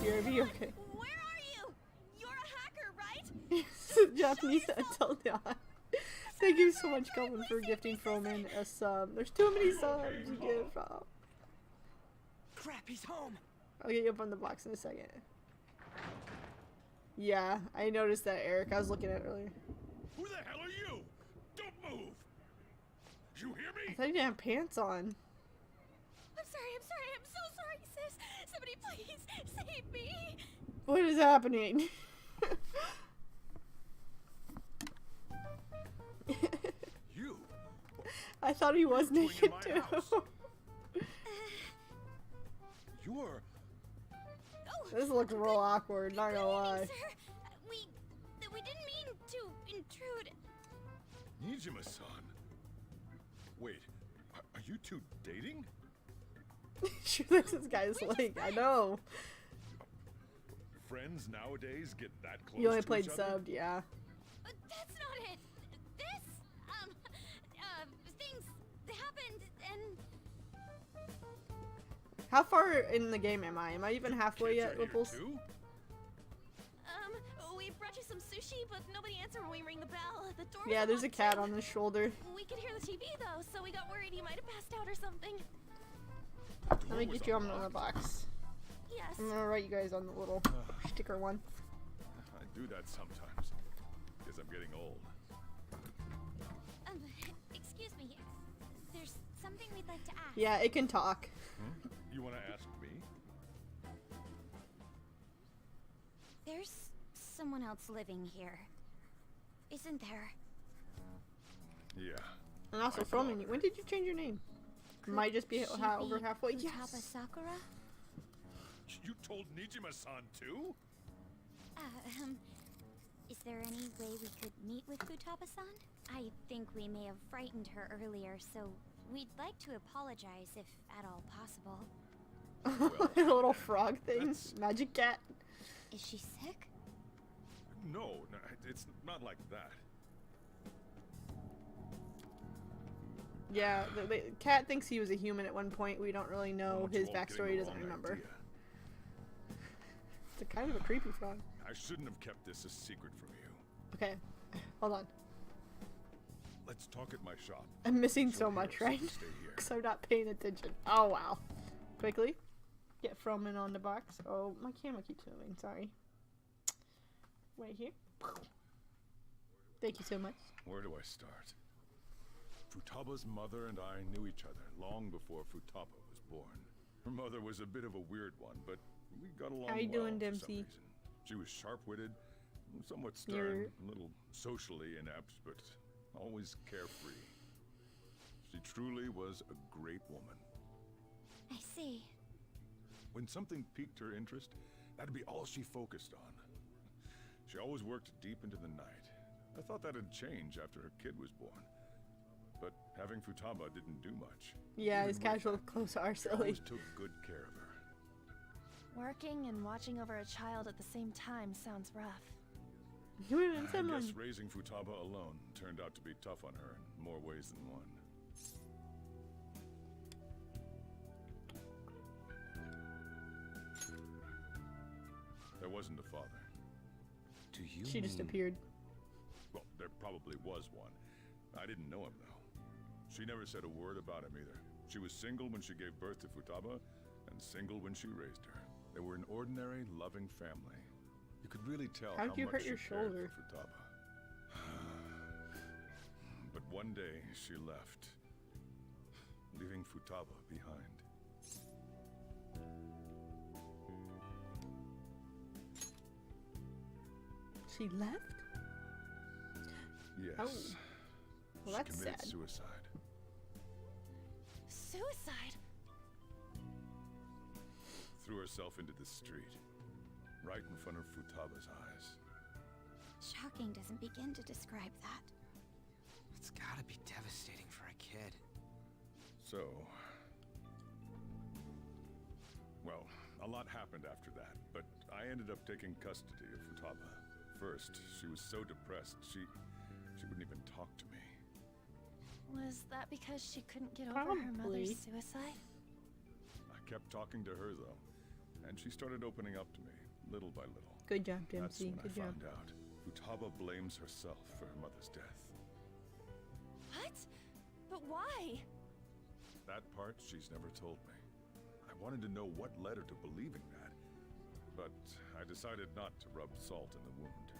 S1: You're okay.
S3: Where are you? You're a hacker, right?
S1: Japanese until now. Thank you so much, Calvin, for gifting Froman a sub. There's too many subs to give.
S5: Crap, he's home.
S1: I'll get you up on the box in a second. Yeah, I noticed that, Eric. I was looking at it earlier.
S7: Who the hell are you? Don't move! You hear me?
S1: I thought you didn't have pants on.
S3: I'm sorry, I'm so sorry, sis. Somebody please save me.
S1: What is happening?
S7: You?
S1: I thought he was naked too.
S7: You're...
S1: This looks real awkward, not gonna lie.
S3: Sir, we didn't mean to intrude.
S7: Nijima-san. Wait, are you two dating?
S1: Sure, this guy's like, I know.
S7: Friends nowadays get that close
S1: You only
S7: to
S1: played
S7: each other?
S1: subbed, yeah.
S3: That's not it. This, things happened and...
S1: How far in the game am I? Am I even halfway yet, Whipples?
S3: We brought you some sushi, but nobody answered when we ring the bell. The door
S1: Yeah,
S3: was
S1: there's a
S3: locked
S1: cat
S3: too.
S1: on the shoulder.
S3: We could hear the TV though, so we got worried you might have passed out or something.
S1: Let me get you on the box.
S3: Yes.
S1: I'm gonna write you guys on the little sticker one.
S7: I do that sometimes. Guess I'm getting old.
S3: Excuse me. There's something we'd like to ask.
S1: Yeah, it can talk.
S7: You want to ask me?
S3: There's someone else living here, isn't there?
S7: Yeah.
S1: And also, Froman, when did you change your name? Might just be over halfway.
S3: Futaba
S1: Yes.
S3: Sakura?
S7: You told Nijima-san too?
S3: Is there any way we could meet with Futaba-san? I think we may have frightened her earlier, so we'd like to apologize if at all possible.
S1: The little frog thing. Magic cat.
S3: Is she sick?
S7: No, it's not like that.
S1: Yeah, the cat thinks he was a human at one point. We don't really know his
S7: you all
S1: backstory.
S7: getting the
S1: Doesn't
S7: wrong
S1: remember.
S7: idea.
S1: It's a kind of a creepy frog.
S7: I shouldn't have kept this a secret from you.
S1: Okay, hold on.
S7: Let's talk at my shop.
S1: I'm missing
S7: She'll
S1: so
S7: hear
S1: much,
S7: us
S1: right?
S7: if you stay here.
S1: Because I'm not paying attention. Oh wow. Quickly. Get Froman on the box. Oh, my camera keeps moving. Sorry. Right here. Thank you so much.
S7: Where do I start? Futaba's mother and I knew each other long before Futaba was born. Her mother was a bit of a weird one, but we got along
S1: How you
S7: well
S1: doing,
S7: for some
S1: Dempsey?
S7: reason. She was sharp-witted, somewhat stern, a little socially inept, but always carefree. She truly was a great woman.
S3: I see.
S7: When something piqued her interest, that'd be all she focused on. She always worked deep into the night. I thought that'd change after her kid was born. But having Futaba didn't do much.
S1: Yeah,
S7: Even
S1: his
S7: with
S1: casual
S7: that,
S1: clothes are
S7: she
S1: silly.
S7: always took good care of her.
S9: Working and watching over a child at the same time sounds rough.
S1: You were in
S7: I
S1: someone.
S7: guess raising Futaba alone turned out to be tough on her in more ways than one. There wasn't a father.
S8: Do you
S1: She just
S8: mean-
S1: appeared.
S7: Well, there probably was one. I didn't know him, though. She never said a word about him either. She was single when she gave birth to Futaba, and single when she raised her. They were an ordinary, loving family. You could really tell
S1: How'd
S7: how
S1: you
S7: much
S1: hurt
S7: she
S1: your
S7: cared
S1: shoulder?
S7: for Futaba. But one day, she left, leaving Futaba behind.
S1: She left?
S7: Yes.
S1: Oh. Well,
S7: She
S1: that's
S7: committed
S1: sad.
S7: suicide.
S9: Suicide?
S7: Threw herself into the street, right in front of Futaba's eyes.
S3: Shocking doesn't begin to describe that.
S5: It's gotta be devastating for a kid.
S7: So, well, a lot happened after that, but I ended up taking custody of Futaba. First, she was so depressed, she wouldn't even talk to me.
S9: Was that because she couldn't get over her
S1: Probably.
S9: mother's suicide?
S7: I kept talking to her, though, and she started opening up to me, little by little.
S1: Good job,
S7: That's
S1: Dempsey.
S7: when
S1: Good
S7: I
S1: job.
S7: found out Futaba blames herself for her mother's death.
S9: What? But why?
S7: That part she's never told me. I wanted to know what led her to believing that, but I decided not to rub salt in the wound.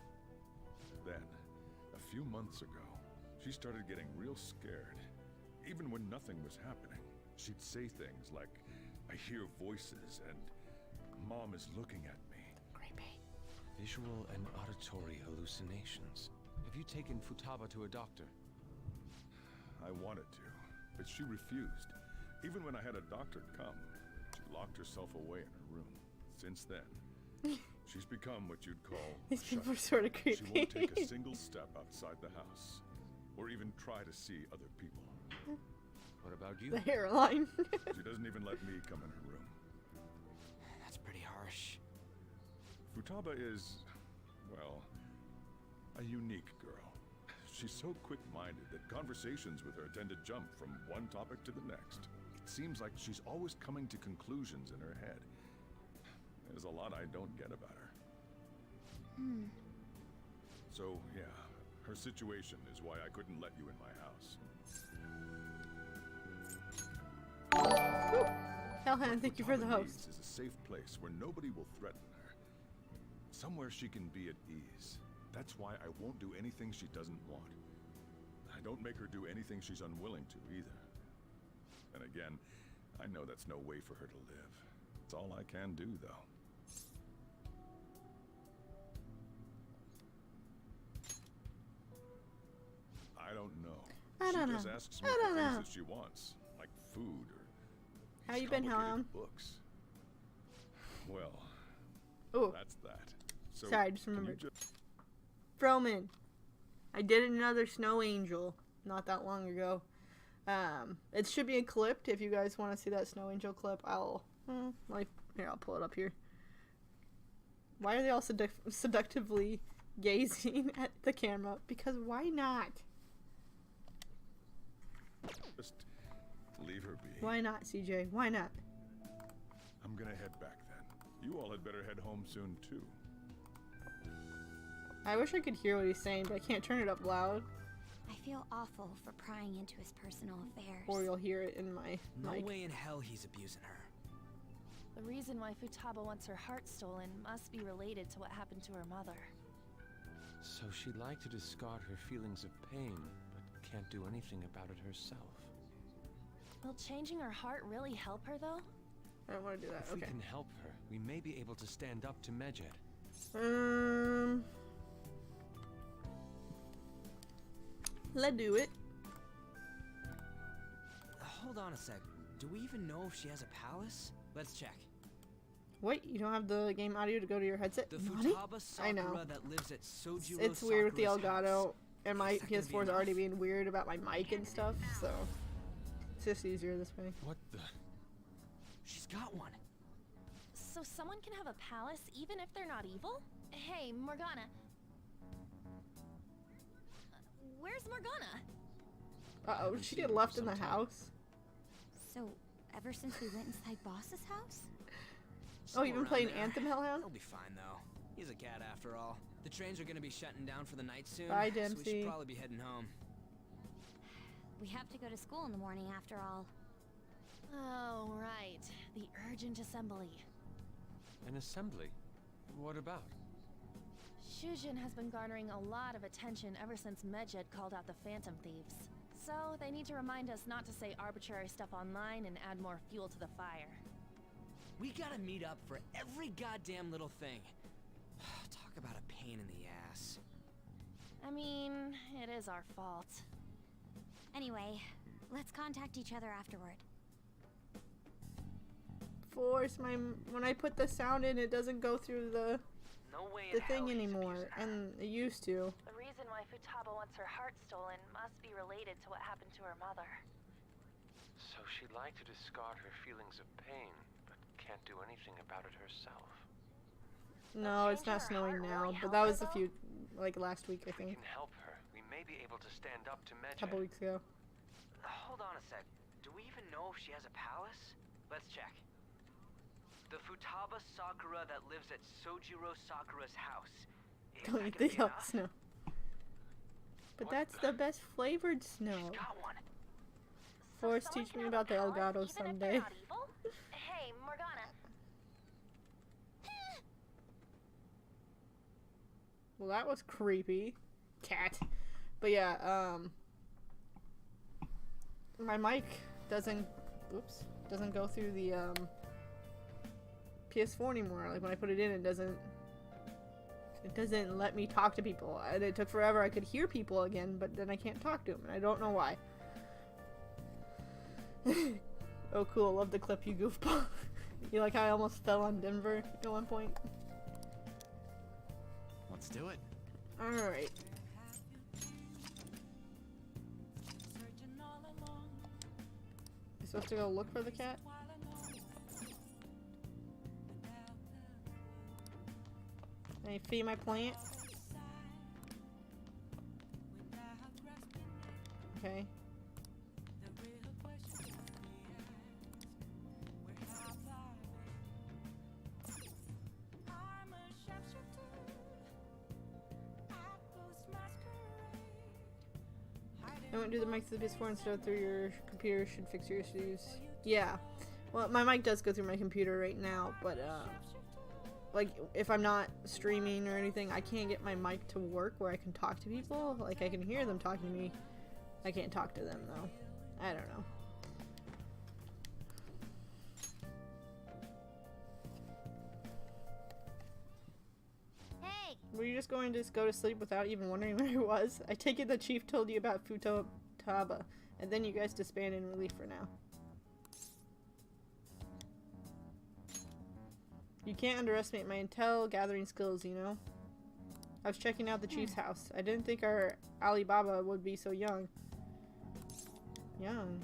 S7: Then, a few months ago, she started getting real scared. Even when nothing was happening, she'd say things like, "I hear voices," and "Mom is looking at me."
S1: Creepy.
S8: Visual and auditory hallucinations. Have you taken Futaba to a doctor?
S7: I wanted to, but she refused. Even when I had a doctor come, she locked herself away in her room. Since then, she's become what you'd call
S1: These
S7: a
S1: people are
S7: shut-in.
S1: sort of
S7: She won't take
S1: creepy.
S7: a single step outside the house, or even try to see other people.
S8: What about you?
S1: The hairline.
S7: She doesn't even let me come in her room.
S5: That's pretty harsh.
S7: Futaba is, well, a unique girl. She's so quick-minded that conversations with her tend to jump from one topic to the next. It seems like she's always coming to conclusions in her head. There's a lot I don't get about her. So, yeah, her situation is why I couldn't let you in my house.
S1: Hellhound, thank you for the
S7: Futaba
S1: host.
S7: needs is a safe place where nobody will threaten her. Somewhere she can be at ease. That's why I won't do anything she doesn't want. I don't make her do anything she's unwilling to either. And again, I know that's no way for her to live. It's all I can do, though. I don't know.
S1: I don't
S7: She just
S1: know.
S7: asks me
S1: I
S7: for
S1: don't
S7: things
S1: know.
S7: that she wants, like food or
S1: How
S7: these
S1: you been,
S7: complicated
S1: Hellhound?
S7: books. Well,
S1: Ooh.
S7: that's that. So
S1: Sorry, I just
S7: can you
S1: remembered. Froman. I did another Snow Angel not that long ago. It should be clipped. If you guys want to see that Snow Angel clip, I'll pull it up here. Why are they all seductively gazing at the camera? Because why not?
S7: Just leave her be.
S1: Why not, CJ? Why not?
S7: I'm gonna head back then. You all had better head home soon too.
S1: I wish I could hear what he's saying, but I can't turn it up loud,
S3: I feel awful for prying into his personal affairs.
S1: or you'll hear it in my
S5: No
S1: mic.
S5: way in hell he's abusing her.
S9: The reason why Futaba wants her heart stolen must be related to what happened to her mother.
S8: So she'd like to discard her feelings of pain, but can't do anything about it herself.
S9: Will changing her heart really help her, though?
S1: I don't want to do that.
S8: If we can help her, we may be able to stand up to Medjed.
S1: Let's do it.
S5: Hold on a sec. Do we even know if she has a palace? Let's check.
S1: Wait, you don't have the game audio to go to your headset?
S5: The
S1: Nani?
S5: Futaba Sakura
S1: I know.
S5: that lives at Sojiro
S1: It's weird with the
S5: Sakura's
S1: Elgato,
S5: house.
S1: and my
S5: Is that gonna be
S1: PS4 is already
S5: enough?
S1: being weird about my mic and stuff, so it's just easier this way.
S8: What the?
S5: She's got one.
S9: So someone can have a palace even if they're not evil? Hey, Morgana. Where's Morgana?
S1: Uh-oh, did she get left in the house?
S3: So, ever since we went inside Boss's house?
S1: Oh, you've been
S5: Around
S1: playing
S5: there.
S1: Anthem, Hellhound?
S5: He'll be fine though. He's a cat after all. The trains are gonna be shutting down for the night soon.
S1: Bye,
S5: So we
S1: Dempsey.
S5: should probably be heading home.
S3: We have to go to school in the morning after all.
S9: Oh, right. The urgent assembly.
S8: An assembly? What about?
S9: Shujin has been garnering a lot of attention ever since Medjed called out the Phantom Thieves. So, they need to remind us not to say arbitrary stuff online and add more fuel to the fire.
S5: We gotta meet up for every goddamn little thing. Talk about a pain in the ass.
S9: I mean, it is our fault.
S3: Anyway, let's contact each other afterward.
S1: Force my when I put the sound in, it doesn't go through the thing anymore, and it used to.
S9: The reason why Futaba wants her heart stolen must be related to what happened to her mother.
S8: So she'd like to discard her feelings of pain, but can't do anything about it herself.
S1: No, it's not snowing now, but that was a few, like last week, I
S8: If we
S1: think.
S8: can help her, we may be able to stand up to
S1: A
S8: Medjed.
S1: couple weeks ago.
S12: Hold on a sec. Do we even know if she has a palace? Let's check. The Futaba Sakura that lives at Sojiro Sakura's house. Is
S1: Don't
S12: that
S1: eat
S12: gonna
S1: the
S12: be
S1: yellow
S12: enough?
S1: snow. But that's the best flavored snow.
S12: Got one.
S1: Force, teach me about the Elgato someday.
S9: Hey, Morgana.
S1: Well, that was creepy. Cat. But yeah, my mic doesn't go through the PS4 anymore. Like when I put it in, it doesn't let me talk to people. And it took forever. I could hear people again, but then I can't talk to them, and I don't know why. Oh, cool. Love the clip, you goofball. You like how I almost fell on Denver at one point?
S2: Let's do it.
S1: Alright. You supposed to go look for the cat? Can I feed my plant? Okay. I went to the mic to the PS4 instead of through your computer. Should fix your issues. Yeah. Well, my mic does go through my computer right now, but like if I'm not streaming or anything, I can't get my mic to work where I can talk to people. Like I can hear them talking to me. I can't talk to them though. I don't know.
S3: Hey!
S1: Were you just going to go to sleep without even wondering where it was? I take it the chief told you about Futaba, and then you guys disbanded and relief for now. You can't underestimate my intel gathering skills, you know? I was checking out the chief's house. I didn't think our Alibaba would be so young. Young?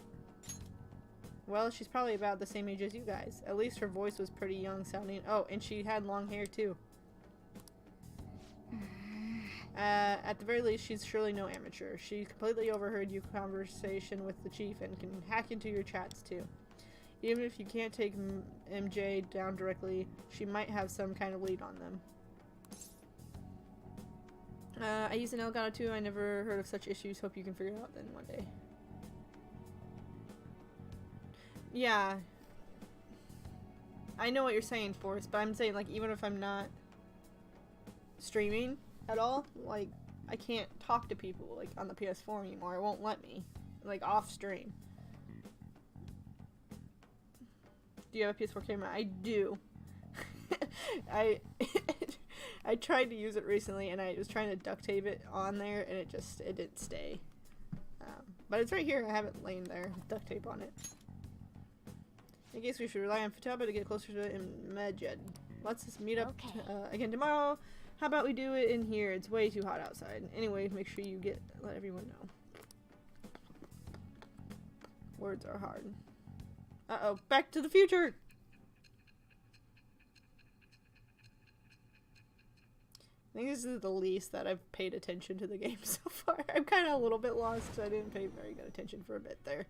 S1: Well, she's probably about the same age as you guys. At least her voice was pretty young sounding. Oh, and she had long hair too. At the very least, she's surely no amateur. She completely overheard your conversation with the chief and can hack into your chats too. Even if you can't take MJ down directly, she might have some kind of lead on them. I use an Elgato too. I never heard of such issues. Hope you can figure it out then one day. I know what you're saying, Forrest, but I'm saying, like, even if I'm not streaming at all, like, I can't talk to people, like, on the PS4 anymore. It won't let me, like, off stream. Do you have a PS4 camera? I do. I tried to use it recently, and I was trying to duct tape it on there, and it didn't stay. But it's right here. I have it laying there with duct tape on it. I guess we should rely on Futaba to get closer to it in Medjed. Let's just meet up again tomorrow. How about we do it in here? It's way too hot outside. Anyway, make sure you let everyone know. Words are hard. Uh-oh, Back to the Future! I think this is the least that I've paid attention to the game so far. I'm kind of a little bit lost, so I didn't pay very good attention for a bit there.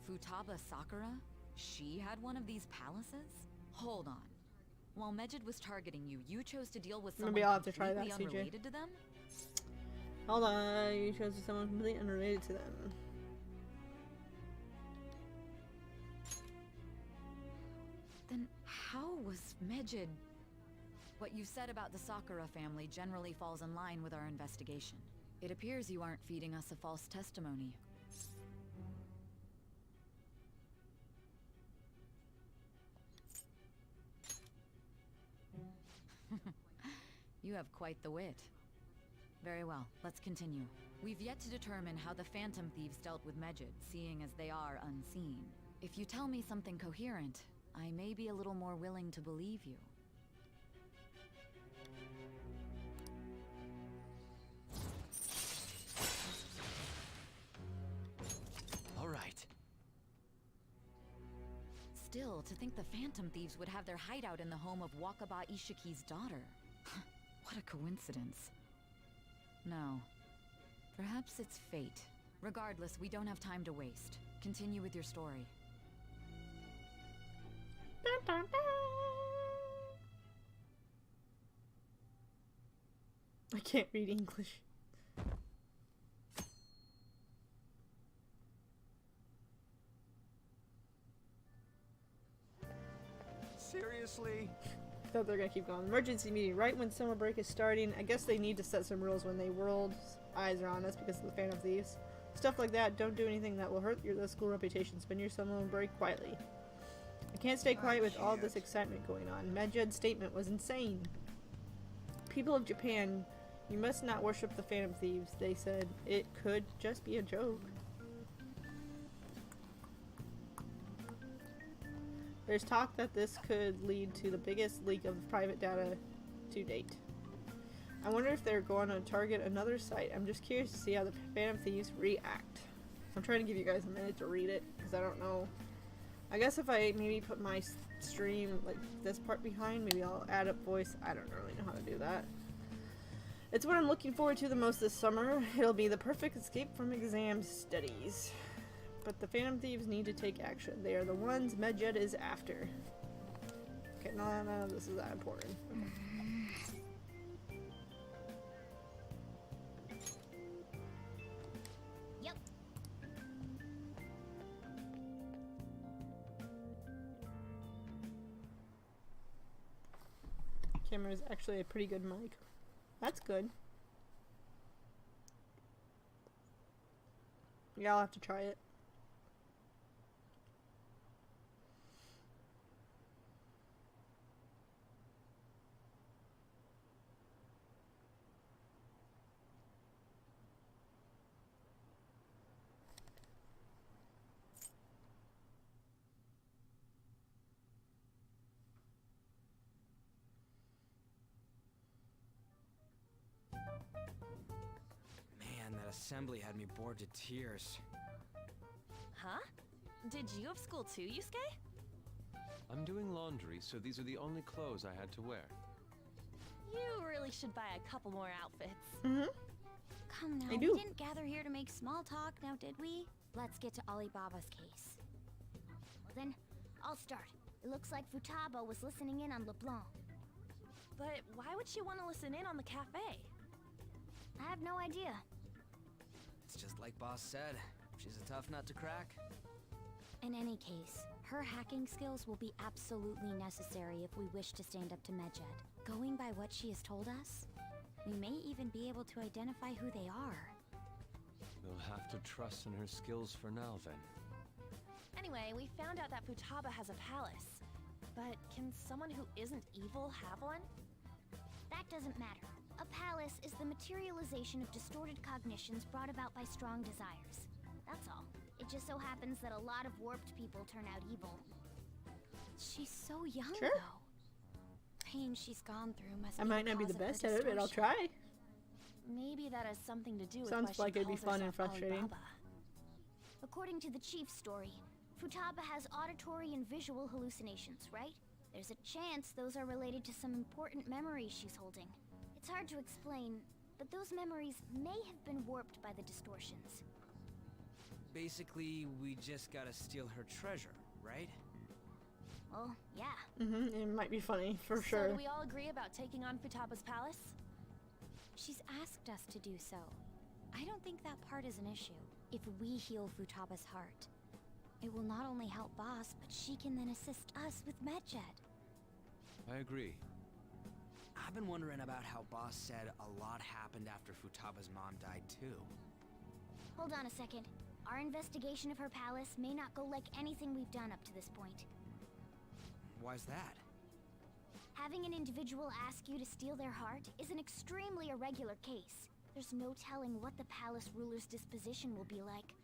S10: Futaba Sakura? She had one of these palaces? Hold on. While Medjed was targeting you, you chose to deal with someone
S1: Maybe I'll have to try that,
S10: completely
S1: CJ.
S10: unrelated to them?
S1: Hold on, you chose someone completely unrelated to them.
S10: Then how was Medjed? What you said about the Sakura family generally falls in line with our investigation. It appears you aren't feeding us a false testimony. You have quite the wit. Very well, let's continue. We've yet to determine how the Phantom Thieves dealt with Medjed, seeing as they are unseen. If you tell me something coherent, I may be a little more willing to believe you.
S2: All right.
S10: Still, to think the Phantom Thieves would have their hideout in the home of Wakaba Ishiki's daughter. What a coincidence. No. Perhaps it's fate. Regardless, we don't have time to waste. Continue with your story.
S1: Dun, dun, dun. I can't read English.
S5: Seriously?
S1: I thought they were gonna keep going. Emergency meeting right when summer break is starting. I guess they need to set some rules when the world's eyes are on us because of the Phantom Thieves. Stuff like that. Don't do anything that will hurt the school reputation. Spend your summer break quietly. I can't stay quiet with all this excitement going on. Medjed's statement was insane. People of Japan, you must not worship the Phantom Thieves, they said. It could just be a joke. There's talk that this could lead to the biggest leak of private data to date. I wonder if they're going to target another site. I'm just curious to see how the Phantom Thieves react. I'm trying to give you guys a minute to read it, because I don't know. I guess if I maybe put my stream, like, this part behind, maybe I'll add up voice. I don't really know how to do that. It's what I'm looking forward to the most this summer. It'll be the perfect escape from exam studies. But the Phantom Thieves need to take action. They are the ones Medjed is after. Okay, no, this is that important. Okay.
S14: Yep.
S1: Camera is actually a pretty good mic. That's good. Yeah, I'll have to try it.
S5: Man, that assembly had me bored to tears.
S9: Huh? Did you have school too, Yusuke?
S8: I'm doing laundry, so these are the only clothes I had to wear.
S9: You really should buy a couple more outfits.
S1: Mm-hmm.
S14: Come now,
S1: I
S14: we
S1: do.
S14: didn't gather here to make small talk, now did we? Let's get to Alibaba's case. Well then, I'll start. It looks like Futaba was listening in on LeBlanc.
S9: But why would she want to listen in on the cafe?
S14: I have no idea.
S5: It's just like Boss said. She's a tough nut to crack.
S3: In any case, her hacking skills will be absolutely necessary if we wish to stand up to Medjed. Going by what she has told us, we may even be able to identify who they are.
S8: We'll have to trust in her skills for now, then.
S9: Anyway, we found out that Futaba has a palace. But can someone who isn't evil have one?
S14: That doesn't matter. A palace is the materialization of distorted cognitions brought about by strong desires. That's all. It just so happens that a lot of warped people turn out evil.
S3: She's so young,
S1: Sure.
S3: though. Pain she's gone through must
S1: I
S3: be
S1: might
S3: the
S1: not be the
S3: cause of her
S1: best at it, but I'll
S3: distortion.
S1: try.
S9: Maybe that has something to do with
S1: Sounds
S9: why she
S1: like it'd be
S9: calls
S1: fun and
S9: herself
S1: frustrating.
S9: Alibaba.
S14: According to the chief's story, Futaba has auditory and visual hallucinations, right? There's a chance those are related to some important memories she's holding. It's hard to explain, but those memories may have been warped by the distortions.
S5: Basically, we just gotta steal her treasure, right?
S14: Well, yeah.
S1: It might be funny, for
S9: So
S1: sure.
S9: do we all agree about taking on Futaba's palace?
S3: She's asked us to do so. I don't think that part is an issue. If we heal Futaba's heart, it will not only help Boss, but she can then assist us with Medjed.
S8: I agree.
S5: I've been wondering about how Boss said a lot happened after Futaba's mom died, too.
S14: Hold on a second. Our investigation of her palace may not go like anything we've done up to this point.
S5: Why's that?
S14: Having an individual ask you to steal their heart is an extremely irregular case. There's no telling what the palace ruler's disposition will be like,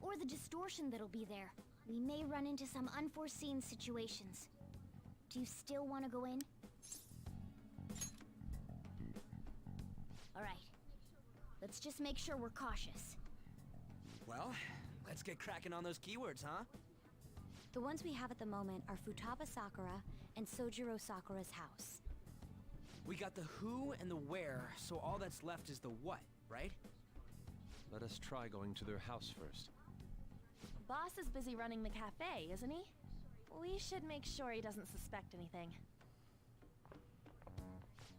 S14: or the distortion that'll be there. We may run into some unforeseen situations. Do you still want to go in? Alright. Let's just make sure we're cautious.
S5: Well, let's get cracking on those keywords, huh?
S3: The ones we have at the moment are Futaba Sakura and Sojiro Sakura's house.
S5: We got the who and the where, so all that's left is the what, right?
S8: Let us try going to their house first.
S9: Boss is busy running the cafe, isn't he? We should make sure he doesn't suspect anything.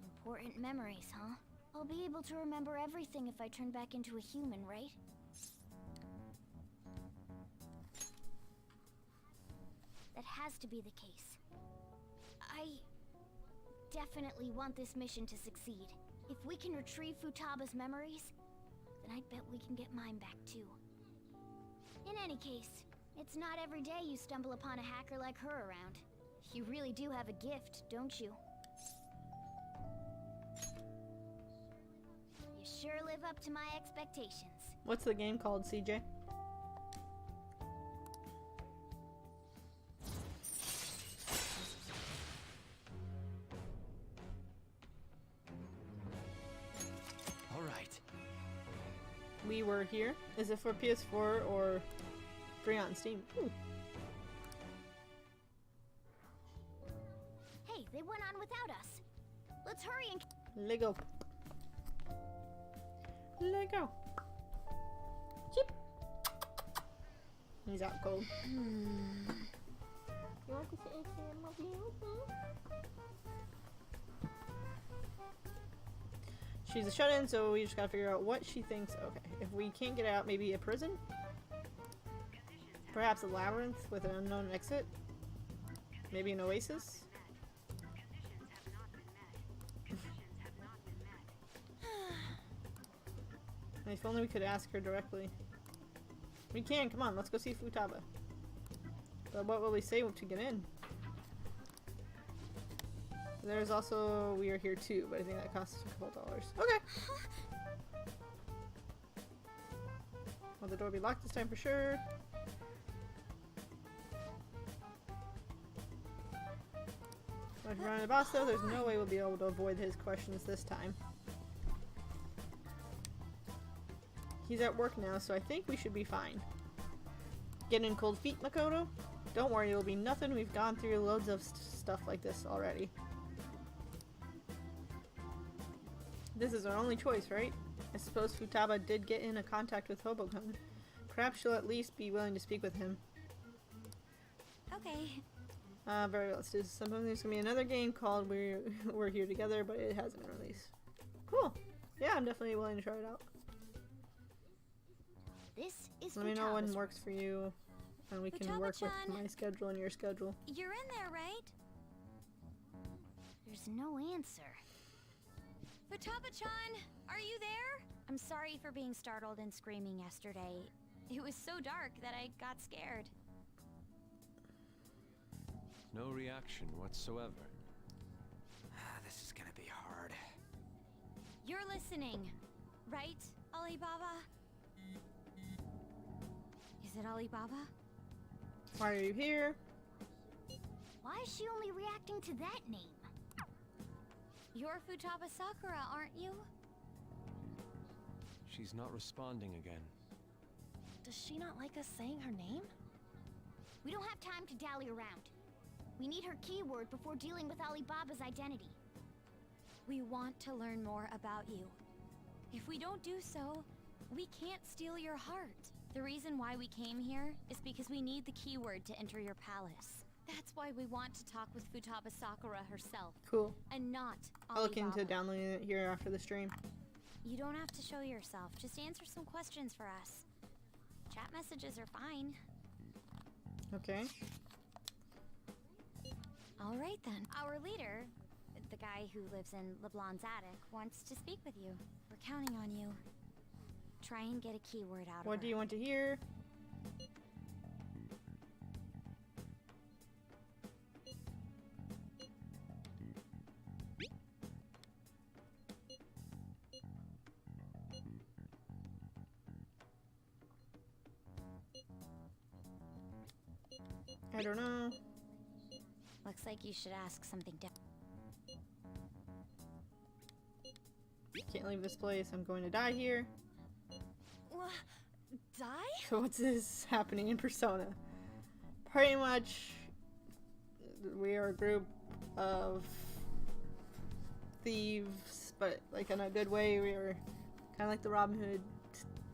S14: Important memories, huh? I'll be able to remember everything if I turn back into a human, right? That has to be the case. I definitely want this mission to succeed. If we can retrieve Futaba's memories, then I bet we can get mine back too. In any case, it's not every day you stumble upon a hacker like her around. You really do have a gift, don't you? You sure live up to my expectations.
S1: What's the game called, CJ?
S2: All right.
S1: We Were Here. Is it for PS4 or free on Steam? Ooh.
S14: Hey, they went on without us. Let's hurry and...
S1: Lego. Lego. Chip. He's out cold. You want to say She's a shut-in, so we just gotta figure out what she thinks. Okay, if we can't get out, maybe a prison? Perhaps a labyrinth with an unknown exit? Maybe an oasis? If only we could ask her directly. We can, come on, let's go see Futaba. But what will we say to get in? There's also We Are Here too, but I think that costs a couple dollars. Okay! Will the door be locked this time for sure? If we run into boss though, there's no way we'll be able to avoid his questions this time. He's at work now, so I think we should be fine. Getting cold feet, Makoto? Don't worry, it'll be nothing. We've gone through loads of stuff like this already. This is our only choice, right? I suppose Futaba did get in a contact with Hoboken. Perhaps she'll at least be willing to speak with him.
S3: Okay.
S1: Very well. Let's do this. Sometimes there's gonna be another game called We're Here Together, but it hasn't been released. Cool. Yeah, I'm definitely willing to try it out.
S14: This is
S1: Let me know when
S14: Futaba's
S1: works for you. And we can work with
S3: Futaba-chan.
S1: my schedule and your schedule.
S3: You're in there, right?
S14: There's no answer.
S3: Futaba-chan, are you there? I'm sorry for being startled and screaming yesterday. It was so dark that I got scared.
S8: No reaction whatsoever.
S5: This is gonna be hard.
S3: You're listening, right, Alibaba? Is it Alibaba?
S1: Why are you here?
S14: Why is she only reacting to that name?
S3: You're Futaba Sakura, aren't you?
S8: She's not responding again.
S9: Does she not like us saying her name?
S14: We don't have time to dally around. We need her keyword before dealing with Alibaba's identity.
S3: We want to learn more about you. If we don't do so, we can't steal your heart. The reason why we came here is because we need the keyword to enter your palace. That's why we want to talk with Futaba Sakura herself.
S1: Cool.
S3: And not
S1: I'll look into
S3: Alibaba.
S1: downloading it here after the stream.
S3: You don't have to show yourself. Just answer some questions for us. Chat messages are fine.
S1: Okay.
S3: All right then. Our leader, the guy who lives in LeBlanc's attic, wants to speak with you. We're counting on you. Try and get a keyword out of her.
S1: What do you want to hear? I don't know.
S3: Looks like you should ask something different.
S1: Can't leave this place. I'm going to die here.
S9: Die?
S1: So what's this happening in Persona? Pretty much, we are a group of thieves, but like in a good way. We are kind of like the Robin Hood,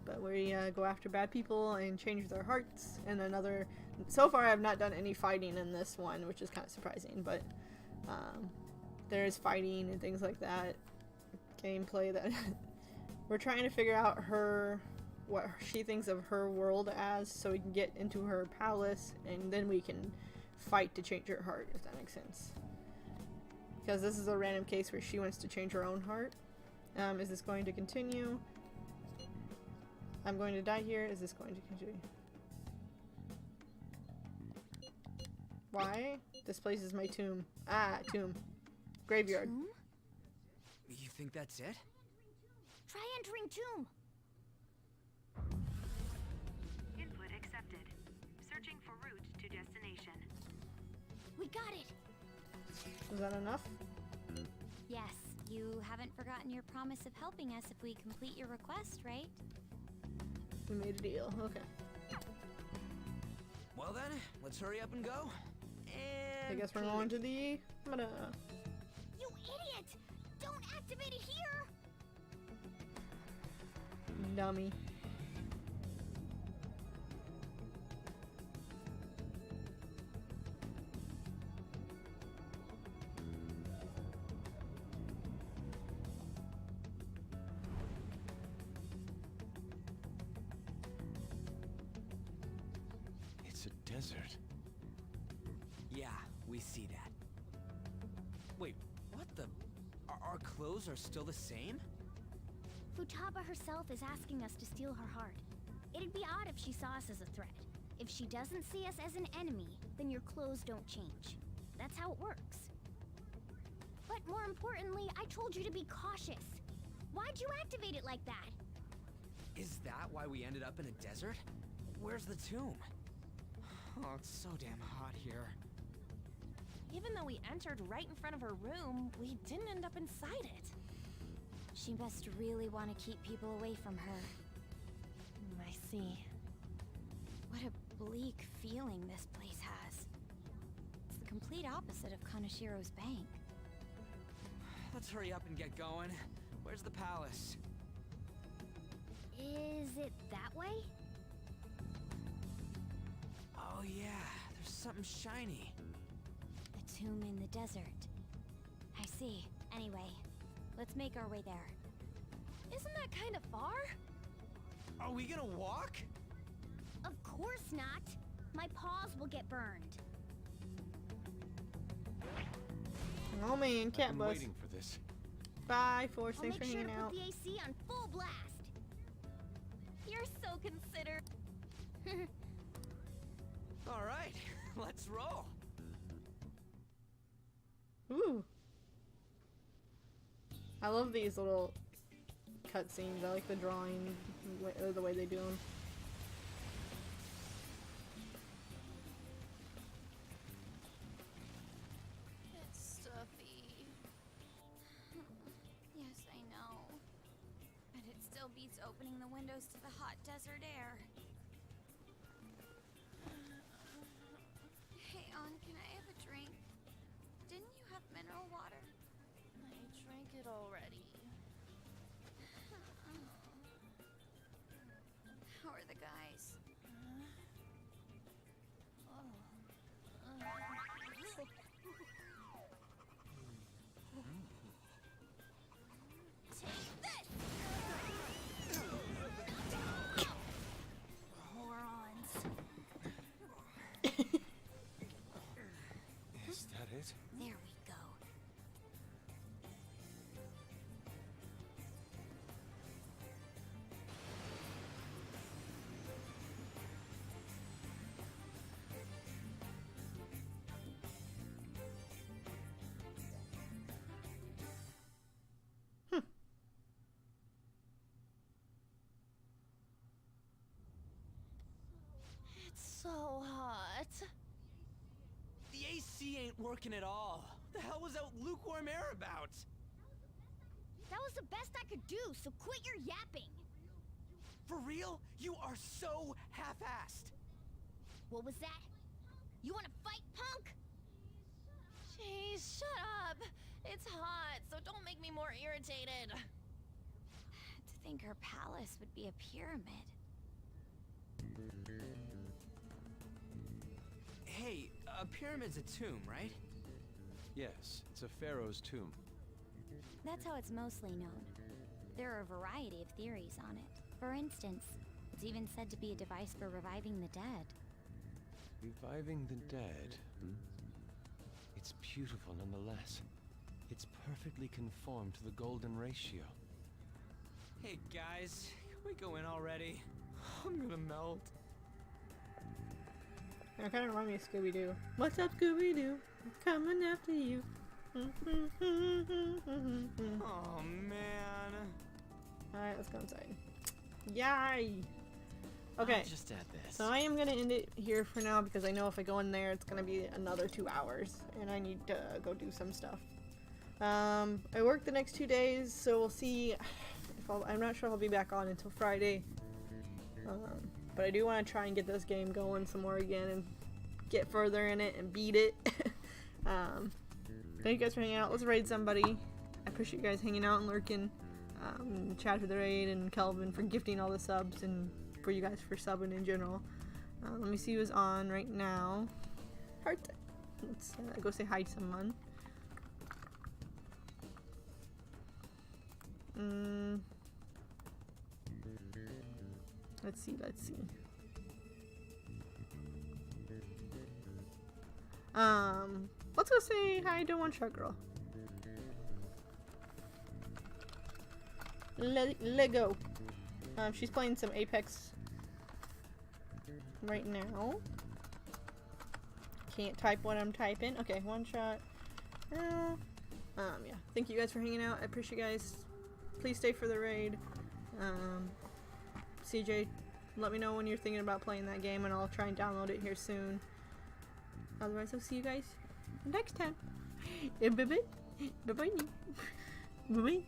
S1: but we go after bad people and change their hearts. And another, so far I've not done any fighting in this one, which is kind of surprising, but there is fighting and things like that. Gameplay that we're trying to figure out what she thinks of her world as, so we can get into her palace and then we can fight to change her heart, if that makes sense. Because this is a random case where she wants to change her own heart. Is this going to continue? I'm going to die here. Is this going to continue? Why? This place is my tomb. Ah, tomb. Graveyard.
S14: Tomb?
S5: You think that's it?
S14: Try entering tomb.
S15: Input accepted. Searching for route to destination.
S14: We got it.
S1: Is that enough?
S3: Yes, you haven't forgotten your promise of helping us if we complete your request, right?
S1: We made a deal. Okay.
S5: Well then, let's hurry up and go. And
S1: I guess we're going to the...
S14: You idiot! Don't activate it here!
S1: Dummy.
S8: It's a desert.
S5: Yeah, we see that. Wait, what the? Our clothes are still the same?
S14: Futaba herself is asking us to steal her heart. It'd be odd if she saw us as a threat. If she doesn't see us as an enemy, then your clothes don't change. That's how it works. But more importantly, I told you to be cautious. Why'd you activate it like that?
S5: Is that why we ended up in a desert? Where's the tomb? Oh, it's so damn hot here.
S9: Even though we entered right in front of her room, we didn't end up inside it.
S3: She must really want to keep people away from her.
S9: I see.
S3: What a bleak feeling this place has. It's the complete opposite of Kanashiro's bank.
S5: Let's hurry up and get going. Where's the palace?
S14: Is it that way?
S5: Oh yeah, there's something shiny.
S3: A tomb in the desert. I see. Anyway, let's make our way there.
S9: Isn't that kind of far?
S5: Are we gonna walk?
S14: Of course not. My paws will get burned.
S1: Oh man, cat
S8: I've been
S1: bus.
S8: waiting for this.
S1: Bye, Force.
S14: I'll
S1: Thanks for
S14: make sure
S1: hanging
S14: to
S1: out.
S14: put the AC on full blast.
S3: You're so considerate.
S5: All right, let's roll.
S1: Ooh. I love these little cutscenes. I like the drawing, or the way they do them.
S3: It's stuffy. Yes, I know. But it still beats opening the windows to the hot desert air. Hey, Ann, can I have a drink? Didn't you have mineral water?
S9: I drank it already.
S3: How are the guys?
S14: Morons.
S8: Is that it?
S3: There we go.
S9: It's so hot.
S5: The AC ain't working at all. What the hell was that lukewarm air about?
S14: That was the best I could do, so quit your yapping.
S5: For real? You are so half-assed.
S14: What was that? You wanna fight, punk?
S9: Jeez, shut up. It's hot, so don't make me more irritated.
S3: To think her palace would be a pyramid.
S5: Hey, a pyramid's a tomb, right?
S8: Yes, it's a pharaoh's tomb.
S3: That's how it's mostly known. There are a variety of theories on it. For instance, it's even said to be a device for reviving the dead.
S8: Reviving the dead. It's beautiful nonetheless. It's perfectly conformed to the golden ratio.
S5: Hey guys, can we go in already? I'm gonna melt.
S1: It kind of reminds me of Scooby-Doo. What's up, Scooby-Doo? I'm coming after you.
S5: Oh man.
S1: Alright, let's go inside. Yay! Okay,
S5: I'll just add this.
S1: so I am gonna end it here for now because I know if I go in there, it's gonna be another 2 hours, and I need to go do some stuff. I work the next 2 days, so we'll see. If I'm not sure if I'll be back on until Friday. But I do want to try and get this game going some more again and get further in it and beat it. Thank you guys for hanging out. Let's raid somebody. I appreciate you guys hanging out and lurking. Chad for the raid and Kelvin for gifting all the subs and for you guys for subbing in general. Let me see who's on right now. Heart. Let's go say hi to someone. Let's see. Let's go say hi to one short girl. Lego. She's playing some Apex right now. Can't type what I'm typing. Okay, one shot. Yeah. Thank you guys for hanging out. I appreciate you guys. Please stay for the raid. CJ, let me know when you're thinking about playing that game and I'll try and download it here soon. Otherwise, I'll see you guys next time. Bye-bye. Bye-bye. Bye-bye.